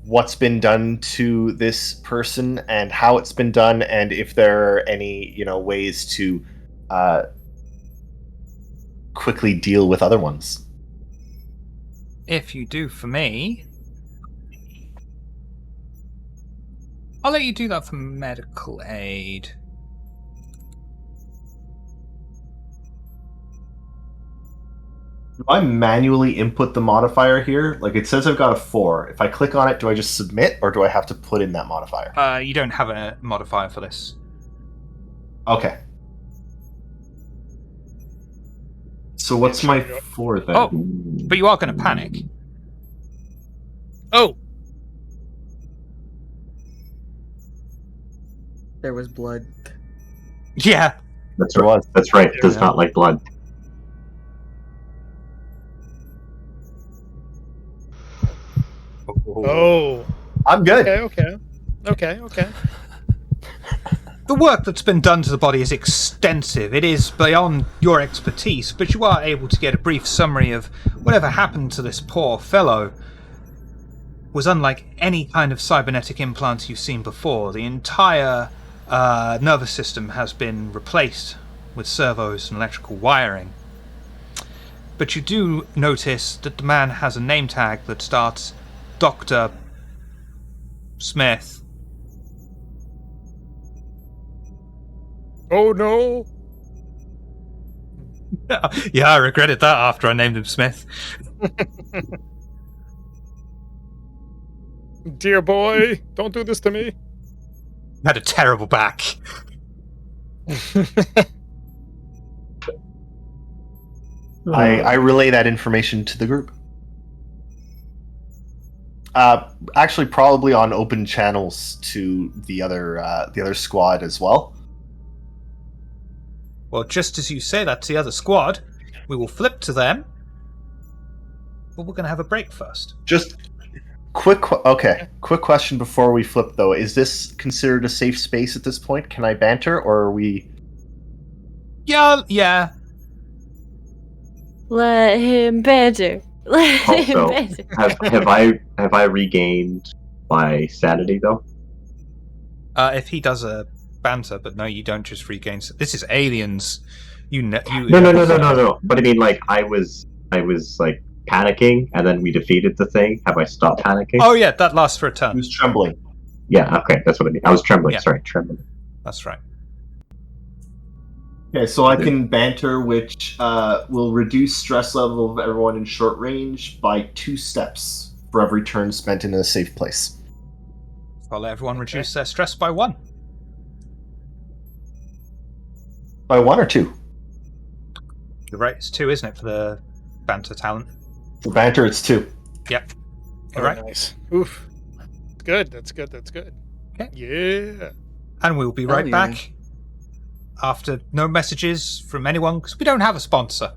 what's been done to this person and how it's been done, and if there are any ways to quickly deal with other ones? If you do for me, I'll let you do that for medical aid. Do I manually input the modifier here? Like it says I've got a 4. If I click on it, do I just submit, or do I have to put in that modifier? You don't have a modifier for this. Okay. So what's my 4 then? Oh, but you are going to panic. Oh, There was blood. Yeah. That's right. That's right. It does not like blood. oh, I'm good. Okay. The work that's been done to the body is extensive. It is beyond your expertise, but you are able to get a brief summary of whatever happened to this poor fellow. Was unlike any kind of cybernetic implant you've seen before. The entire nervous system has been replaced with servos and electrical wiring. But you do notice that the man has a name tag that starts Dr. Smith. Oh no. Yeah, I regretted that after I named him Smith. Dear boy, don't do this to me. Had a terrible back. I relay that information to the group. Actually, probably on open channels to the other squad as well. Well, just as you say that to the other squad, we will flip to them. But we're going to have a break first. Just quick question before we flip though. Is this considered a safe space at this point? Can I banter, or are we? Yeah. Let him banter. Let him Also, banter. have I regained my sanity though? If he does a banter, but no, you don't just regain. This is aliens. No. But I mean, like, I was like panicking, and then we defeated the thing. Have I stopped panicking? Oh yeah, that lasts for a He turn. was trembling. Yeah. Okay, that's what I mean. I was trembling. Yeah. Sorry, trembling. That's right. Okay, so I can banter, which will reduce stress level of everyone in short range by 2 steps for every turn spent in a safe place. I'll let everyone reduce their stress by 1. By 1 or 2? You're right, it's 2, isn't it, for the banter talent? For banter, it's 2. Yep. You're Very right. nice. Oof. Good. That's good. Okay. Yeah. And we'll be right back after no messages from anyone, because we don't have a sponsor.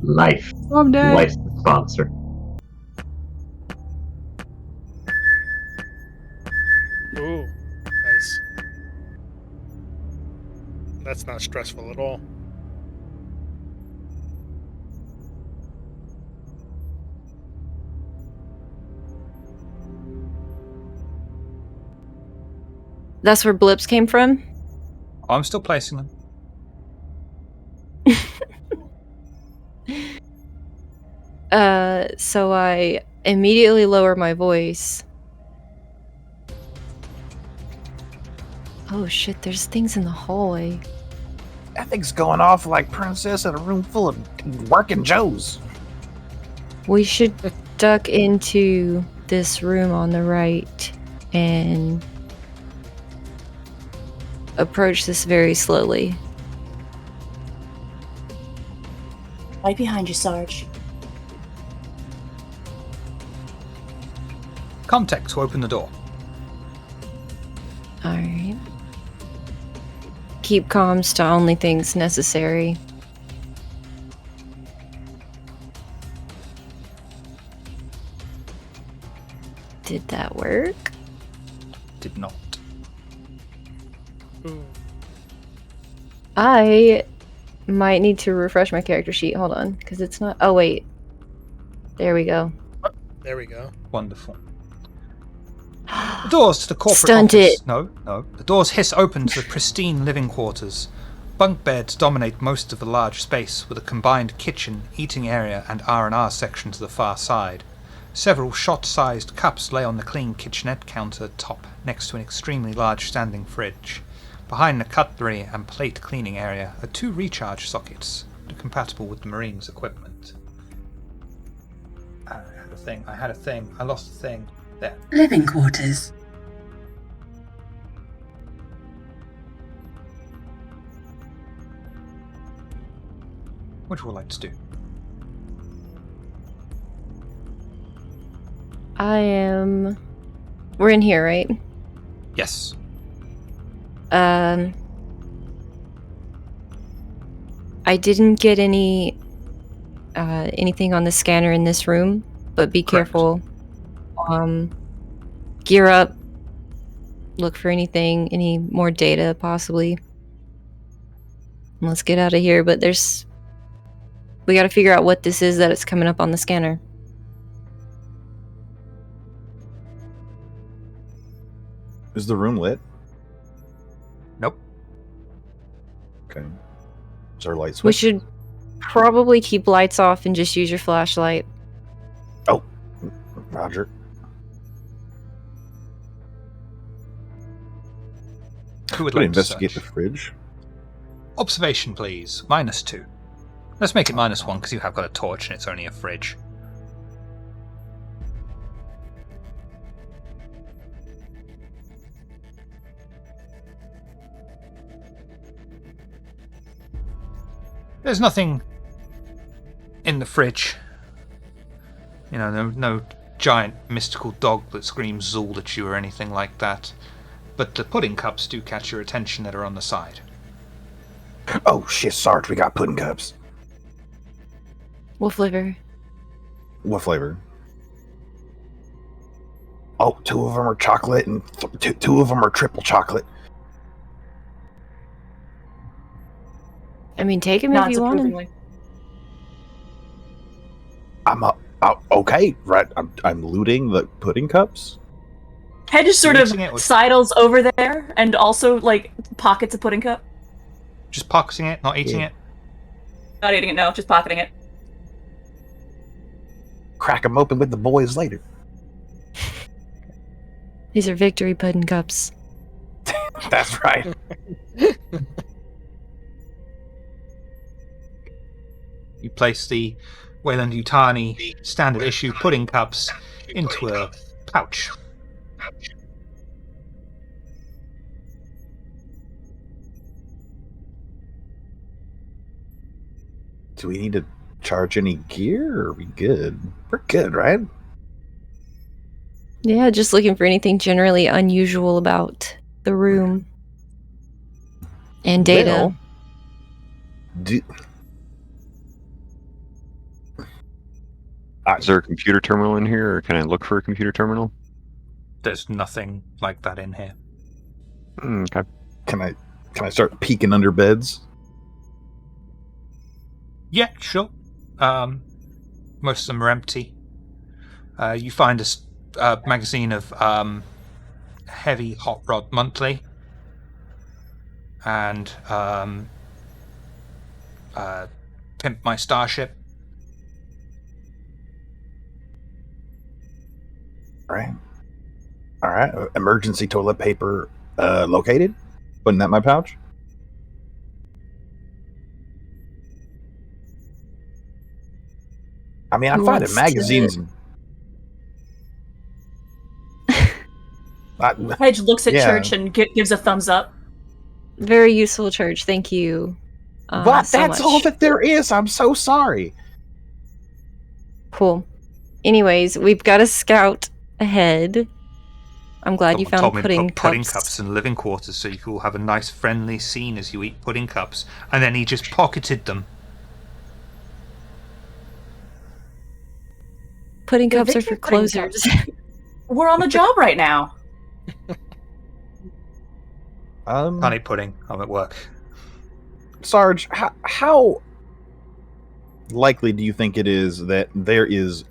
Life. Someday. Life's the sponsor. Ooh. Nice. That's not stressful at all. That's where blips came from? I'm still placing them. So I immediately lower my voice. Oh shit, there's things in the hallway. That thing's going off like Princess in a room full of working Joes. We should duck into this room on the right and approach this very slowly. Right behind you, Sarge. Comtech to open the door. Alright. Keep comms to only things necessary. Did that work? Did not. I might need to refresh my character sheet. Hold on, because it's not... Oh, wait. There we go. There we go. Wonderful. The doors to the corporate Stunt office. it. No. The doors hiss open to the pristine living quarters. Bunk beds dominate most of the large space, with a combined kitchen, eating area, and R&R section to the far side. Several shot-sized cups lay on the clean kitchenette counter top, next to an extremely large standing fridge. Behind the cutlery and plate cleaning area are 2 recharge sockets, compatible with the Marines' equipment. I had a thing. I lost the thing. There. Living quarters. What would you like to do? We're in here, right? Yes. I didn't get anything on the scanner in this room, but be Correct. careful. Gear up. Look for any more data, possibly. And let's get out of here, but we gotta figure out what this is that it's coming up on the scanner. Is the room lit? Nope. Okay. Is our light switch? We should probably keep lights off and just use your flashlight. Oh, Roger. Who would Could like investigate to the search? fridge? Observation, please. -2. Let's make it -1 because you have got a torch and it's only a fridge. There's nothing in the fridge. You know, no giant mystical dog that screams Zool at you or anything like that. But the pudding cups do catch your attention that are on the side. Oh shit, Sarge, we got pudding cups. What flavor? What flavor? Oh, 2 of them are chocolate and 2 of them are triple chocolate. I mean, take them if Nods you want them. approvingly. Okay, right. I'm looting the pudding cups. Head just sort of Mixing it with- sidles over there and also, like, pockets a pudding cup. Just pocketing it, not eating it. Not eating it, no, just pocketing it. Crack them open with the boys later. These are victory pudding cups. That's right. You place the Wayland Yutani standard issue pudding cups into a pouch. Do we need to charge any gear, or are we good? We're good, right? Yeah, just looking for anything generally unusual about the room. And data. Well, Is there a computer terminal in here, or can I look for a computer terminal? There's nothing like that in here. Okay. Can I start peeking under beds? Yeah, sure. Most of them are empty. You find a magazine of Heavy Hot Rod Monthly and pimp my starship. All right. Emergency toilet paper located. Putting that in my pouch. I mean, I'm finding magazines. Hedge looks at Yeah. Church and gives a thumbs up. Very useful, Church. Thank you. But so that's much. all that there is. I'm so sorry. Cool. Anyways, we've got a scout ahead. I'm glad you Someone found told me to pudding put pudding cups. cups in living quarters so you could all have a nice friendly scene as you eat pudding cups, and then he just pocketed them. Pudding The cups are victory for pudding closers. We're on the job right now. Honey pudding. I'm at work. Sarge, how likely do you think it is that there is...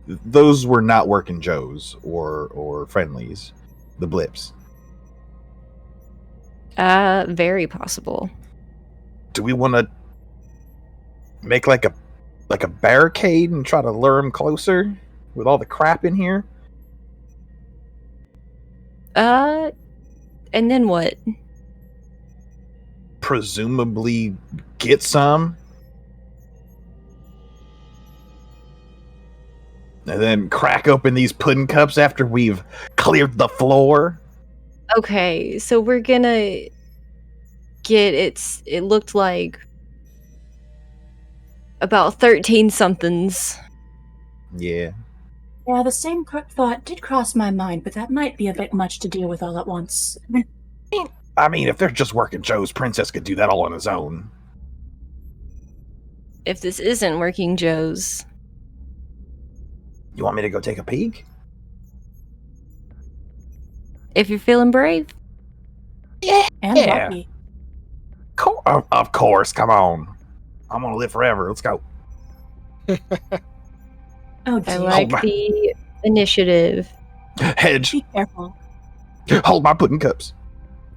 Those were not working Joes or friendlies, the blips? Very possible. Do we want to make like a barricade and try to lure them closer with all the crap in here? And then what? Presumably get some, and then crack open these pudding cups after we've cleared the floor. Okay, so we're gonna get it looked like about 13 somethings. Yeah. Yeah, the same thought did cross my mind, but that might be a bit much to deal with all at once. I mean, if they're just working Joe's, Princess could do that all on his own. If this isn't working Joe's, You want me to go take a peek? if you're feeling brave. And Yeah. lucky. Of course, come on. I'm gonna live forever. Let's go. Oh I dear. like my- the initiative. Hedge, Be careful. hold my pudding cups.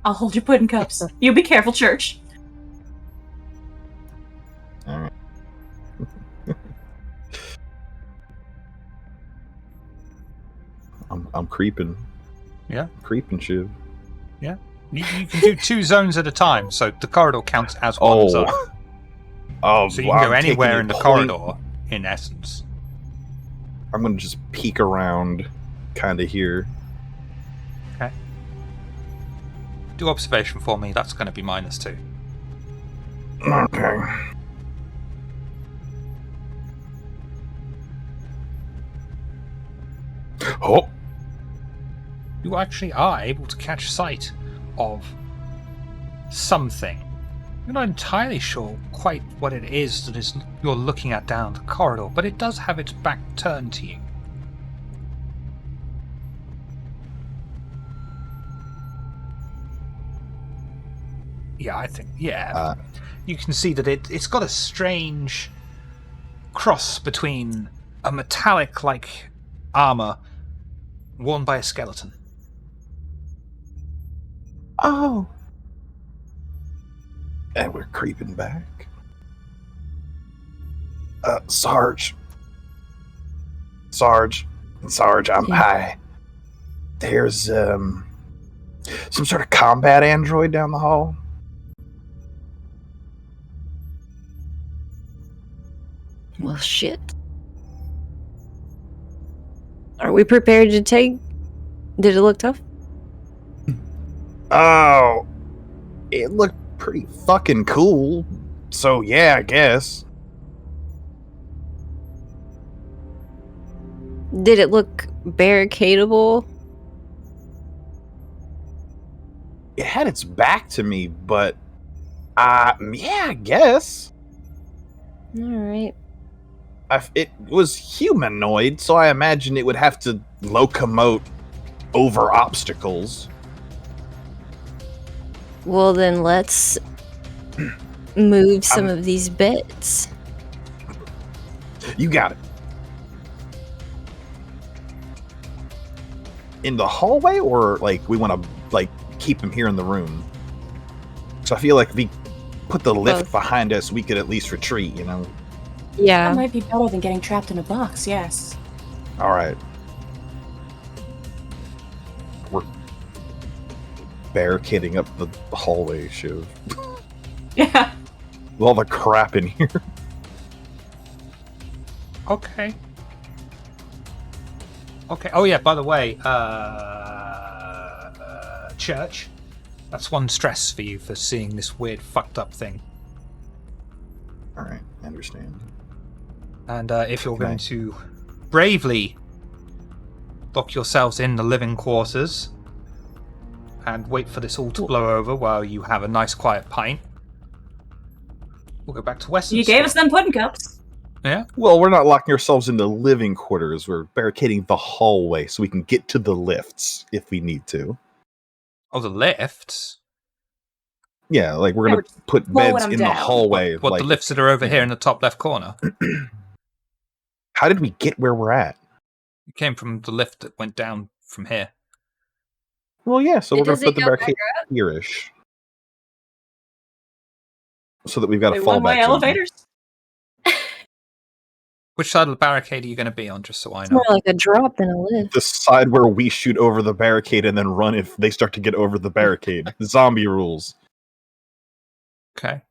I'll hold your pudding cups. You be careful, Church. All right. I'm creeping. Yeah. Creeping, Shiv. Yeah. You can do 2 zones at a time, so the corridor counts as one zone. Oh, So you well, can go I'm taking anywhere a in the point- corridor, in essence. I'm gonna just peek around, kind of here. Okay. Do observation for me. That's going to be -2. Okay. Oh, You actually are able to catch sight of something. You're not entirely sure quite what it is that is you're looking at down the corridor, but it does have its back turned to you. Yeah, I think, yeah. You can see that it's got a strange cross between a metallic-like armor worn by a skeleton. oh. And we're creeping back. Sarge, I'm high. There's some sort of combat android down the hall. Well, shit. Are we prepared to take? Did it look tough? Oh, it looked pretty fucking cool. So yeah, I guess. Did it look barricadable? It had its back to me, but yeah, I guess. All right. It was humanoid, so I imagine it would have to locomote over obstacles. Well, then let's move some of these bits. You got it. In the hallway, or like we want to like keep him here in the room. So I feel like if we put the lift Both. behind us, we could at least retreat, you know? That Yeah. might be better than getting trapped in a box, yes. Alright. We're barricading up the hallway, Shiv. Yeah. With all the crap in here. Okay. Okay. Oh yeah. By the way, church. That's one stress for you for seeing this weird, fucked up thing. Alright, I understand. And if you're going to bravely lock yourselves in the living quarters and wait for this all to blow over while you have a nice, quiet pint, we'll go back to Weston's. You gave us them pudding cups. Yeah. Well, we're not locking ourselves in the living quarters. We're barricading the hallway so we can get to the lifts if we need to. Oh, the lifts? Yeah, like we're going to put slowing beds them in the down. hallway. What like, the lifts that are over here in the top left corner? How did we get where we're at? You came from the lift that went down from here. Well, yeah, so we're going Does to it put the go barricade here-ish. So that we've got a Wait, fallback one-way zone. elevators? Which side of the barricade are you going to be on, just so I It's know? more like a drop than a lift. The side where we shoot over the barricade and then run if they start to get over the barricade. Zombie rules. Okay.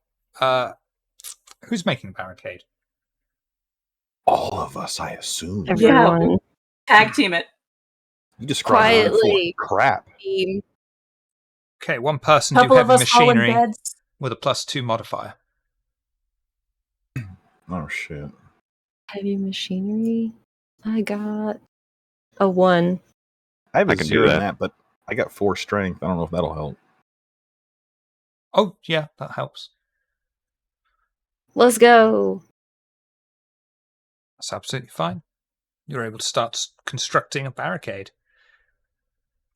Who's making barricade? All of us, I assume. Everyone. Yeah. Tag team it. You described it full of Quietly. crap. Team. Okay, one person Couple do of heavy us all in machinery beds. with a +2 modifier. Oh, shit. Heavy machinery. I got a 1. I have a I can do 0 in that. that, but I got 4 strength. I don't know if that'll help. Oh, yeah, that helps. Let's go. That's absolutely fine. You're able to start constructing a barricade.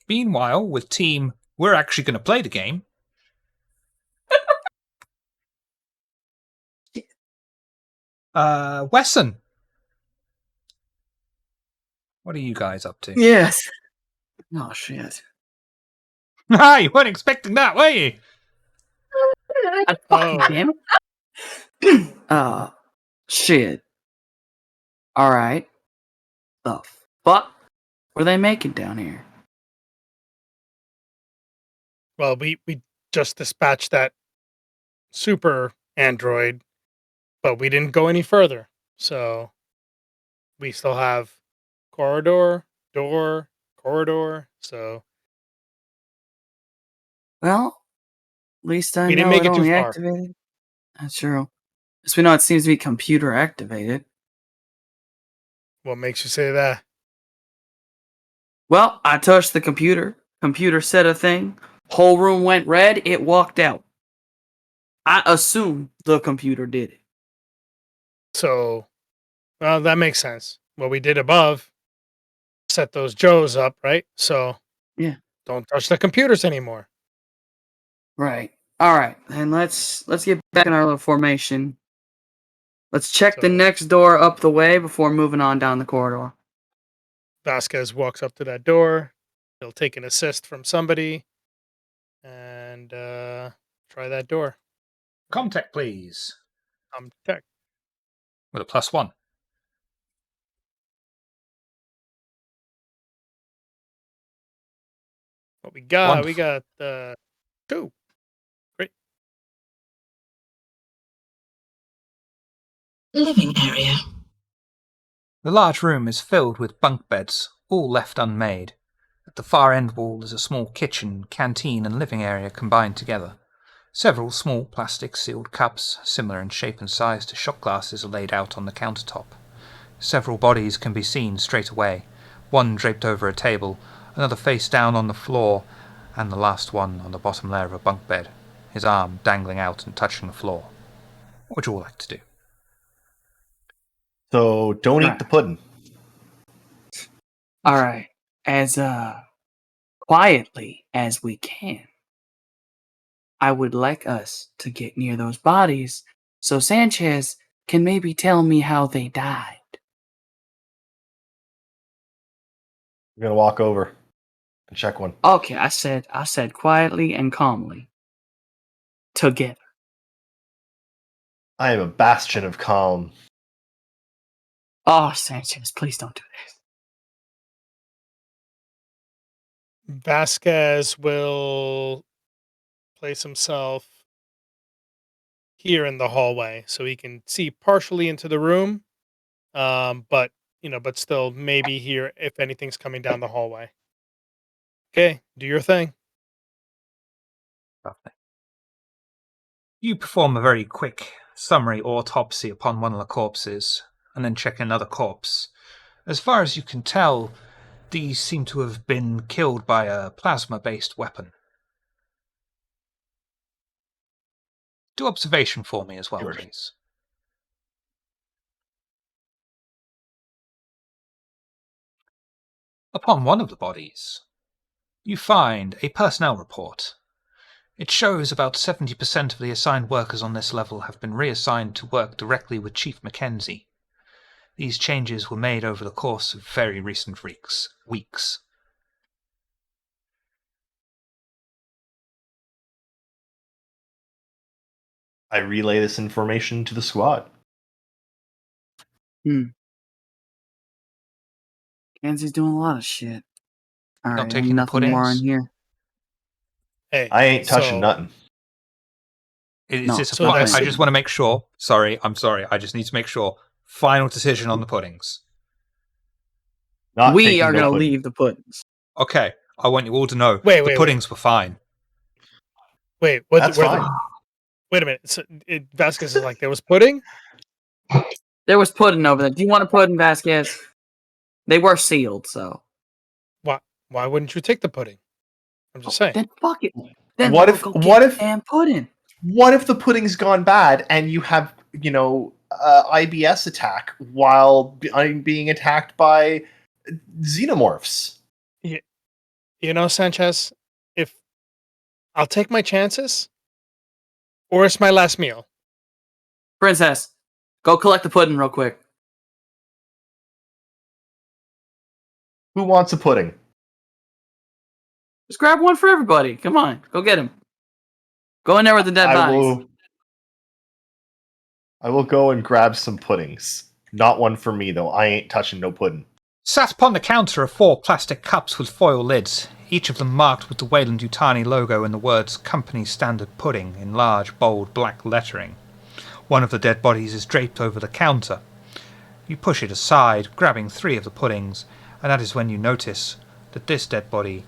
Meanwhile, with team, we're actually going to play the game. Wesson, what are you guys up to? Yes. Oh shit. Ah, you weren't expecting that, were you? God fucking damn it. Shit. Alright. The fuck were they making down here? Well, we just dispatched that super android, but we didn't go any further. So we still have corridor, door, corridor. So Well, at least I we didn't know make it it too only far. activated. That's true. As we know, it seems to be computer activated. What makes you say that? Well, I touched the computer. Computer said a thing. Whole room went red. It walked out. I assume the computer did it. So, well, that makes sense. What we did above set those Joes up, right? So, Yeah. don't touch the computers anymore. Right. All right. And let's get back in our little formation. Let's check the So- next door up the way before moving on down the corridor. Vasquez walks up to that door. He'll take an assist from somebody and try that door. Comtech, please. Check. With a +1. What we got? Wonderful. We got 2. Great. Living area. The large room is filled with bunk beds, all left unmade. At the far end wall is a small kitchen, canteen, and living area combined together. Several small plastic sealed cups, similar in shape and size to shot glasses, are laid out on the countertop. Several bodies can be seen straight away, one draped over a table, another face down on the floor, and the last one on the bottom layer of a bunk bed, his arm dangling out and touching the floor. What would you all like to do? So don't eat the pudding. All right. As quietly as we can, I would like us to get near those bodies so Sanchez can maybe tell me how they died. We're gonna walk over. Check one. Okay, I said quietly and calmly. Together. I am a bastion of calm. Oh, Sanchez, please don't do this. Vasquez will place himself here in the hallway so he can see partially into the room, but but still maybe hear if anything's coming down the hallway. Okay, do your thing. Lovely. You perform a very quick summary autopsy upon one of the corpses, and then check another corpse. As far as you can tell, these seem to have been killed by a plasma-based weapon. Do observation for me as well, please. Upon one of the bodies, you find a personnel report. It shows about 70% of the assigned workers on this level have been reassigned to work directly with Chief Mackenzie. These changes were made over the course of very recent weeks. I relay this information to the squad. Mackenzie's doing a lot of shit. All Not right, taking ain't the nothing more in puddings? here. Hey, I ain't touching nothing. Is this so that's- I just want to make sure. I'm sorry. I just need to make sure. Final decision on the puddings. We are going to leave the puddings. Okay, I want you all to know Wait, the puddings were fine. Wait, what? That's fine. Wait a minute. So, Vasquez is like, there was pudding? There was pudding over there. Do you want a pudding, Vasquez? They were sealed, so. Why wouldn't you take the pudding? I'm just saying. Then fuck it. Then What we'll if go what get if damn pudding? What if the pudding's gone bad and you have IBS attack while being attacked by xenomorphs? Sanchez, if I'll take my chances, or it's my last meal. Princess, go collect the pudding real quick. Who wants a pudding? Just grab one for everybody. Come on, go get him. Go in there with the dead bodies. I will go and grab some puddings. Not one for me, though. I ain't touching no pudding. Sat upon the counter are 4 plastic cups with foil lids, each of them marked with the Wayland Yutani logo and the words Company Standard Pudding in large, bold, black lettering. One of the dead bodies is draped over the counter. You push it aside, grabbing 3 of the puddings, and that is when you notice that this dead body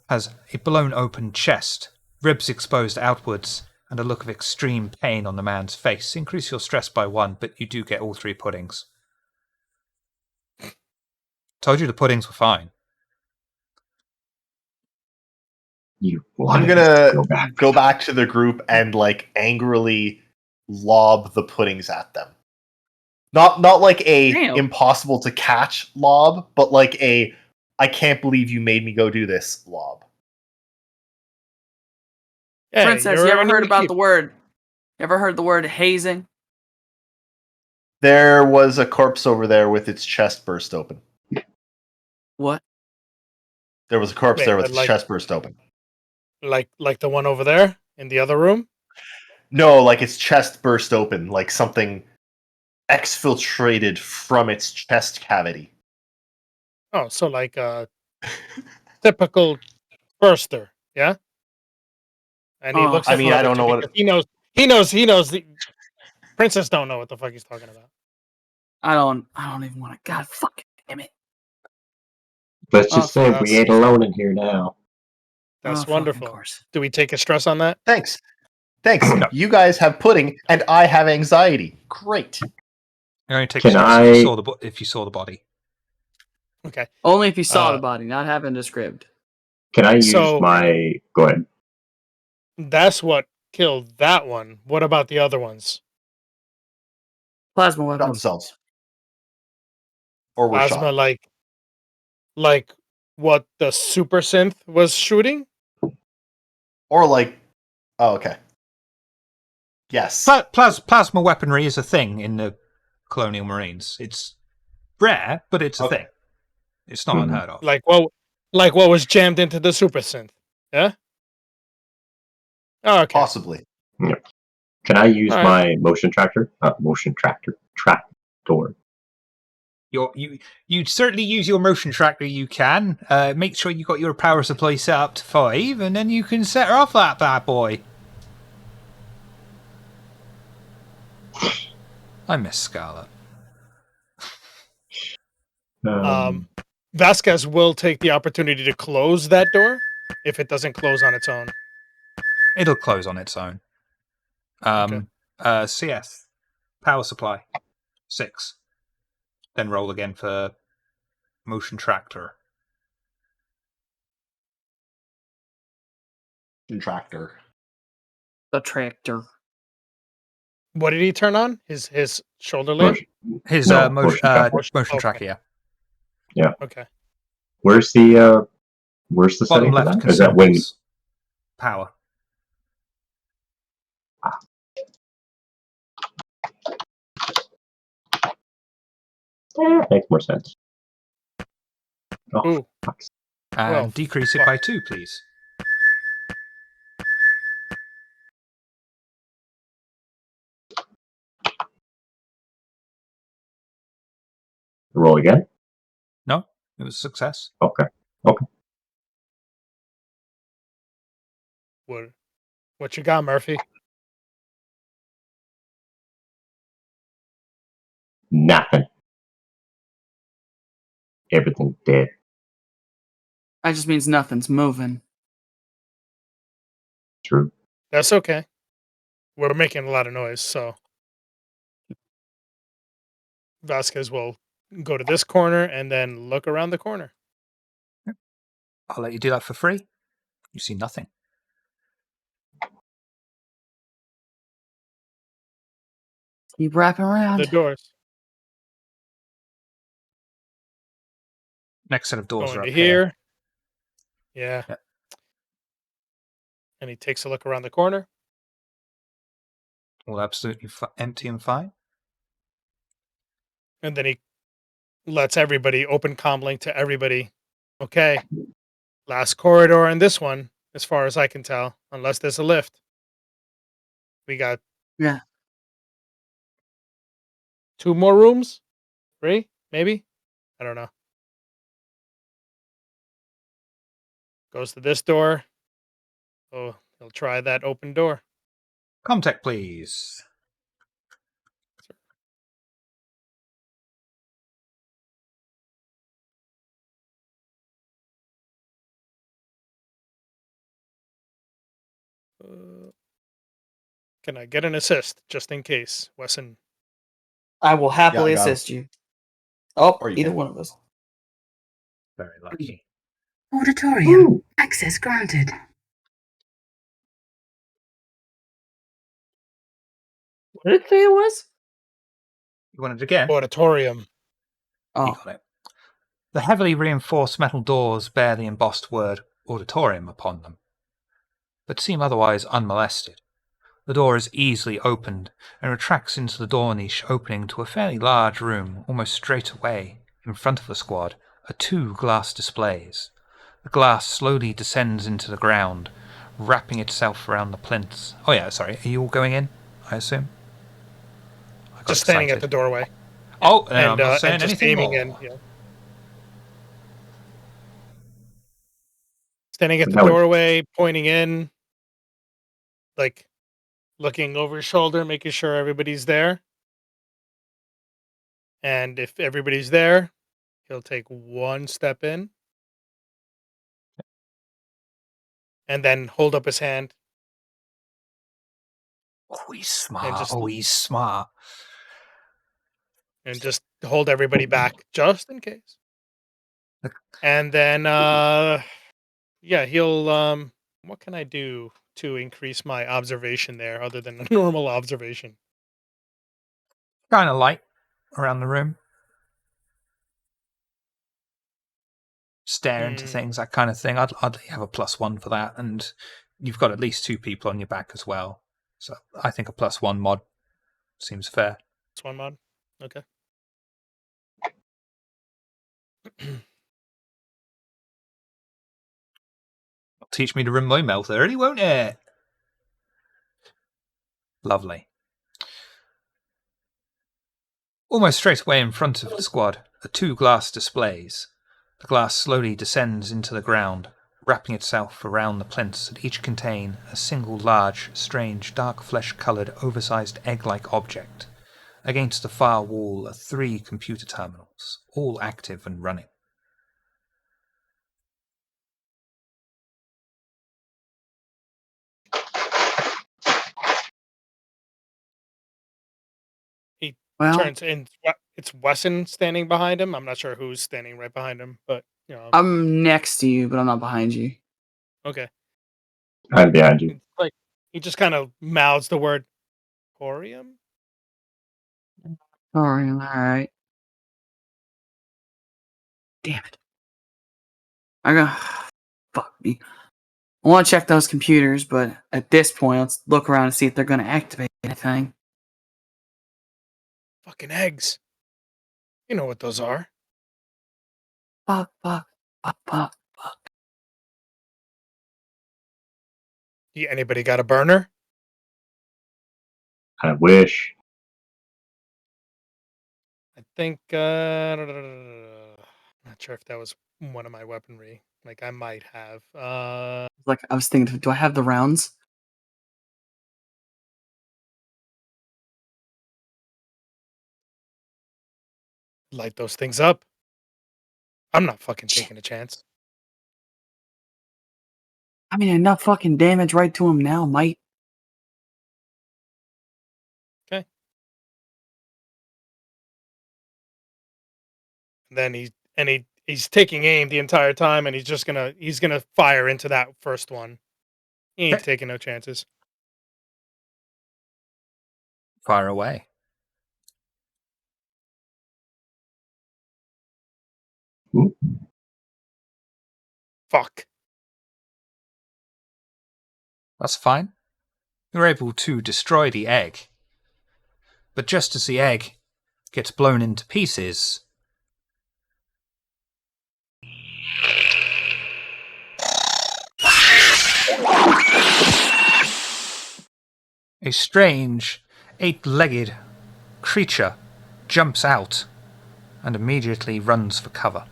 has a blown open chest, ribs exposed outwards, and a look of extreme pain on the man's face. Increase your stress by 1, but you do get all 3 puddings. Told you the puddings were fine. I'm gonna go back to the group and angrily lob the puddings at them. Not like a impossible to catch lob, but like a I can't believe you made me go do this lob. Hey, Princess, you ever heard about the word? You ever heard the word hazing? There was a corpse over there with its chest burst open. What? There was a corpse there with its like- chest burst open. Like the one over there in the other room? No, like its chest burst open, like something exfiltrated from its chest cavity. Oh, so like a typical burster, yeah? And he looks I at mean, I don't know what he knows the Princess don't know what the fuck he's talking about. I don't even want to. God fucking damn it. Let's just say we ain't alone in here now. That's wonderful. Do we take a stress on that? Thanks. You guys have pudding, and I have anxiety. Great. You only take Can stress I- if you saw the body. Okay. Only if you saw the body, not having the script. Can I use So- my... Go ahead. That's what killed that one. What about the other ones? Plasma Shot weapons. themselves. Or were Plasma shot. like what the super synth was shooting? Or oh, okay. Yes. Plasma weaponry is a thing in the Colonial Marines. It's rare, but it's a thing. It's not unheard of. Like what Like what was jammed into the super synth. Yeah? Oh, okay. Possibly. Yep. Can I use All my motion tractor? Tractor. You'd certainly use your motion tracker. You can make sure you got your power supply set up to 5, and then you can set her off that bad boy. I miss Scarlet. Vasquez will take the opportunity to close that door if it doesn't close on its own. It'll close on its own. CS power supply 6. Then roll again for motion tractor. Tractor. The tractor. What did he turn on? His shoulder lamp? His No, motion Okay. tracker, yeah. Yeah. Okay. Where's the Bottom setting for left that? Is that when? consumables. Power. Makes more sense. Oh, Ooh. fuck. And Well, decrease it fuck. by 2, please. Roll again? No, it was a success. Okay. What you got, Murphy? Nothing. Everything's dead. That just means nothing's moving. True. That's okay. We're making a lot of noise, so Vasquez will go to this corner and then look around the corner. I'll let you do that for free. You see nothing. Keep wrapping around. The doors. Next set of doors Going are to up here. here. Yeah. Yep. And he takes a look around the corner. All absolutely empty and fine. And then he lets everybody open comlink to everybody. Okay. Last corridor in this one, as far as I can tell, unless there's a lift. We got Yeah. 2 more rooms? 3? Maybe? I don't know. Goes to this door. Oh, he'll try that open door. Comtech, please. Can I get an assist just in case, Wesson? I will happily Yeah, I got it. assist you. Oh, Or you either can. one of us. Very lucky. Auditorium. Access granted. What did it say it was? You want it again? Auditorium. You Oh, got it. The heavily reinforced metal doors bear the embossed word auditorium upon them, but seem otherwise unmolested. The door is easily opened and retracts into the door niche opening to a fairly large room. Almost straight away, in front of the squad, are 2 glass displays. The glass slowly descends into the ground, wrapping itself around the plinths. Oh yeah, sorry, are you all going in, I assume? I got Just standing at excited. the doorway. Oh, no, I'm And, not saying and just anything aiming more. in. Yeah. Standing at the That would- doorway, pointing in, like looking over his shoulder, making sure everybody's there. And if everybody's there, he'll take 1 step in. And then hold up his hand. Oh, he's smart. just- He's smart. And just hold everybody back just in case. And then yeah, he'll what can I do to increase my observation there other than a normal observation? Kind of light around the room. Stare into things, that kind of thing. I'd have a +1 for that, and you've got at least 2 people on your back as well. So I think a +1 mod seems fair. It's 1 mod. Okay. Teach me to run my mouth early, won't it? Lovely. Almost straight away in front of the squad are 2 glass displays. The glass slowly descends into the ground, wrapping itself around the plinths that each contain a single large, strange, dark flesh-coloured, oversized egg-like object. Against the far wall are 3 computer terminals, all active and running. He Well, turns in. It's Wesson standing behind him. I'm not sure who's standing right behind him, but I'm next to you, but I'm not behind you. okay. I'm behind you. It's like he just kind of mouths the word Corium. All right. Damn it. I got. Fuck me. I want to check those computers, but at this point, let's look around and see if they're going to activate anything. Fucking eggs. You know what those are. Fuck. Anybody got a burner? I wish. I think. Not sure if that was one of my weaponry. Like I might have. Like, I was thinking, do I have the rounds? Light those things up. I'm not fucking taking a chance. I mean, enough fucking damage right to him now, mate. Okay. And then he's taking aim the entire time, and he's gonna fire into that first one. He ain't taking no chances. Fire away. Ooh. Fuck. That's fine. You're able to destroy the egg. But just as the egg gets blown into pieces, a strange, 8-legged creature jumps out and immediately runs for cover.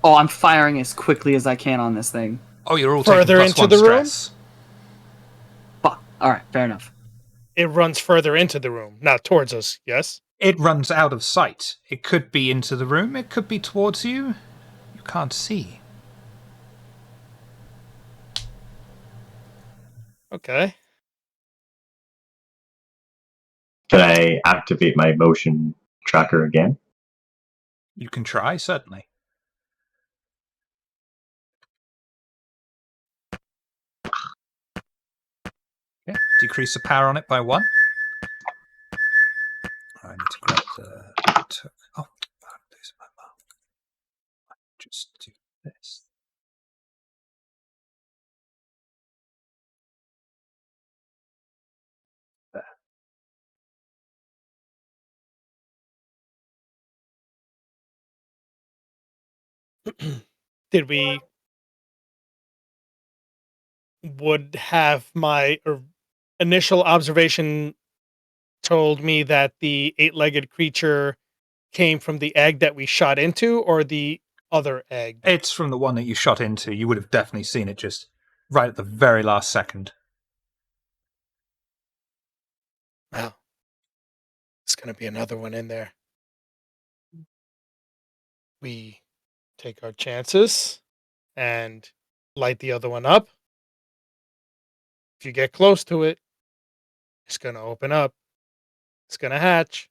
Oh, I'm firing as quickly as I can on this thing. Oh, you're all Further taking into +1 the room? stress. Fuck. Alright, fair enough. It runs further into the room, not towards us. Yes. It runs out of sight. It could be into the room, it could be towards you. You can't see. Okay. Can I activate my motion tracker again? You can try, certainly. Okay, decrease the power on it by 1. I need to grab the... Oh, there's my mouth. Just do this. There. Did we would have my initial observation told me that the 8-legged creature came from the egg that we shot into, or the other egg? It's from the one that you shot into. You would have definitely seen it just right at the very last second. Well, there's going to be another one in there. We take our chances and light the other one up. If you get close to it, it's going to open up. It's going to hatch.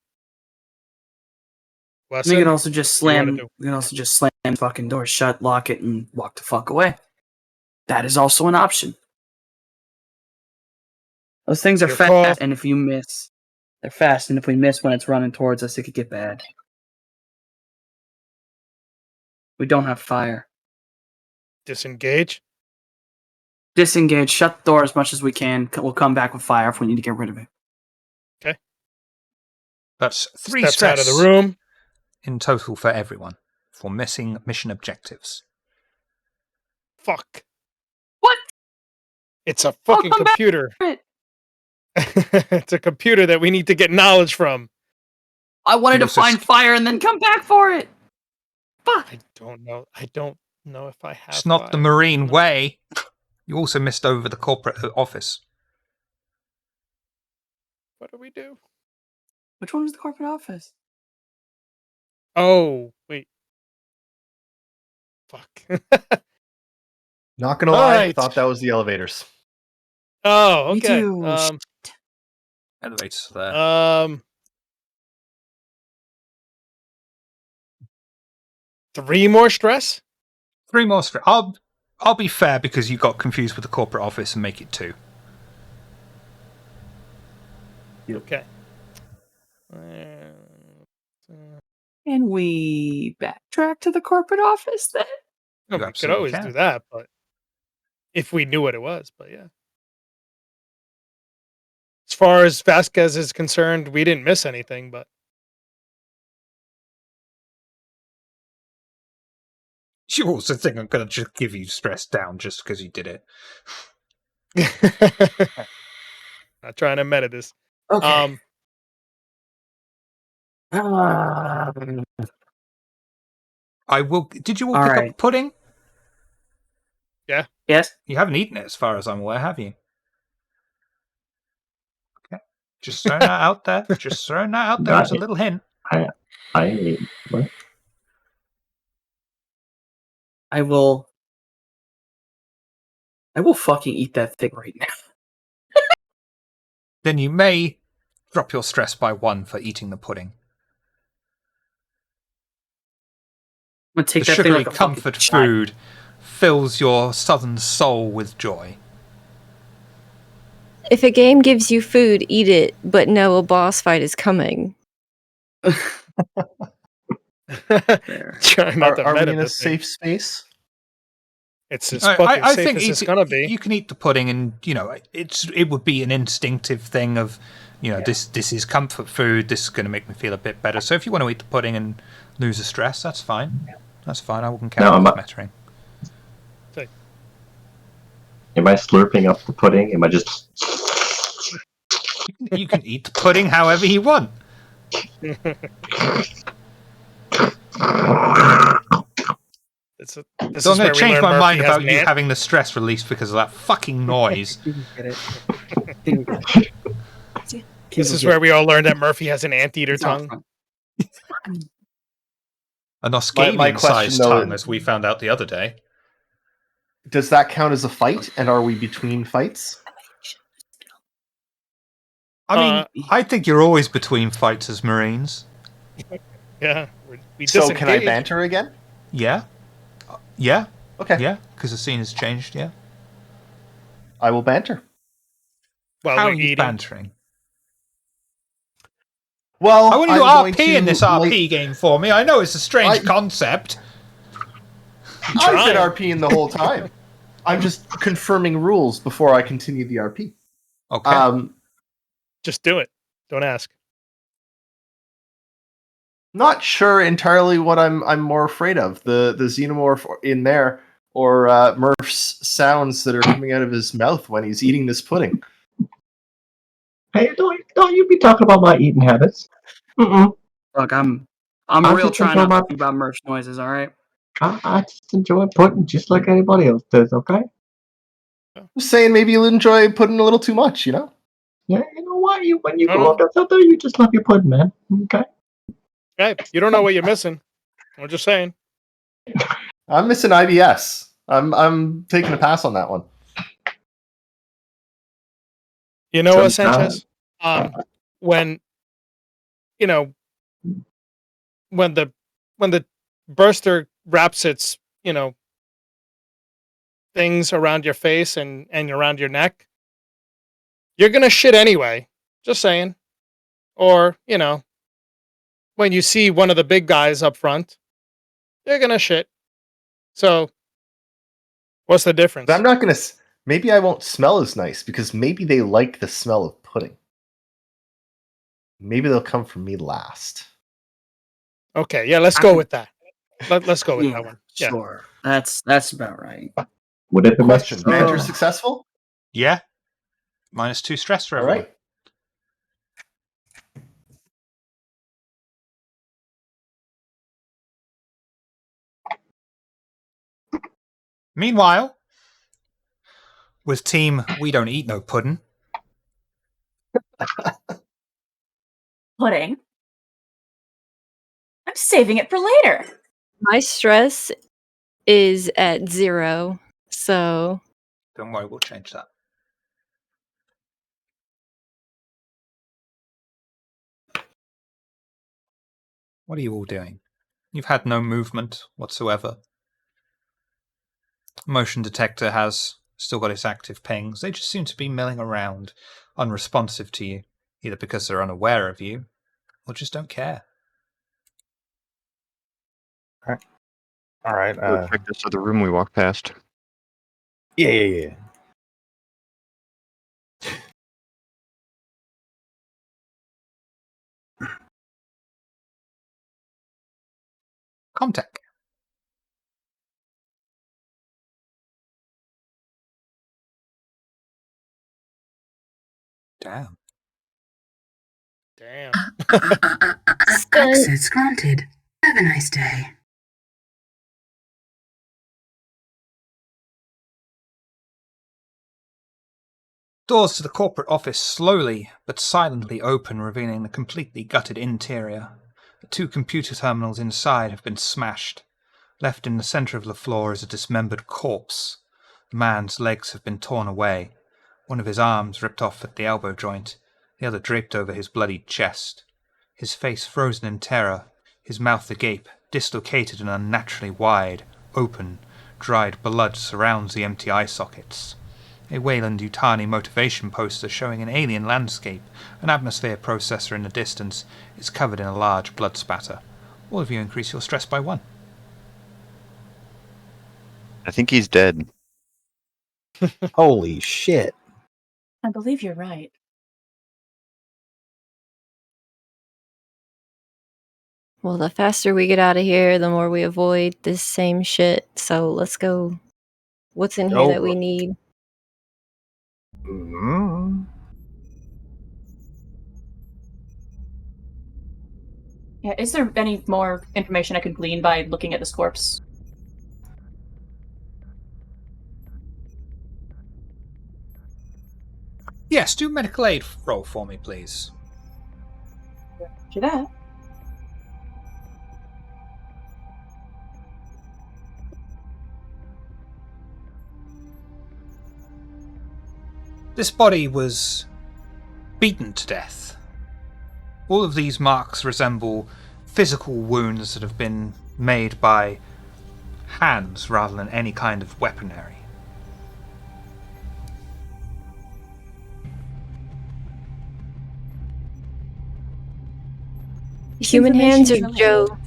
Wesson, We can also just slam. do? We can also just slam the fucking door shut, lock it, and walk the fuck away. That is also an option. Those things are Your fast, call. and if you miss, they're fast, and if we miss when it's running towards us, it could get bad. We don't have fire. Disengage. Disengage. Shut the door as much as we can. We'll come back with fire if we need to get rid of it. Okay. That's 3 Steps stress out of the room. in total for everyone for missing mission objectives. Fuck. What? It's a fucking come back computer. for it. It's a computer that we need to get knowledge from. I wanted You to also find fire and then come back for it. Fuck. I don't know. I don't know if I have. It's not the fire. Marine way. You also missed over the corporate office. What do we do? Which one was the corporate office? Oh, wait. Fuck. Not gonna lie, Alright. thought that was the elevators. Oh, Me okay. too. Elevators there. Three more stress? 3 more stress. I'll be fair because you got confused with the corporate office and make it 2. Okay. And we backtrack to the corporate office then? No, You we could absolutely always can. do that, but if we knew what it was, but yeah. As far as Vasquez is concerned, we didn't miss anything, but You also think I'm going to just give you stress down just because you did it. not trying to meta this. Okay. I will. Did you all All pick right. up pudding? Yeah. Yes. You haven't eaten it, as far as I'm aware, have you? Okay. Just throwing that out there. Just throwing that out there as a little hint. What? I will fucking eat that thing right now. Then you may drop your stress by 1 for eating the pudding. I'm gonna take The that thing sugary like a comfort fucking giant. food fills your southern soul with joy. If a game gives you food, eat it, but know a boss fight is coming. Trying not to Are meta we in a this thing. safe space? It's as fucking I safe think as it's gonna be. you can eat the pudding, and it would be an instinctive thing of, this is comfort food. This is going to make me feel a bit better. So if you want to eat the pudding and lose the stress, that's fine. That's fine. I wouldn't count it as mettering. Am I slurping up the pudding? Am I just? You can eat the pudding however you want. So I'm going to change my mind about you having the stress released because of that fucking noise. This is where we all learned that Murphy has an anteater tongue. An Oscadian-sized though, tongue, as we found out the other day. Does that count as a fight? And are we between fights? I mean, I think you're always between fights as Marines. Yeah. So can I banter again? Yeah. Yeah. Okay. Yeah, because the scene has changed, yeah. I will banter. While How we're are you eating. bantering? Well, I want you to I'm RP in this RP game for me. I know it's a strange concept. I've been RPing the whole time. I'm just confirming rules before I continue the RP. Okay. Just do it. Don't ask. Not sure entirely what I'm more afraid of. The xenomorph in there or Murph's sounds that are coming out of his mouth when he's eating this pudding. Hey, don't you be talking about my eating habits. Mm-mm. Look, I'm I real just trying enjoy not my- to think about merch noises, alright? I just enjoy pudding just like anybody else does, okay? I'm saying maybe you'll enjoy pudding a little too much, you know? Yeah, you know what? When you go up there, you just love your pudding, man. Okay? Hey, you don't know what you're missing. I'm just saying. I'm missing IBS. I'm taking a pass on that one. You know what, Sanchez? When when the burster wraps its, things around your face and around your neck, you're gonna shit anyway. Just saying. Or, when you see one of the big guys up front, you're gonna shit. So, what's the difference? But I'm not gonna. Maybe I won't smell as nice because maybe they like the smell of pudding. Maybe they'll come for me last. Okay, yeah, let's go with that. Let's go with that one. Yeah. Sure. That's about right. What if the Question: mess? Banter successful? Yeah. -2 stress for All everyone. right. Meanwhile, with team We Don't Eat No Puddin', Pudding. I'm saving it for later. My stress is at 0, so don't worry, we'll change that. What are you all doing? You've had no movement whatsoever. Motion detector has still got its active pings. They just seem to be milling around, unresponsive to you, either because they're unaware of you, or just don't care. All right. Go check this other room we walked past. Yeah. Comtech. Damn. Access granted. Have a nice day. Doors to the corporate office slowly but silently open, revealing the completely gutted interior. The 2 computer terminals inside have been smashed. Left in the center of the floor is a dismembered corpse. The man's legs have been torn away, one of his arms ripped off at the elbow joint, the other draped over his bloodied chest. His face frozen in terror, his mouth agape, dislocated and unnaturally wide, open, dried blood surrounds the empty eye sockets. A Wayland-Yutani motivation poster showing an alien landscape, an atmosphere processor in the distance, is covered in a large blood spatter. All of you increase your stress by 1. I think he's dead. Holy shit. I believe you're right. well, the faster we get out of here, the more we avoid this same shit. So let's go. What's in here that we need? Mm-hmm. Yeah, is there any more information I could glean by looking at this corpse? Yes, do medical aid roll for me, please. Do that. This body was beaten to death. All of these marks resemble physical wounds that have been made by hands rather than any kind of weaponry. Human hands or Joe?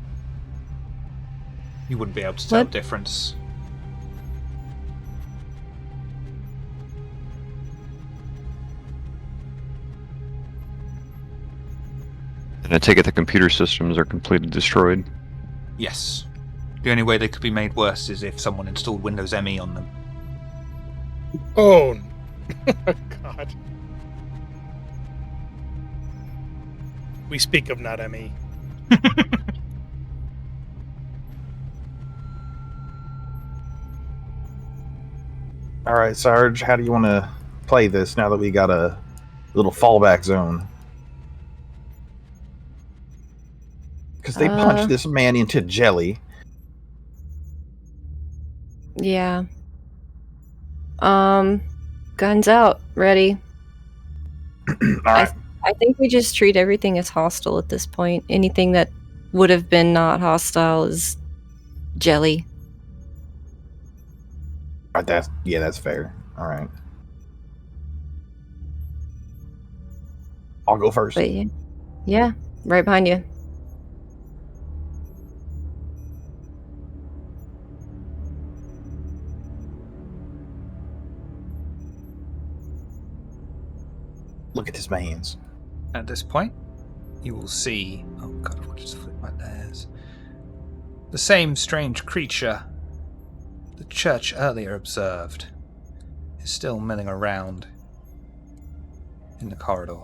You wouldn't be able to tell the What? difference. And I take it the computer systems are completely destroyed. Yes. The only way they could be made worse is if someone installed Windows ME on them. Oh, God. We speak of not ME. All right, Sarge, how do you want to play this now that we got a little fallback zone? Because they punched this man into jelly. Yeah. Guns out. Ready. All right. I think we just treat everything as hostile at this point. Anything that would have been not hostile is jelly. All right, that's fair. All right. I'll go first. But yeah, right behind you. Look at his man's. At this point, you will see... Oh god, I've just flipped my layers. The same strange creature The church earlier observed is still milling around in the corridor.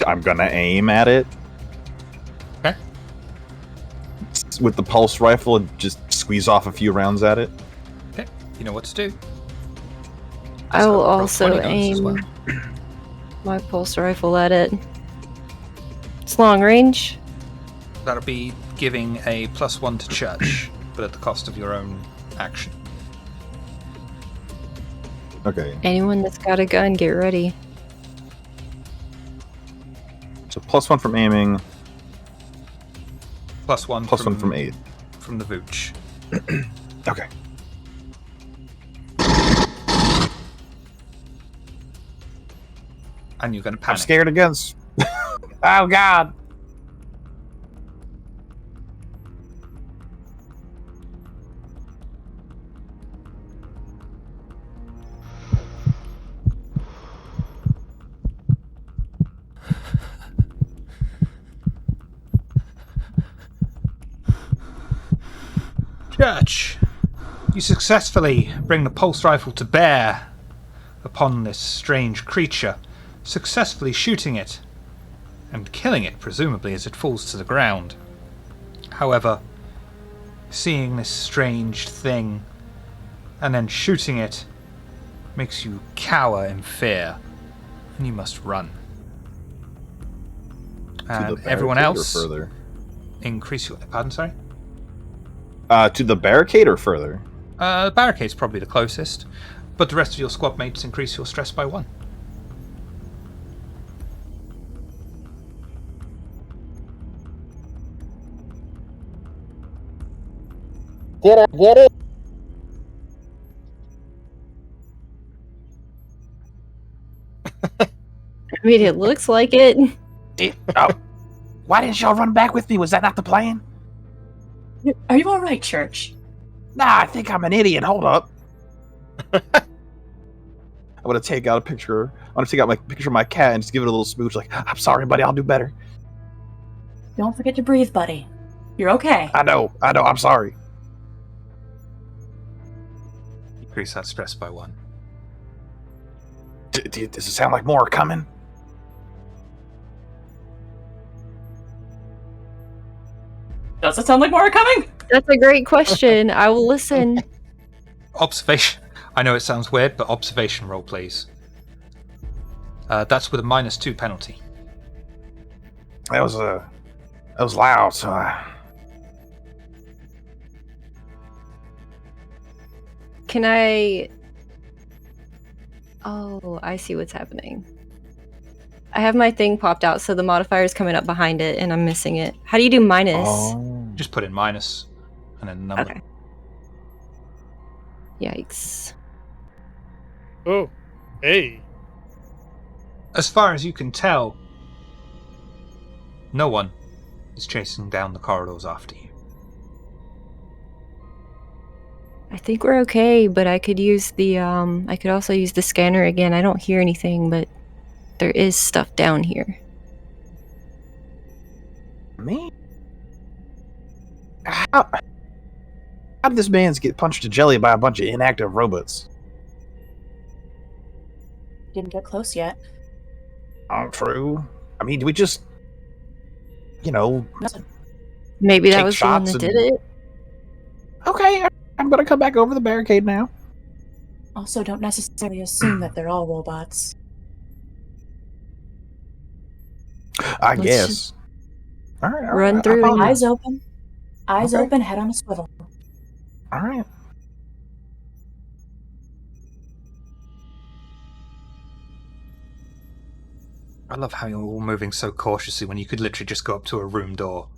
I'm gonna aim at it. Okay. With the pulse rifle and just squeeze off a few rounds at it. Okay, you know what to do. I will roll also 20 dice as aim well. my pulse rifle at it. It's long range. That'll be giving a +1 to church, but at the cost of your own action. Okay. Anyone that's got a gun, get ready. So +1 from aiming, +1 +1 from aid. From the Vooch. Okay. And you're going to I'm panic. scared again. Oh God. Church, you successfully bring the pulse rifle to bear upon this strange creature, successfully shooting it and killing it, presumably, as it falls to the ground. However, seeing this strange thing and then shooting it makes you cower in fear, and you must run. And everyone else, further. increase your... Pardon, sorry? To the barricade or further? Barricade's probably the closest, but the rest of your squad mates increase your stress by 1. Get it! I mean, it looks like it. Why didn't y'all run back with me? Was that not the plan? Are you alright, Church? Nah, I think I'm an idiot. Hold up. I'm gonna take out a picture. I'm gonna take out my picture of my cat and just give it a little smooch. Like, I'm sorry, buddy. I'll do better. Don't forget to breathe, buddy. You're okay. I know. I'm sorry. Increase that stress by 1. Does it sound like more are coming? Does it sound like more are coming? That's a great question. I will listen. Observation. I know it sounds weird, but observation roll, please. That's with a -2 penalty. That was loud. So Can I... Oh, I see what's happening. I have my thing popped out, so the modifier is coming up behind it, and I'm missing it. How do you do minus? Just put in minus, and then number. Okay. Yikes. Oh, hey. As far as you can tell, no one is chasing down the corridors after you. I think we're okay, but I could use the, I could also use the scanner again. I don't hear anything, but there is stuff down here. me? How did this man's get punched to jelly by a bunch of inactive robots? Didn't get close yet. True. I mean, do we just, Maybe that take was the one shots that and- did it. Okay, I'm gonna come back over the barricade now. Also, don't necessarily assume that they're all robots. I Let's guess. All right, Run through and- Eyes open. Eyes Okay. open, head on a swivel. All right. I love how you're all moving so cautiously when you could literally just go up to a room door.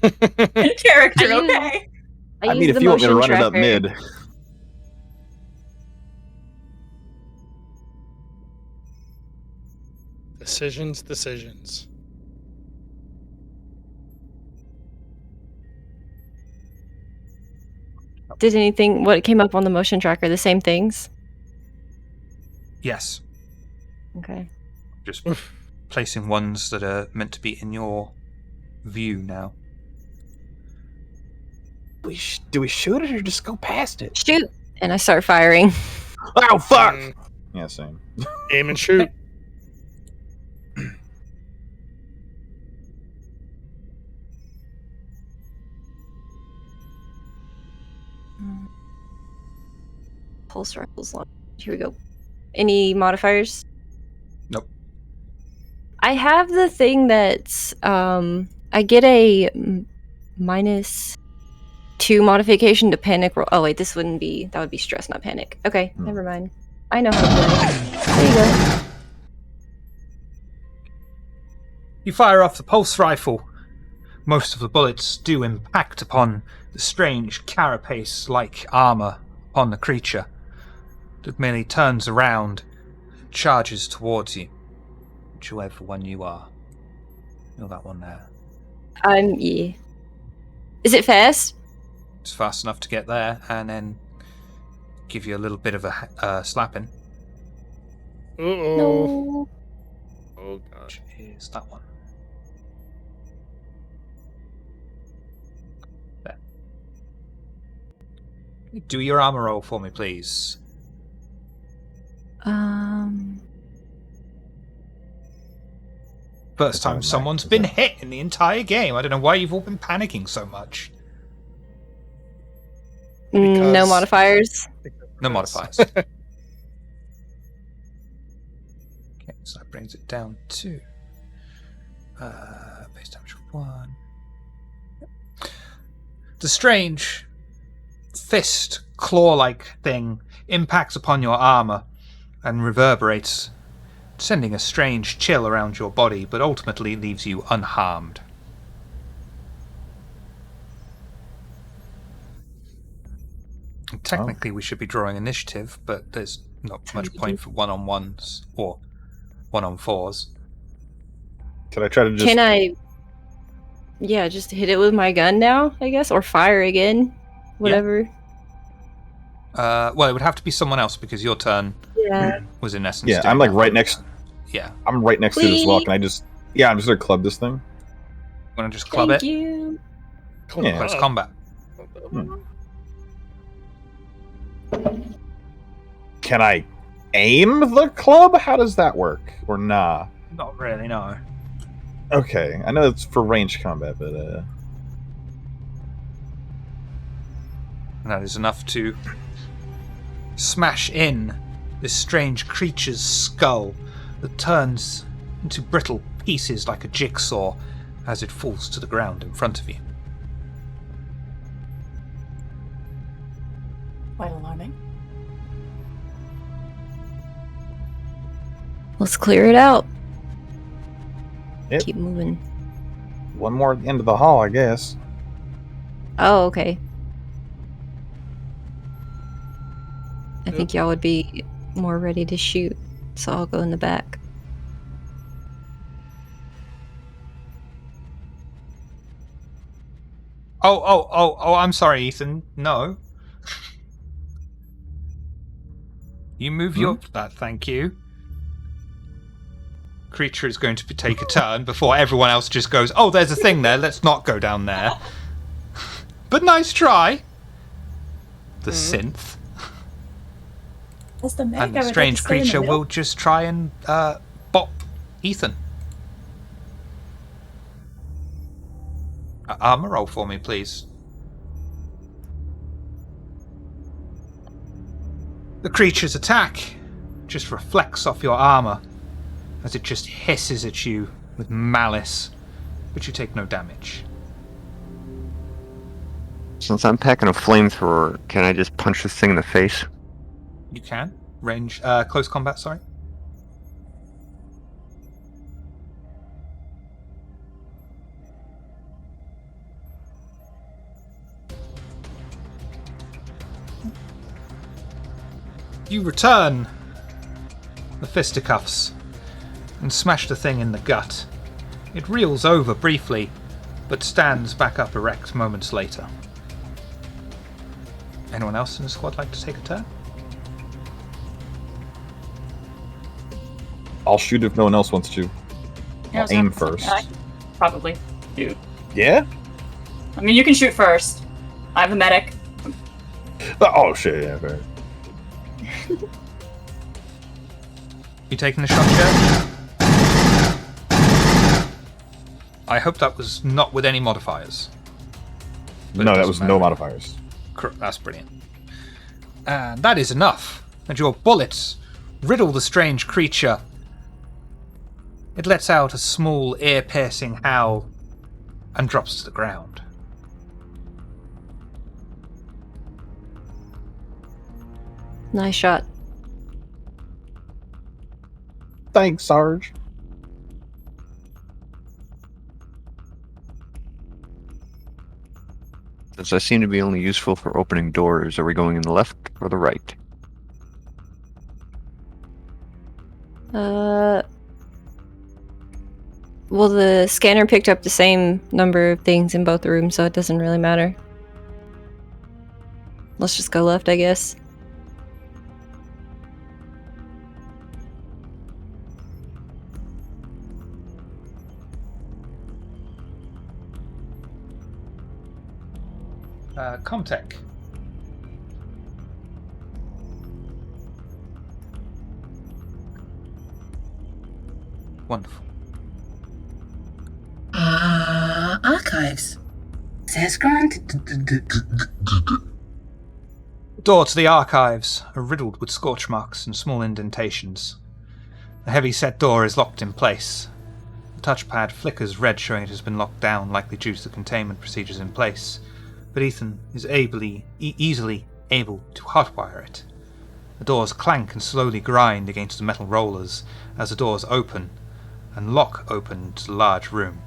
Character, okay? I I mean, use if the you want me to motion run it up tracker. mid. Decisions. Did anything, what came up on the motion tracker, the same things? Yes. Okay. Just placing ones that are meant to be in your view now. Do we shoot it or just go past it? Shoot! And I start firing. Oh, fuck! Yeah, same. Aim and shoot. Pulse rifles launch. Here we go. Any modifiers? Nope. I have the thing that's I get a -2 modification to panic roll. Oh wait, that would be stress, not panic. Okay, never mind. I know how to play. There you go. You fire off the pulse rifle. Most of the bullets do impact upon the strange carapace-like armor upon the creature. It merely turns around, charges towards you. Whichever one you are. You're that one there. Yeah. Is it fast? It's fast enough to get there and then give you a little bit of a slapping. Uh-oh. No. Oh, gosh. Here's that one. There. Do your armor roll for me, please. First time someone's been hit in the entire game. I don't know why you've all been panicking so much. No modifiers. No modifiers. Okay, so that brings it down to base damage of 1. Yep. The strange fist claw-like thing impacts upon your armor and reverberates, sending a strange chill around your body, but ultimately leaves you unharmed. Technically, we should be drawing initiative, but there's not much point for one-on-ones or one-on-4s. Could I try to just... Can I... Yeah, just hit it with my gun now, I guess? Or fire again? Whatever. Well, it would have to be someone else because your turn was in essence... Yeah, I'm like right next... Yeah. I'm right next to it as well. Can I just... Yeah, I'm just going to club this thing. Want to just club Thank it? you. Yeah. Close combat. Can I aim the club? How does that work? Or nah? Not really, no. Okay, I know it's for ranged combat, but And that is enough to smash in this strange creature's skull that turns into brittle pieces like a jigsaw as it falls to the ground in front of you. Quite alarming. Let's clear it out. Yep. Keep moving. one more at the end of the hall, I guess. Oh, okay. I think y'all would be more ready to shoot, so I'll go in the back. Oh, I'm sorry, Ethan. No. You move your... thank you. Creature is going to take a turn before everyone else just goes, oh, there's a thing there, let's not go down there. But nice try. The synth. As the And the strange creature will just try and bop Ethan. Armor roll for me, please. The creature's attack just reflects off your armor as it just hisses at you with malice, but you take no damage. Since I'm packing a flamethrower, can I just punch this thing in the face? You can. Range, close combat, sorry. You return the fisticuffs and smash the thing in the gut. It reels over briefly, but stands back up erect moments later. Anyone else in the squad like to take a turn? I'll shoot if no one else wants to. Yeah, I'll aim first. I probably shoot. Yeah? I mean, you can shoot first. I'm the medic. Oh, shit, yeah, fair. You taking the shot, Joe? I hope that was not with any modifiers. But No, it that doesn't was matter. no modifiers. That's brilliant. And that is enough. And your bullets riddle the strange creature. It lets out a small, ear-piercing howl and drops to the ground. Nice shot. Thanks, Sarge. Since I seem to be only useful for opening doors, are we going in the left or the right? Well, the scanner picked up the same number of things in both rooms, so it doesn't really matter. Let's just go left, I guess. Comtech. Wonderful. Archives. Says granted. The door to the archives are riddled with scorch marks and small indentations. The heavy-set door is locked in place. The touchpad flickers red, showing it has been locked down, likely due to the containment procedures in place. But Ethan is easily able to hotwire it. The doors clank and slowly grind against the metal rollers as the doors open and lock open to the large room.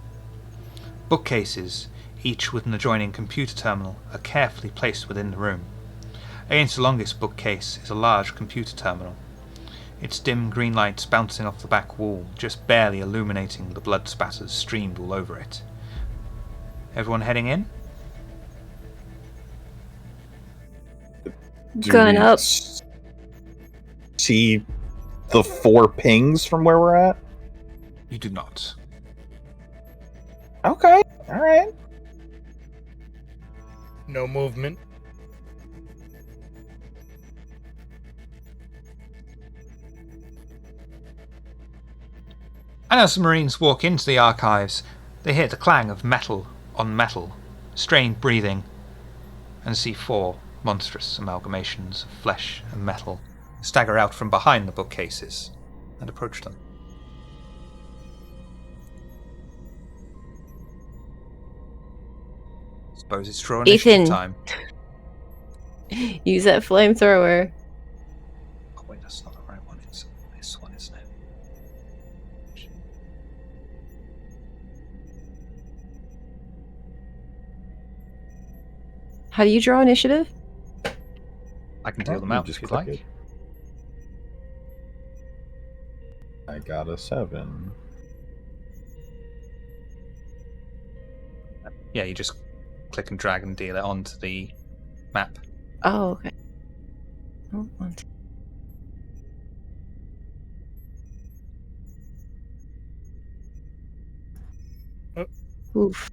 Bookcases, each with an adjoining computer terminal, are carefully placed within the room. Against the longest bookcase is a large computer terminal, its dim green lights bouncing off the back wall, just barely illuminating the blood spatters streamed all over it. Everyone heading in? Gun up. See the 4 pings from where we're at? You do not. Okay, alright. No movement. And as the Marines walk into the archives, they hear the clang of metal on metal, strained breathing, and see 4 monstrous amalgamations of flesh and metal stagger out from behind the bookcases and approach them. Suppose it's draw initiative Ethan. time. Use that flamethrower. Oh wait, that's not the right one. It's this one, isn't it? How do you draw initiative? I can deal them out if you'd click like. it. I got a 7. Yeah, you just click and drag and deal it onto the map. Oh, okay. Oh, one, two. Oof.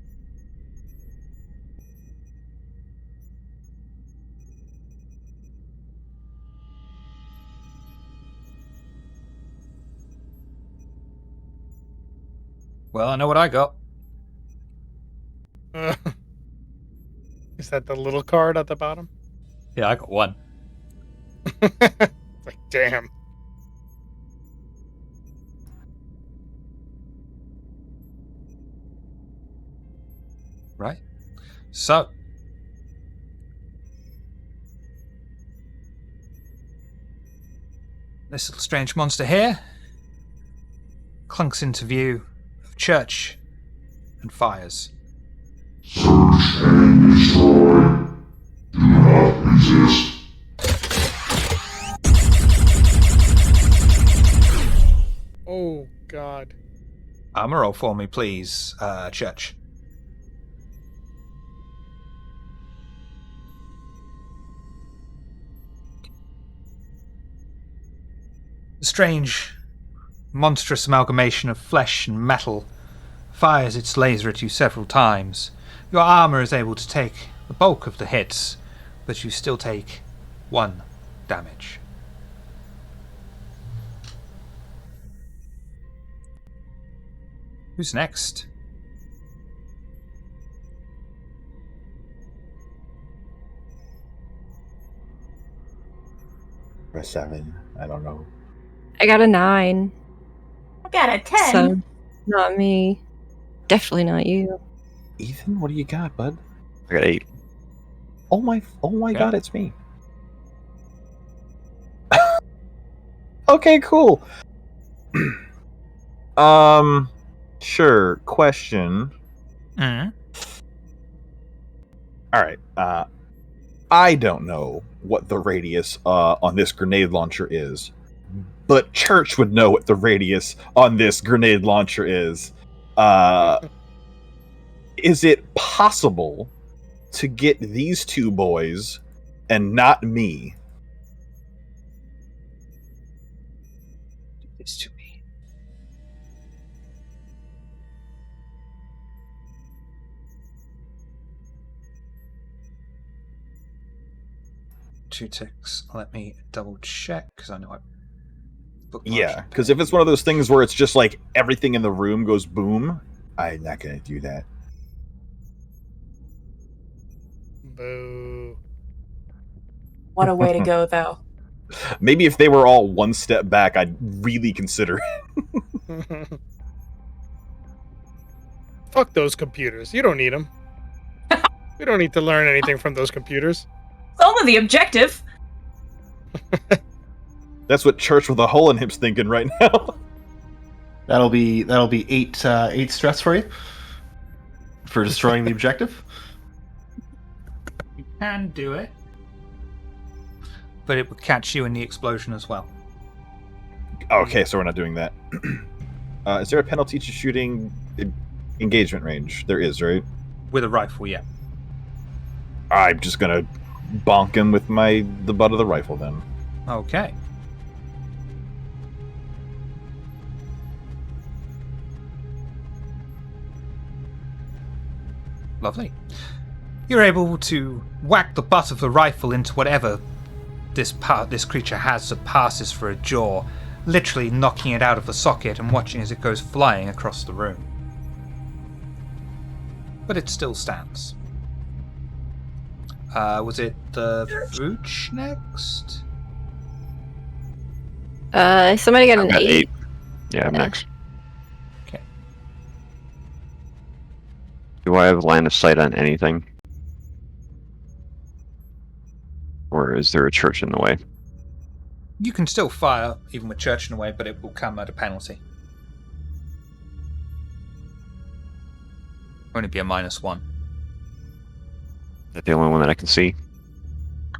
Well, I know what I got. Is that the little card at the bottom? Yeah, I got 1. Like, damn. Right. So, this little strange monster here clunks into view of church and fires. Oh, God. Armor roll for me, please, Church. The strange monstrous amalgamation of flesh and metal, fires its laser at you several times. Your armor is able to take the bulk of the hits, but you still take 1 damage. Who's next? A 7. I don't know. I got a 9. I got a 10. So, not me. Definitely not you. Ethan, what do you got, bud? I got 8. Oh my god, it's me. Okay, cool. Sure. Question. Mm. All right. I don't know what the radius on this grenade launcher is, but Church would know what the radius on this grenade launcher is. Is it possible to get these 2 boys and not me? This to me. Two ticks. Let me double check because I know I. Yeah, because if it's one of those things where it's just like everything in the room goes boom, I'm not gonna do that. Boo. What a way to go, though. Maybe if they were all 1 step back, I'd really consider it. Fuck those computers. You don't need them. We don't need to learn anything from those computers. It's only the objective. That's what Church with a hole in him's thinking right now. That'll be 8 stress for you for destroying the objective. You can do it, but it would catch you in the explosion as well. Okay, so we're not doing that. Is there a penalty to shooting engagement range? There is, right? With a rifle, yeah. I'm just gonna bonk him with the butt of the rifle then. Okay. Lovely. You're able to whack the butt of the rifle into whatever this creature has that passes for a jaw, literally knocking it out of the socket and watching as it goes flying across the room. But it still stands. Was it the Vooch next? Somebody got an got 8. 8. Yeah, I'm next. Okay. Do I have line of sight on anything? Or is there a church in the way? You can still fire, even with Church in the way, but it will come at a penalty. Only be a -1. Is that the only one that I can see?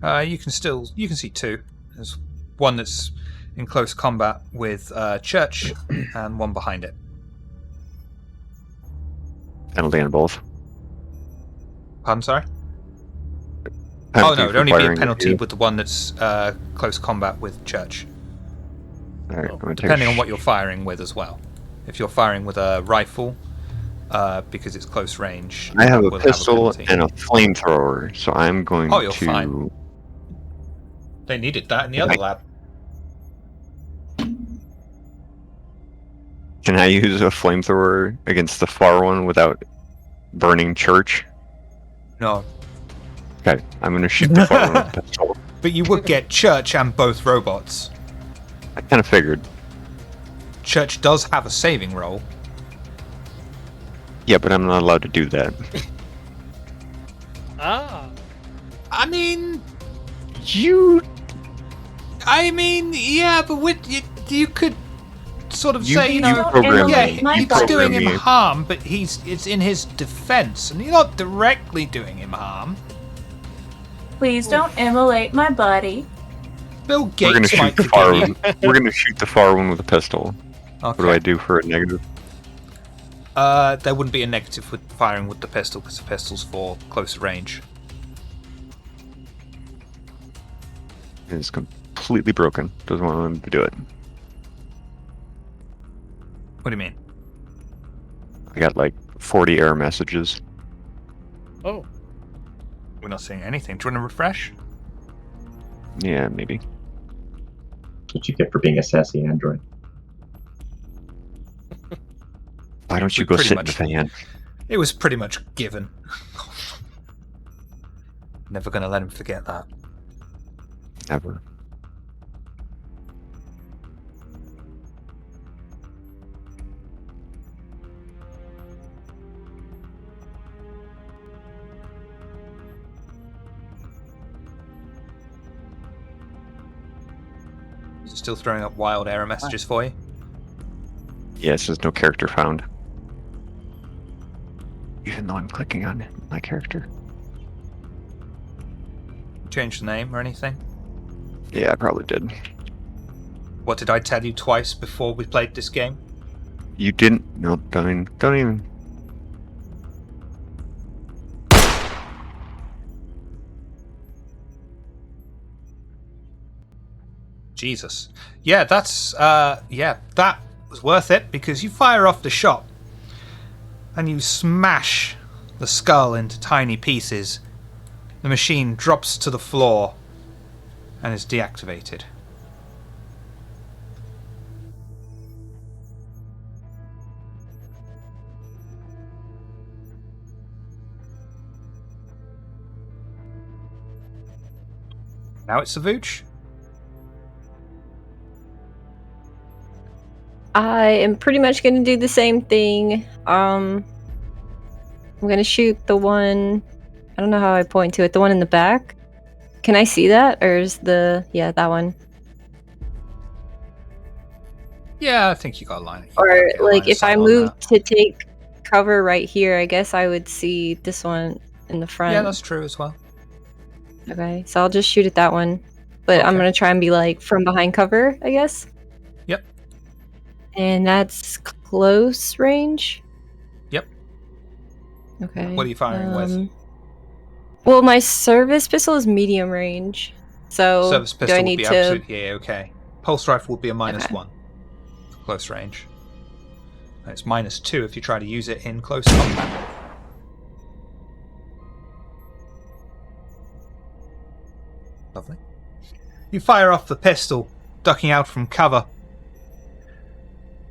You can see 2. There's one that's in close combat with Church, and one behind it. Penalty on both. Pardon, sorry? Penalty It'd for only be a firing penalty at with the one that's close combat with Church. you. Alright, I'm gonna take Depending a on what you're firing with as well. If you're firing with a rifle, because it's close range, I have a will pistol penalty. and a flamethrower, so I'm going Oh, you're to. fine. They needed that in the other lab. Can I use a flamethrower against the far one without burning Church? No. Okay, I'm gonna shoot the far one with a pistol. But you would get Church and both robots. I kind of figured. Church does have a saving roll. Yeah, but I'm not allowed to do that. Ah. I mean, You. yeah, but you could sort of You say, program yeah, me. he's You program doing him me. harm, but it's in his defense, and you're not directly doing him harm. Please don't immolate my buddy. Bill We're gonna Gates shoot might the far forgive one. you. We're gonna shoot the far one with a pistol. Okay. What do I do for a negative? There wouldn't be a negative with firing with the pistol because the pistol's for closer range. It's completely broken. Doesn't want him to do it. What do you mean? I got like 40 error messages. Oh. We're not seeing anything. Do you want to refresh? Yeah, maybe. That's what you get for being a sassy android. Why don't you We go pretty sit much- in the fan? It was pretty much given. Never going to let him forget that. Ever. Is it still throwing up wild error messages for you? Yes, there's no character found. Even though I'm clicking on my character. Change the name or anything? Yeah, I probably did. What did I tell you twice before we played this game? You didn't? No, don't even. Jesus. Yeah, that was worth it because you fire off the shot and you smash the skull into tiny pieces. The machine drops to the floor and is deactivated. Now it's Savooch. I am pretty much going to do the same thing. I'm going to shoot the one... I don't know how I point to it. The one in the back. Can I see that? Or is the... Yeah, that one. Yeah, I think you got a line. Or, like, if I move to take cover right here, I guess I would see this one in the front. Yeah, that's true as well. Okay, so I'll just shoot at that one. But I'm going to try and be, like, from behind cover, I guess. Yep. And that's close range? Yep. Okay. What are you firing with? Well, my service pistol is medium range. So Service do pistol I would need be to... absolutely okay. Pulse rifle would be a -1 for close range. And it's -2 if you try to use it in close combat. Lovely. You fire off the pistol, ducking out from cover.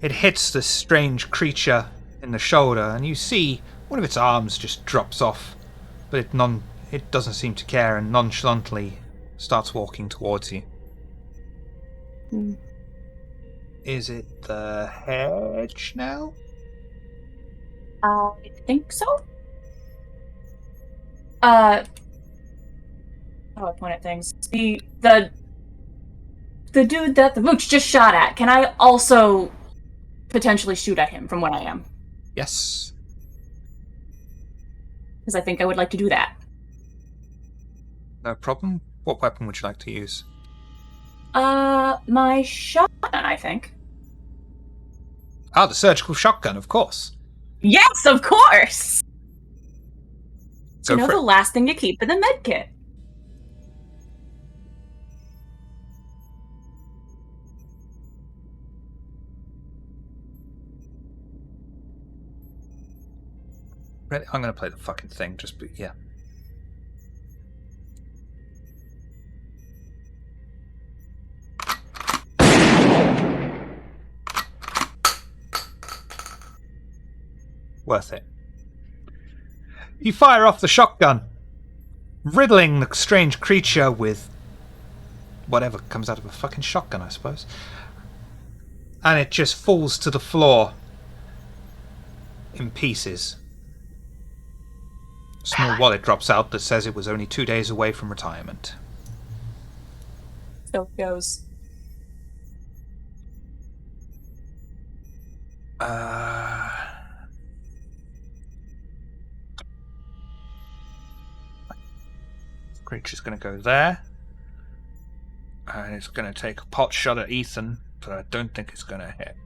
It hits the strange creature in the shoulder, and you see one of its arms just drops off, but it doesn't seem to care and nonchalantly starts walking towards you. Is it the hedge now? I think so. How do I point at things? The dude that the mooch just shot at, can I also potentially shoot at him from where I am? Yes. Because I think I would like to do that. No problem. What weapon would you like to use? My shotgun, I think. Ah, the surgical shotgun, of course. Yes, of course! Go You know for the it. last thing you keep in the med kit. Ready? I'm going to play the fucking thing, yeah. Worth it. You fire off the shotgun, riddling the strange creature with whatever comes out of a fucking shotgun, I suppose. And it just falls to the floor in pieces. A small wallet drops out that says it was only 2 days away from retirement. So it goes. Creature's going to go there. And it's going to take a pot shot at Ethan, but I don't think it's going to hit.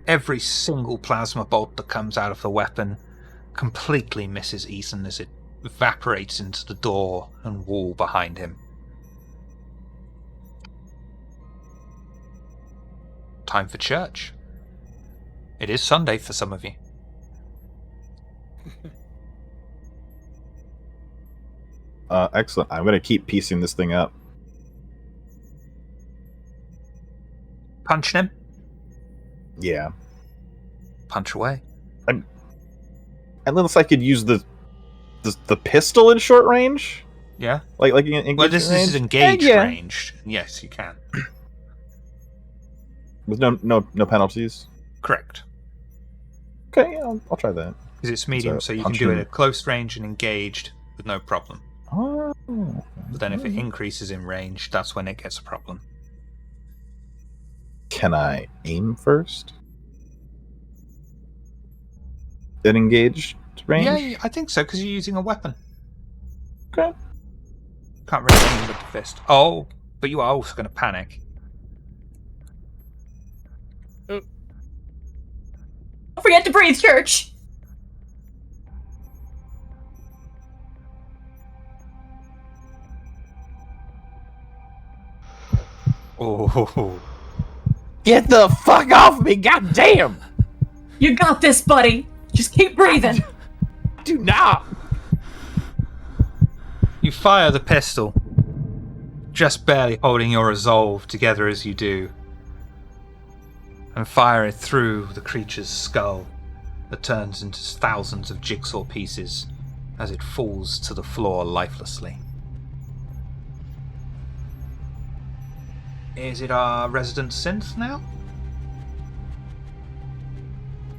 Every single plasma bolt that comes out of the weapon completely misses Ethan as it evaporates into the door and wall behind him. Time for church. It is Sunday for some of you. Excellent. I'm going to keep piecing this thing up. Punching him? Yeah. Punch away. Unless I could use the pistol in short range? Yeah. Like engaged well, this range? is engaged Yeah. range. Yes, you can. With no penalties? Correct. Okay, yeah, I'll try that. Because it's medium, so you can do it at close range and engaged with no problem. Oh. But then if it increases in range, that's when it gets a problem. Can I aim first? Then engaged range? Yeah, I think so, because you're using a weapon. Okay. Can't really aim with the fist. Oh, but you are also going to panic. Don't forget to breathe, Church! Oh. Get the fuck off me, goddamn! You got this, buddy! Just keep breathing! Do not! You fire the pistol, just barely holding your resolve together as you do, and fire it through the creature's skull that turns into thousands of jigsaw pieces as it falls to the floor lifelessly. Is it our resident synth now?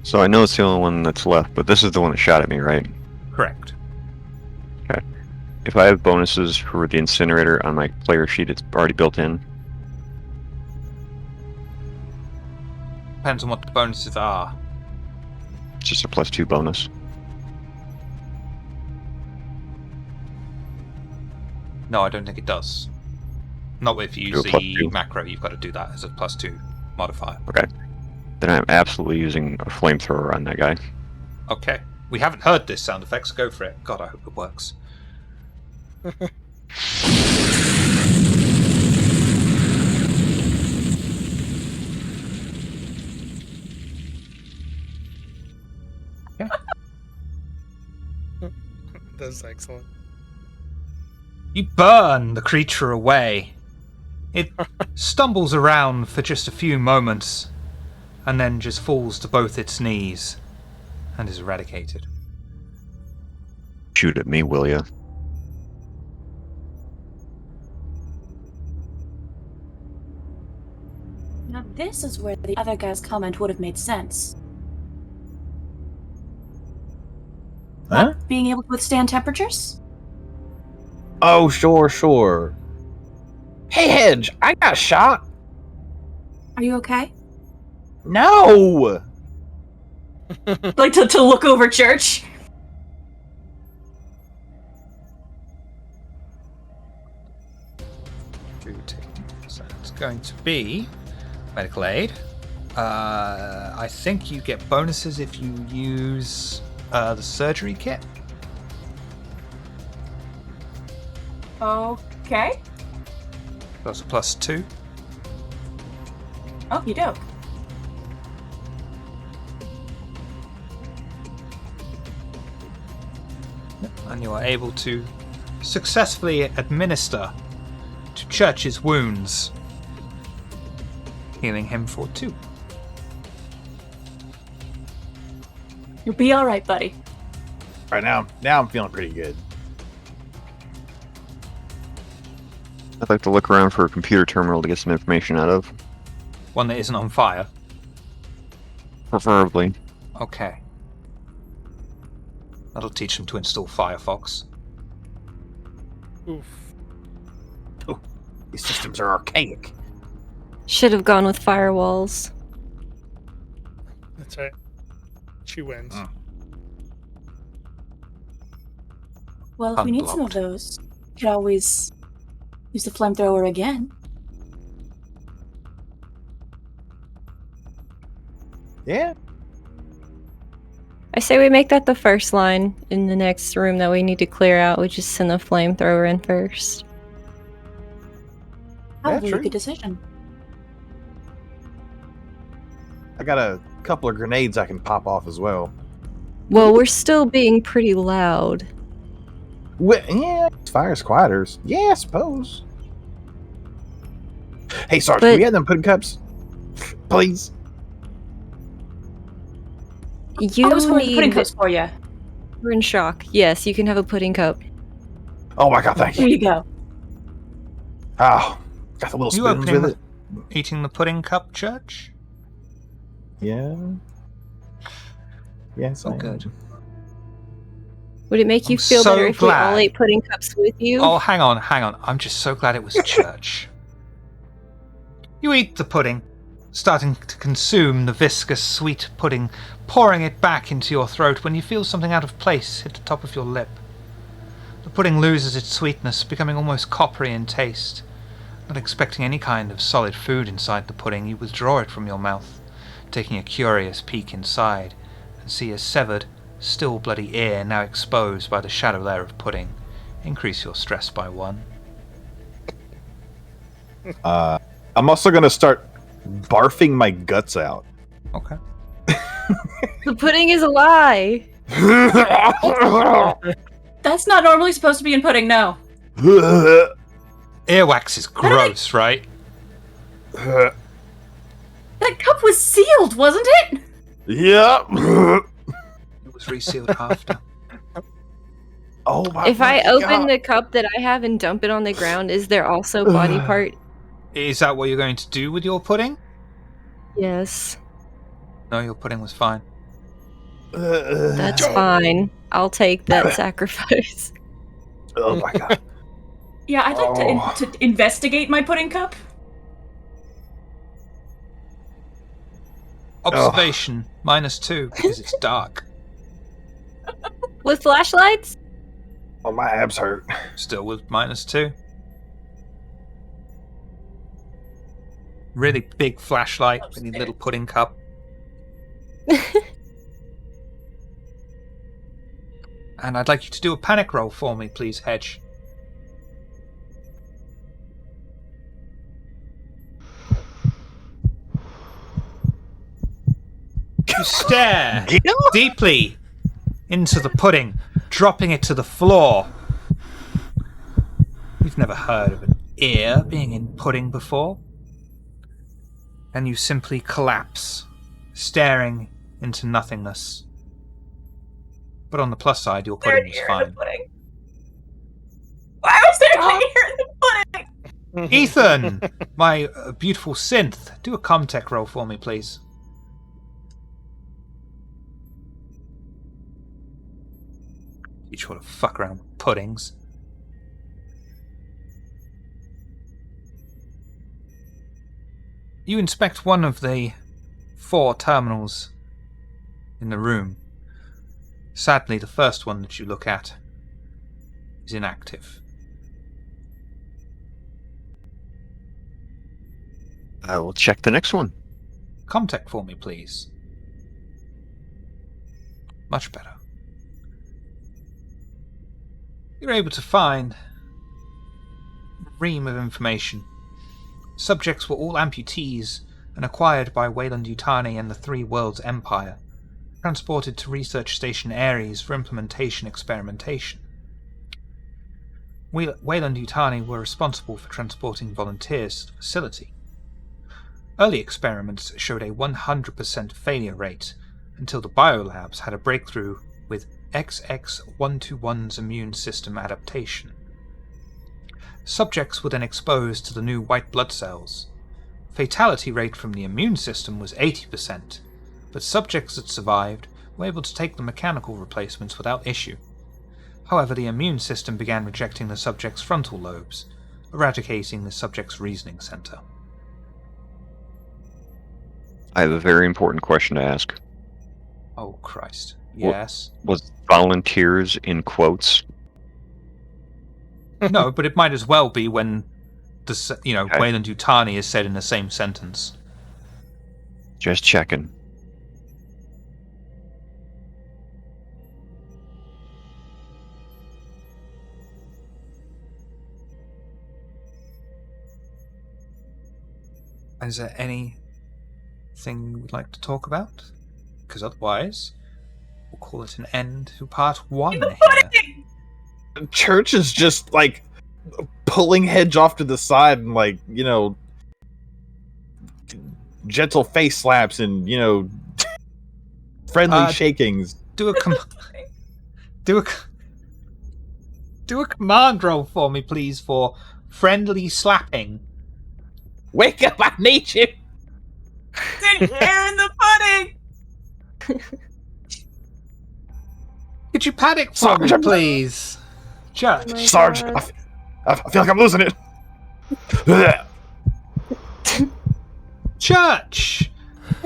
So I know it's the only one that's left, but this is the one that shot at me, right? Correct. Okay. If I have bonuses for the incinerator on my player sheet, it's already built in. Depends on what the bonuses are. It's just a +2 bonus. No, I don't think it does. Not if you use Do a the +2. macro, you've got to do that as a +2 modifier. Okay. Then I'm absolutely using a flamethrower on that guy. Okay. We haven't heard this sound effect, so go for it. God, I hope it works. That's excellent. You burn the creature away. It stumbles around for just a few moments, and then just falls to both its knees, and is eradicated. Shoot at me, will ya? Now this is where the other guy's comment would have made sense. Huh? Being able to withstand temperatures? Oh, sure. Hey, Hedge, I got shot. Are you okay? No! Like to look over Church? So it's going to be medical aid. I think you get bonuses if you use the surgery kit. Okay. That's a +2. Oh, you do. And you are able to successfully administer to Church's wounds, healing him for 2. You'll be alright, buddy. Right now I'm feeling pretty good. I'd like to look around for a computer terminal to get some information out of. One that isn't on fire. Preferably. Okay. That'll teach them to install Firefox. Oof. These systems are archaic. Should have gone with firewalls. That's right. She wins. Well, if we need some of those, we could always use the flamethrower again. Yeah. I say we make that the first line in the next room that we need to clear out. We just send a flamethrower in first. Probably a true. good decision. I got a couple of grenades I can pop off as well. Well, we're still being pretty loud. Yeah, fire's quieter. Yeah, I suppose. Hey, Sarge, But- can we have them pudding cups? Please. You I was going to pudding need... cups for you. We're in shock. Yes, you can have a pudding cup. Oh my god, thank Here you. you go. Oh, got the little You spoons opening with the, it. eating the pudding cup, Church? Yeah. Yes, Oh, I am. good. Would it make you I'm feel so better if we all glad. ate pudding cups with you? Oh, hang on. I'm just so glad it was Church. You eat the pudding, starting to consume the viscous, sweet pudding, pouring it back into your throat when you feel something out of place hit the top of your lip. The pudding loses its sweetness, becoming almost coppery in taste. Not expecting any kind of solid food inside the pudding, you withdraw it from your mouth, taking a curious peek inside, and see a severed, still bloody ear now exposed by the shadow layer of pudding. Increase your stress by 1. I'm also going to start barfing my guts out. Okay. The pudding is a lie! That's not normally supposed to be in pudding, no. Earwax is gross, right? That cup was sealed, wasn't it? Yep. It was resealed after. Oh my If I fucking open God. the cup that I have and dump it on the ground, is there also body part? Is that what you're going to do with your pudding? Yes. No, your pudding was fine. That's fine. I'll take that sacrifice. Oh my god. Yeah, I'd like to investigate my pudding cup. Observation, -2, because it's dark. With flashlights? Oh, my abs hurt. Still with -2. Really big flashlight, really little pudding cup. And I'd like you to do a panic roll for me, please, Hedge. You stare deeply into the pudding, dropping it to the floor. You've never heard of an ear being in pudding before. And you simply collapse, staring into nothingness. But on the plus side, your pudding is fine. Why was there an ear in the pudding? Ethan, my beautiful synth, do a Comtech roll for me, please. You just want to fuck around with puddings. You inspect one of the 4 terminals in the room. Sadly, the first one that you look at is inactive. I will check the next one. Comtech for me, please. Much better. You're able to find a ream of information. Subjects were all amputees and acquired by Weyland-Yutani and the Three Worlds Empire, transported to Research Station Ares for experimentation. Weyland-Yutani were responsible for transporting volunteers to the facility. Early experiments showed a 100% failure rate until the biolabs had a breakthrough with XX-121's immune system adaptation. Subjects were then exposed to the new white blood cells. Fatality rate from the immune system was 80%, but subjects that survived were able to take the mechanical replacements without issue. However, the immune system began rejecting the subject's frontal lobes, eradicating the subject's reasoning center. I have a very important question to ask. Oh, Christ. Yes? Was volunteers in quotes? No, but it might as well be when Okay. Weyland-Yutani is said in the same sentence. Just checking. Is there anything you would like to talk about? Because otherwise, we'll call it an end to part 1 here. Church is just like pulling Hedge off to the side and like, gentle face slaps and, friendly shakings. Do a command roll for me, please, for friendly slapping. Wake up, I need you! It's air in the pudding! Could you panic for me, please? Church. Sarge, I feel like I'm losing it. Church!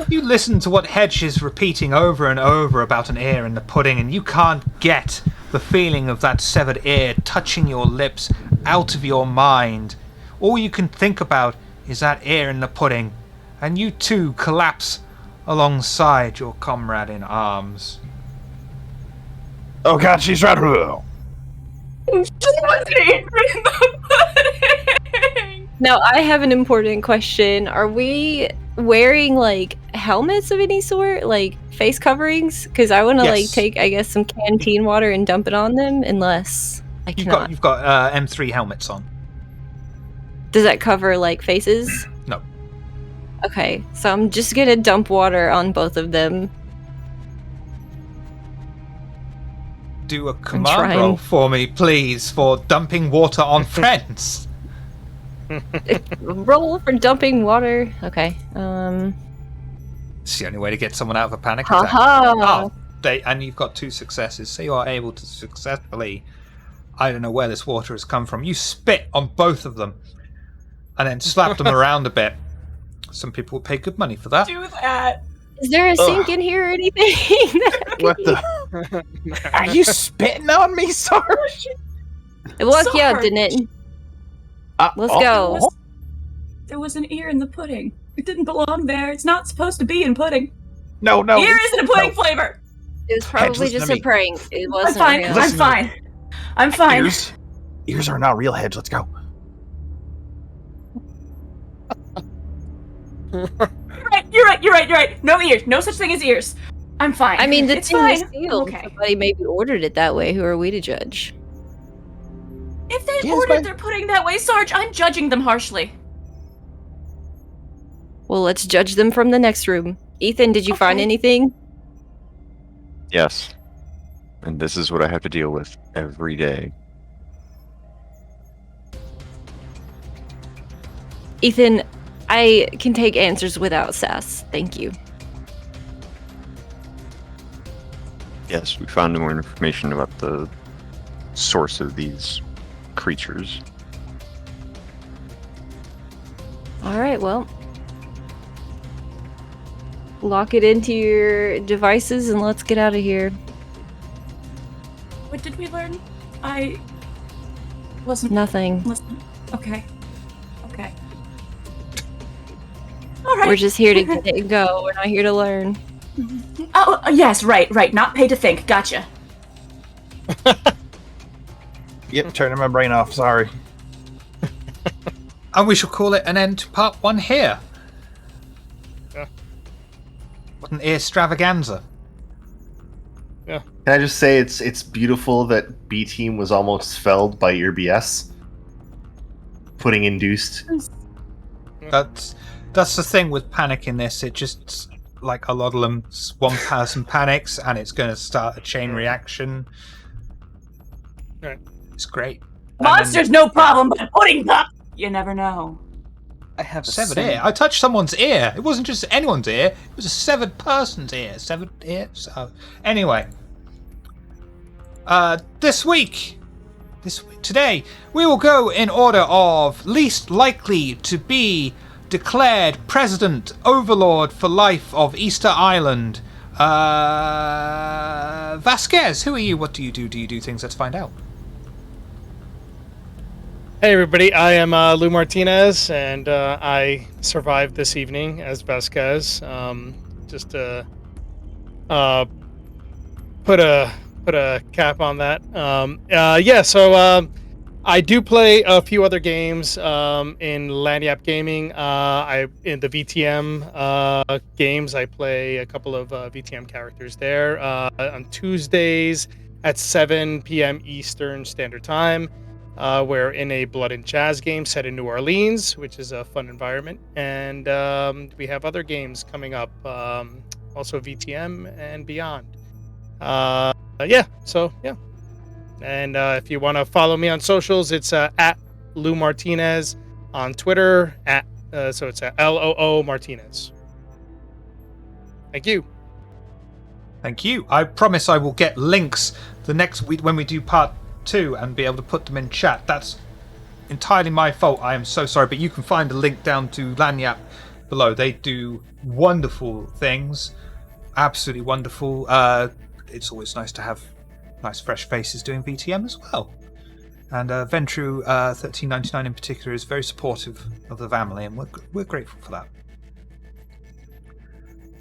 You listen to what Hedge is repeating over and over about an ear in the pudding, and you can't get the feeling of that severed ear touching your lips out of your mind. All you can think about is that ear in the pudding, and you too collapse alongside your comrade in arms. Oh god, she's right. Now, I have an important question. Are we wearing, like, helmets of any sort? Like, face coverings? Because I want to, like, take, I guess, some canteen water and dump it on them, unless I cannot. You've got M3 helmets on. Does that cover, like, faces? No. Okay, so I'm just gonna dump water on both of them. Do a command roll for me, please, for dumping water on friends. Roll for dumping water. Okay. It's the only way to get someone out of a panic attack. Haha. And you've got 2 successes, so you are able to successfully. I don't know where this water has come from. You spit on both of them, and then slap them around a bit. Some people will pay good money for that. Do that. Is there a sink in here or anything? What the? Are you spitting on me, Sarge? It woke you up, didn't it? Let's go. There was an ear in the pudding. It didn't belong there. It's not supposed to be in pudding. No. Ear isn't a pudding flavor. It was probably just a prank. It wasn't I'm fine. real. I'm fine. I'm fine. Ears are not real, Hedge. Let's go. You're right. No ears. No such thing as ears. I'm fine. I mean, the it's thing fine. was sealed. Okay. Somebody maybe ordered it that way. Who are we to judge? If they ordered their pudding that way, Sarge, I'm judging them harshly. Well, let's judge them from the next room. Ethan, did you find anything? Yes. And this is what I have to deal with every day. Ethan, I can take answers without sass. Thank you. Yes, we found more information about the source of these creatures. Alright, well. Lock it into your devices and let's get out of here. What did we learn? I wasn't... Nothing. Listen. Okay. Alright. We're just here to get it and go. We're not here to learn. Oh, yes, right. Not pay to think. Gotcha. Yep, turning my brain off. Sorry. And we shall call it an end to part 1 here. Yeah. What an extravaganza. Yeah. Can I just say it's beautiful that B Team was almost felled by your BS? Pudding induced. That's the thing with panic in this. It just, like, a lot of them, one person panics and it's going to start a chain reaction. Right. It's great. Monster's no problem, but pudding pop! You never know. I have a Severed ear. I touched someone's ear. It wasn't just anyone's ear. It was a severed person's ear. Severed ear. So, anyway. Today, we will go in order of least likely to be declared President Overlord for life of Easter Island. Vasquez, who are you? What do you do? Do you do things? Let's find out. Hey everybody, I am Lou Martinez, and I survived this evening as Vasquez. Just to put a cap on that. I do play a few other games in Lanyap Gaming. In the VTM games, I play a couple of VTM characters there. On Tuesdays at 7 p.m. Eastern Standard Time, we're in a Blood and Jazz game set in New Orleans, which is a fun environment. And we have other games coming up, also VTM and beyond. Yeah. And if you want to follow me on socials, it's at Lou Martinez on Twitter. So it's at LOO Martinez. Thank you. Thank you. I promise I will get links the next week when we do part 2 and be able to put them in chat. That's entirely my fault. I am so sorry, but you can find a link down to Lanyap below. They do wonderful things. Absolutely wonderful. It's always nice to have nice fresh faces doing VTM as well. And Ventru 1399 in particular is very supportive of the family, and we're grateful for that.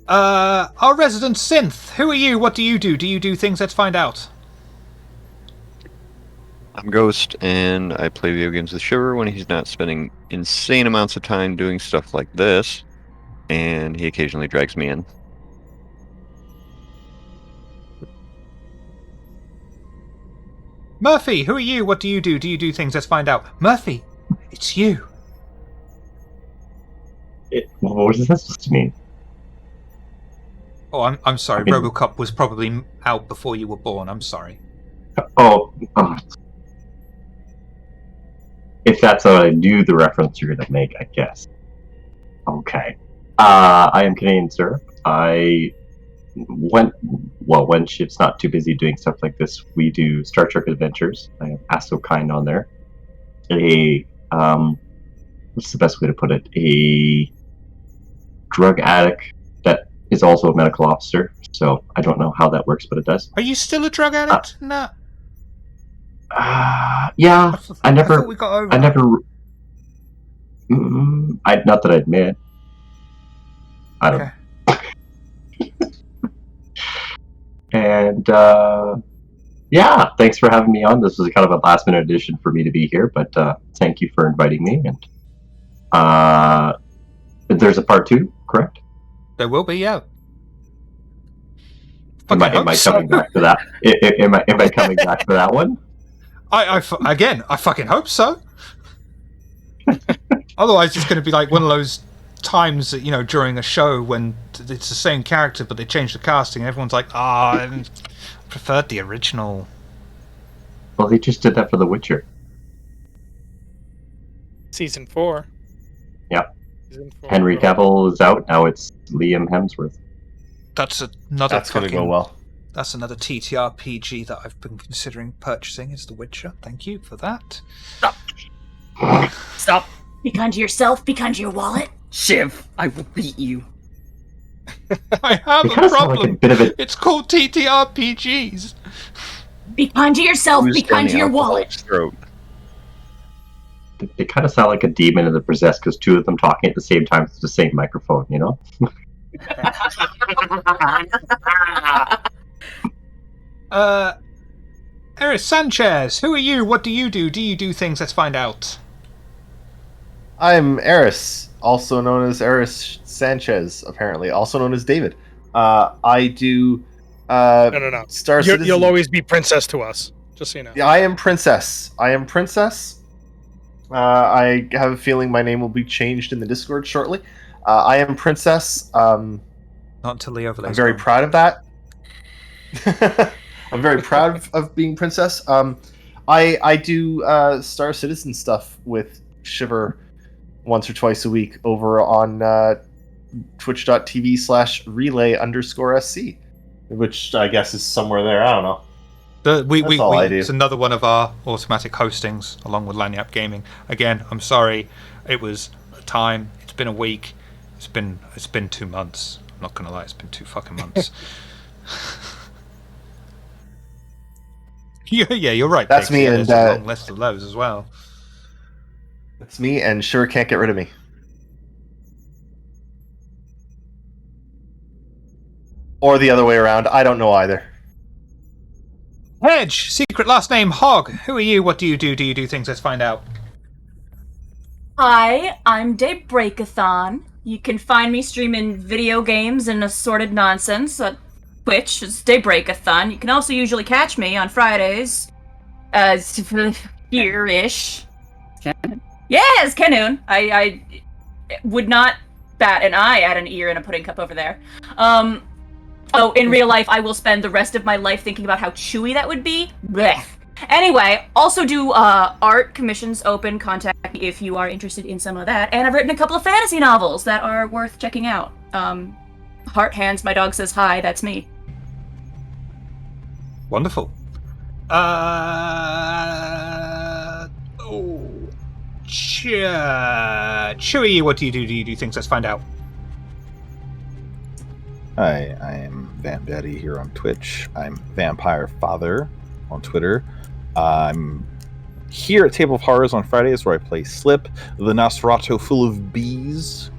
Our resident synth, who are you? What do you do? Do you do things? Let's find out. I'm Ghost, and I play video games with Shiver when he's not spending insane amounts of time doing stuff like this, and he occasionally drags me in. Murphy, who are you? What do you do? Do you do things? Let's find out. Murphy, it's you. What was this supposed to mean? Oh, I'm sorry. RoboCop was probably out before you were born. I'm sorry. Oh, if that's what I knew the reference you're going to make, I guess. Okay. I am Canadian Syrup. When Ship's not too busy doing stuff like this, we do Star Trek Adventures. I have Asokind on there. What's the best way to put it? A drug addict that is also a medical officer. So I don't know how that works, but it does. Are you still a drug addict? No. Yeah. I thought we got over that. Not that I admit. I don't. Okay. And yeah, thanks for having me on. This was kind of a last minute addition for me to be here, but thank you for inviting me. And there's a part 2, correct? There will be, yeah. Am I coming back to that? Am I coming back to that one? I fucking hope so. Otherwise, it's going to be like one of those times that, during a show when it's the same character but they change the casting and everyone's like, I preferred the original. Well, they just did that for The Witcher. Season 4. Yep. Season 4. Henry Cavill is out. Now it's Liam Hemsworth. That's another. That's going to go well. That's another TTRPG that I've been considering purchasing, is The Witcher. Thank you for that. Stop. Be kind to yourself, be kind to your wallet. Shiv, I will beat you. I have a problem. It's called TTRPGs. Be kind to yourself, be kind to your wallet. Throat. They kind of sound like a demon and the possessed because 2 of them talking at the same time with the same microphone, Eris Sanchez, who are you? What do you do? Do you do things? Let's find out. I'm Eris, also known as Eris Sanchez, apparently, also known as David. I do. No. Star Citizen. You'll always be princess to us, just so you know. Yeah, I am Princess. I have a feeling my name will be changed in the Discord shortly. I am Princess. Not until the overlay. I'm very proud of that. I'm very proud of being Princess. I do Star Citizen stuff with Shiver once or twice a week over on twitch.tv/relay_SC, which I guess is somewhere there. I don't know. That's all I do. It's another one of our automatic hostings along with Lanyap Gaming. Again, I'm sorry. It was a time. It's been a week. It's been 2 months. I'm not gonna lie. It's been 2 fucking months. Yeah, you're right. That's me, and there's a long list of those as well. That's me, and sure can't get rid of me. Or the other way around. I don't know either. Hedge, secret last name Hog. Who are you? What do you do? Do you do things? Let's find out. Hi, I'm Daybreakathon. You can find me streaming video games and assorted nonsense at Twitch. It's Daybreakathon. You can also usually catch me on Fridays, here-ish. Yes, Canoon. I would not bat an eye at an ear in a pudding cup over there. Oh, in real life, I will spend the rest of my life thinking about how chewy that would be. Blech. Anyway, also do art commissions open. Contact me if you are interested in some of that. And I've written a couple of fantasy novels that are worth checking out. Heart Hands, my dog says hi, that's me. Wonderful. Chewy, what do you do? Do you do things? Let's find out. Hi, I am Van Betty here on Twitch. I'm Vampire Father on Twitter. I'm here at Table of Horrors on Fridays where I play Slip, the Nosferatu full of bees.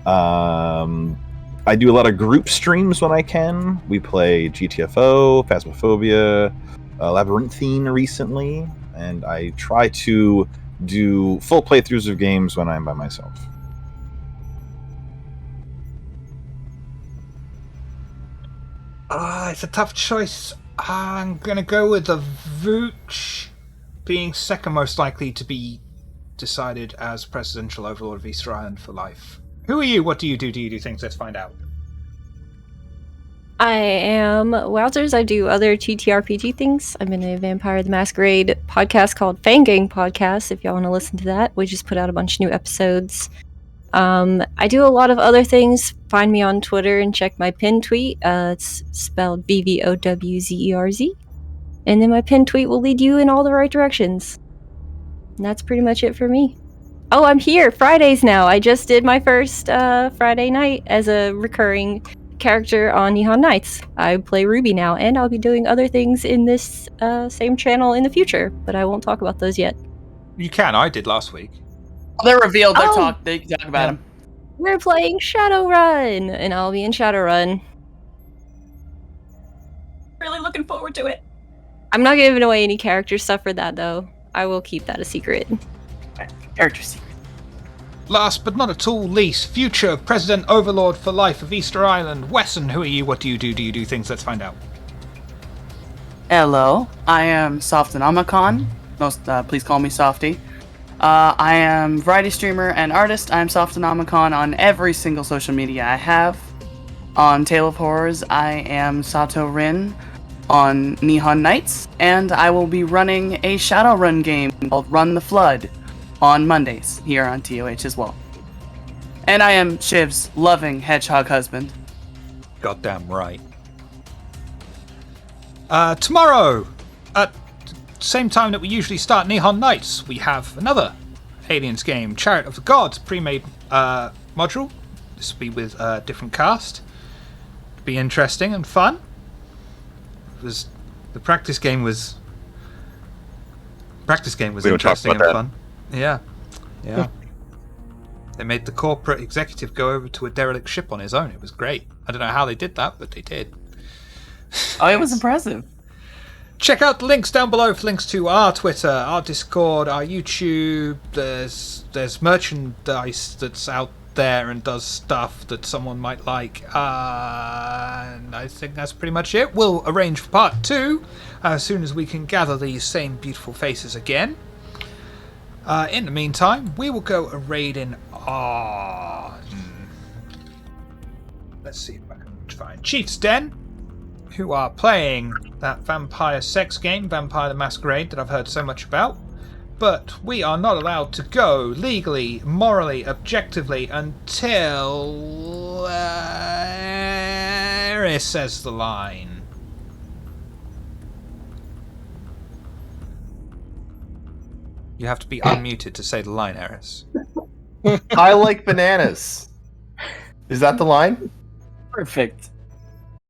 I do a lot of group streams when I can. We play GTFO, Phasmophobia, Labyrinthine recently, and I try to do full playthroughs of games when I'm by myself. It's a tough choice. I'm gonna go with the Vooch being second most likely to be decided as presidential overlord of Easter Island for life. Who are you? What do you do? Do you do things? Let's find out. I am Wowzers. I do other TTRPG things. I'm in a Vampire the Masquerade podcast called Fangang Podcast, if y'all want to listen to that. We just put out a bunch of new episodes. I do a lot of other things. Find me on Twitter and check my pin tweet. It's spelled VVOWZERZ. And then my pin tweet will lead you in all the right directions. And that's pretty much it for me. Oh, I'm here Fridays now. I just did my first Friday night as a recurring character on Neon Nights. I play Ruby now, and I'll be doing other things in this same channel in the future, but I won't talk about those yet. You can. I did last week. They're revealed. They can talk about them. We're playing Shadowrun, and I'll be in Shadowrun. Really looking forward to it. I'm not giving away any character stuff for that, though. I will keep that a secret. Character secret. Last but not at all least, future President Overlord for life of Easter Island. Wesson, who are you? What do you do? Do you do things? Let's find out. Hello, I am Softanomicon. Please call me Softy. I am variety streamer and artist. I am Softanomicon on every single social media I have. On Tale of Horrors, I am Sato Rin on Neon Nights, and I will be running a Shadowrun game called Run the Flood on Mondays here on TOH as well. And I am Shiv's loving hedgehog husband. Goddamn right. Tomorrow, at same time that we usually start Neon Nights, we have another Aliens game, Chariot of the Gods, pre-made module. This will be with a different cast. It'll be interesting and fun. The practice game was interesting and fun. Yeah. They made the corporate executive go over to a derelict ship on his own. It was great. I don't know how they did that, but they did. Oh, it was impressive. Check out the links down below for links to our Twitter, our Discord, our YouTube. There's merchandise that's out there and does stuff that someone might like. And I think that's pretty much it. We'll arrange for part 2 as soon as we can gather these same beautiful faces again. In the meantime, we will go a raid in let's see if I can find Chief's Den, who are playing that vampire sex game, Vampire the Masquerade, that I've heard so much about. But we are not allowed to go legally, morally, objectively until Eris says the line. You have to be unmuted to say the line, Eris. I like bananas. Is that the line? Perfect.